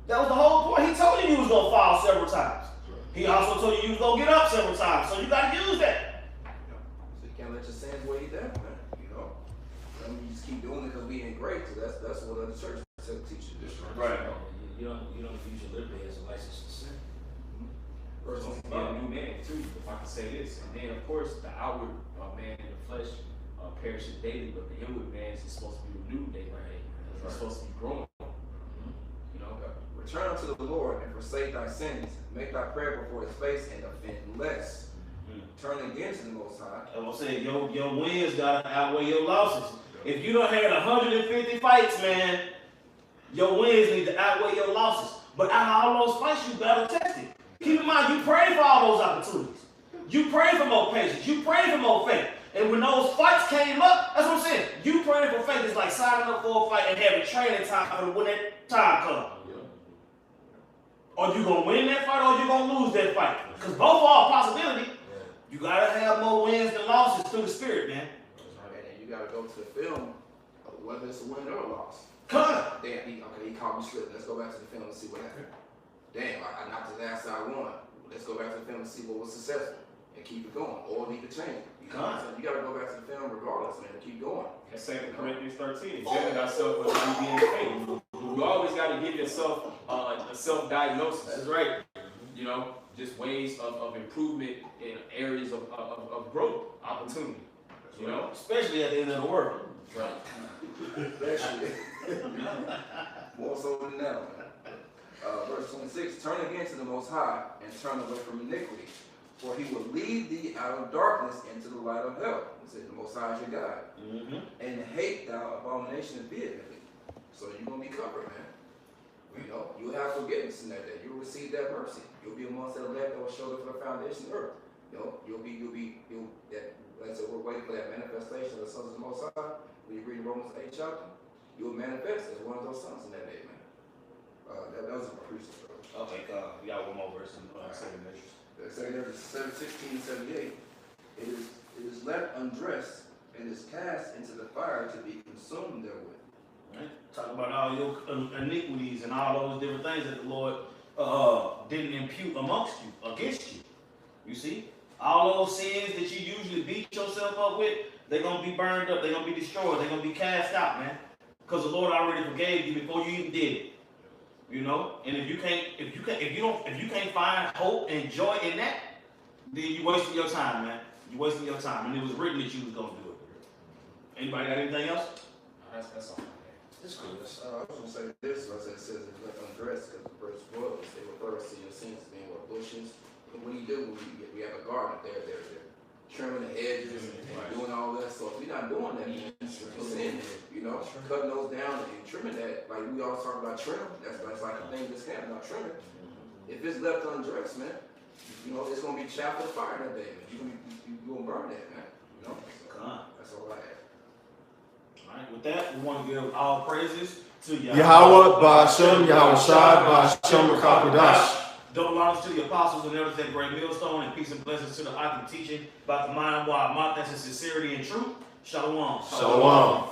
H: That was the whole point. He told you was gonna fall several times. He also told you was gonna get up several times. So you gotta use that.
G: So you can't let your sins weigh you down, man. You know? I mean, you just keep doing it because we ain't great. So that's what other churches teach you.
H: Right.
E: You don't use your liberty as a license to sin.
C: First, don't be a new man too, if I can say this. And then, of course, the outward man in the flesh perishes daily, but the inward man is supposed to be renewed day by day. It's supposed to be growing. You know?
G: Return unto the Lord and forsake thy sins. Make thy prayer before his face and offend less. Turn again to the Most High.
H: I'm saying your wins gotta outweigh your losses. If you don't had 150 fights, man, your wins need to outweigh your losses. But out of all those fights, you battle tested. Keep in mind, you pray for all those opportunities. You pray for more patience. You pray for more faith. And when those fights came up, that's what I'm saying. You praying for faith is like signing up for a fight and having training time for when that time comes. Or you gonna win that fight or you gonna lose that fight. Because both are a possibility. You gotta have more wins than losses through the spirit, man.
G: And you gotta go to the film, whether it's a win or a loss.
H: Cut.
G: Damn, he caught me slipping. Let's go back to the film and see what happened. Damn, I knocked his ass out, I won. Let's go back to the film and see what was successful. And keep it going. Or need to change. You know what I'm saying? You gotta go back to the film regardless, man, and keep going.
C: That's 2 Corinthians 13. Examine ourselves whether we be in faith. You always got to give yourself a self-diagnosis.
H: That's right.
C: You know, just ways of improvement in areas of growth, opportunity. You know?
H: Especially at the end of the world.
G: Especially. More so than now, man. Verse 26, turn again to the Most High and turn away from iniquity, for he will lead thee out of darkness into the light of health. He said, the Most High is your God. And hate thou abomination vehemently. So you're going to be covered, man. You know, you'll have forgiveness in that day. You'll receive that mercy. You'll be amongst that elect that will show up for the foundation of the earth. You know, we're waiting for that manifestation of the sons of the Most High. When you read Romans 8 chapter, you'll manifest as one of those sons in that day, man. That was a priest, bro.
H: Okay, we got one more verse in Second Ezra.
G: Second Ezra 7:16 and 78. It is left undressed and is cast into the fire to be consumed therewith.
H: Right? Talk about all your iniquities and all those different things that the Lord didn't impute amongst you, against you. You see? All those sins that you usually beat yourself up with, they're going to be burned up, they're going to be destroyed, they're going to be cast out, man. Because the Lord already forgave you before you even did it. You know? And if you can't find hope and joy in that, then you're wasting your time, man. You're wasting your time. And it was written that you was going to do it. Anybody got anything else?
C: That's all.
E: It's cool.
G: I was going to say this, it says it's left undressed because the verse was, they refer to your sins as being what bushes. But when you do, we have a garden, they're trimming the hedges and doing all that. So if you're not doing that, it's sin, you know, cutting those down and trimming that. Like we always talk about trim, that's like a thing that's kind of not trimming. If it's left undressed, man, you know, it's going to be chaff of fire that day, man. You're going to burn that, man. You know, so that's all I have.
H: All right, with that, we want to give all praises to
I: Yahweh Ba'Shem, Yahweh Shai, Ba'Shem Rakakadash.
H: Double honors to the apostles and elders at Great Millstone, and peace and blessings to the Akim teaching about the mind, why, my, that's in sincerity and truth. Shalom.
I: Shalom.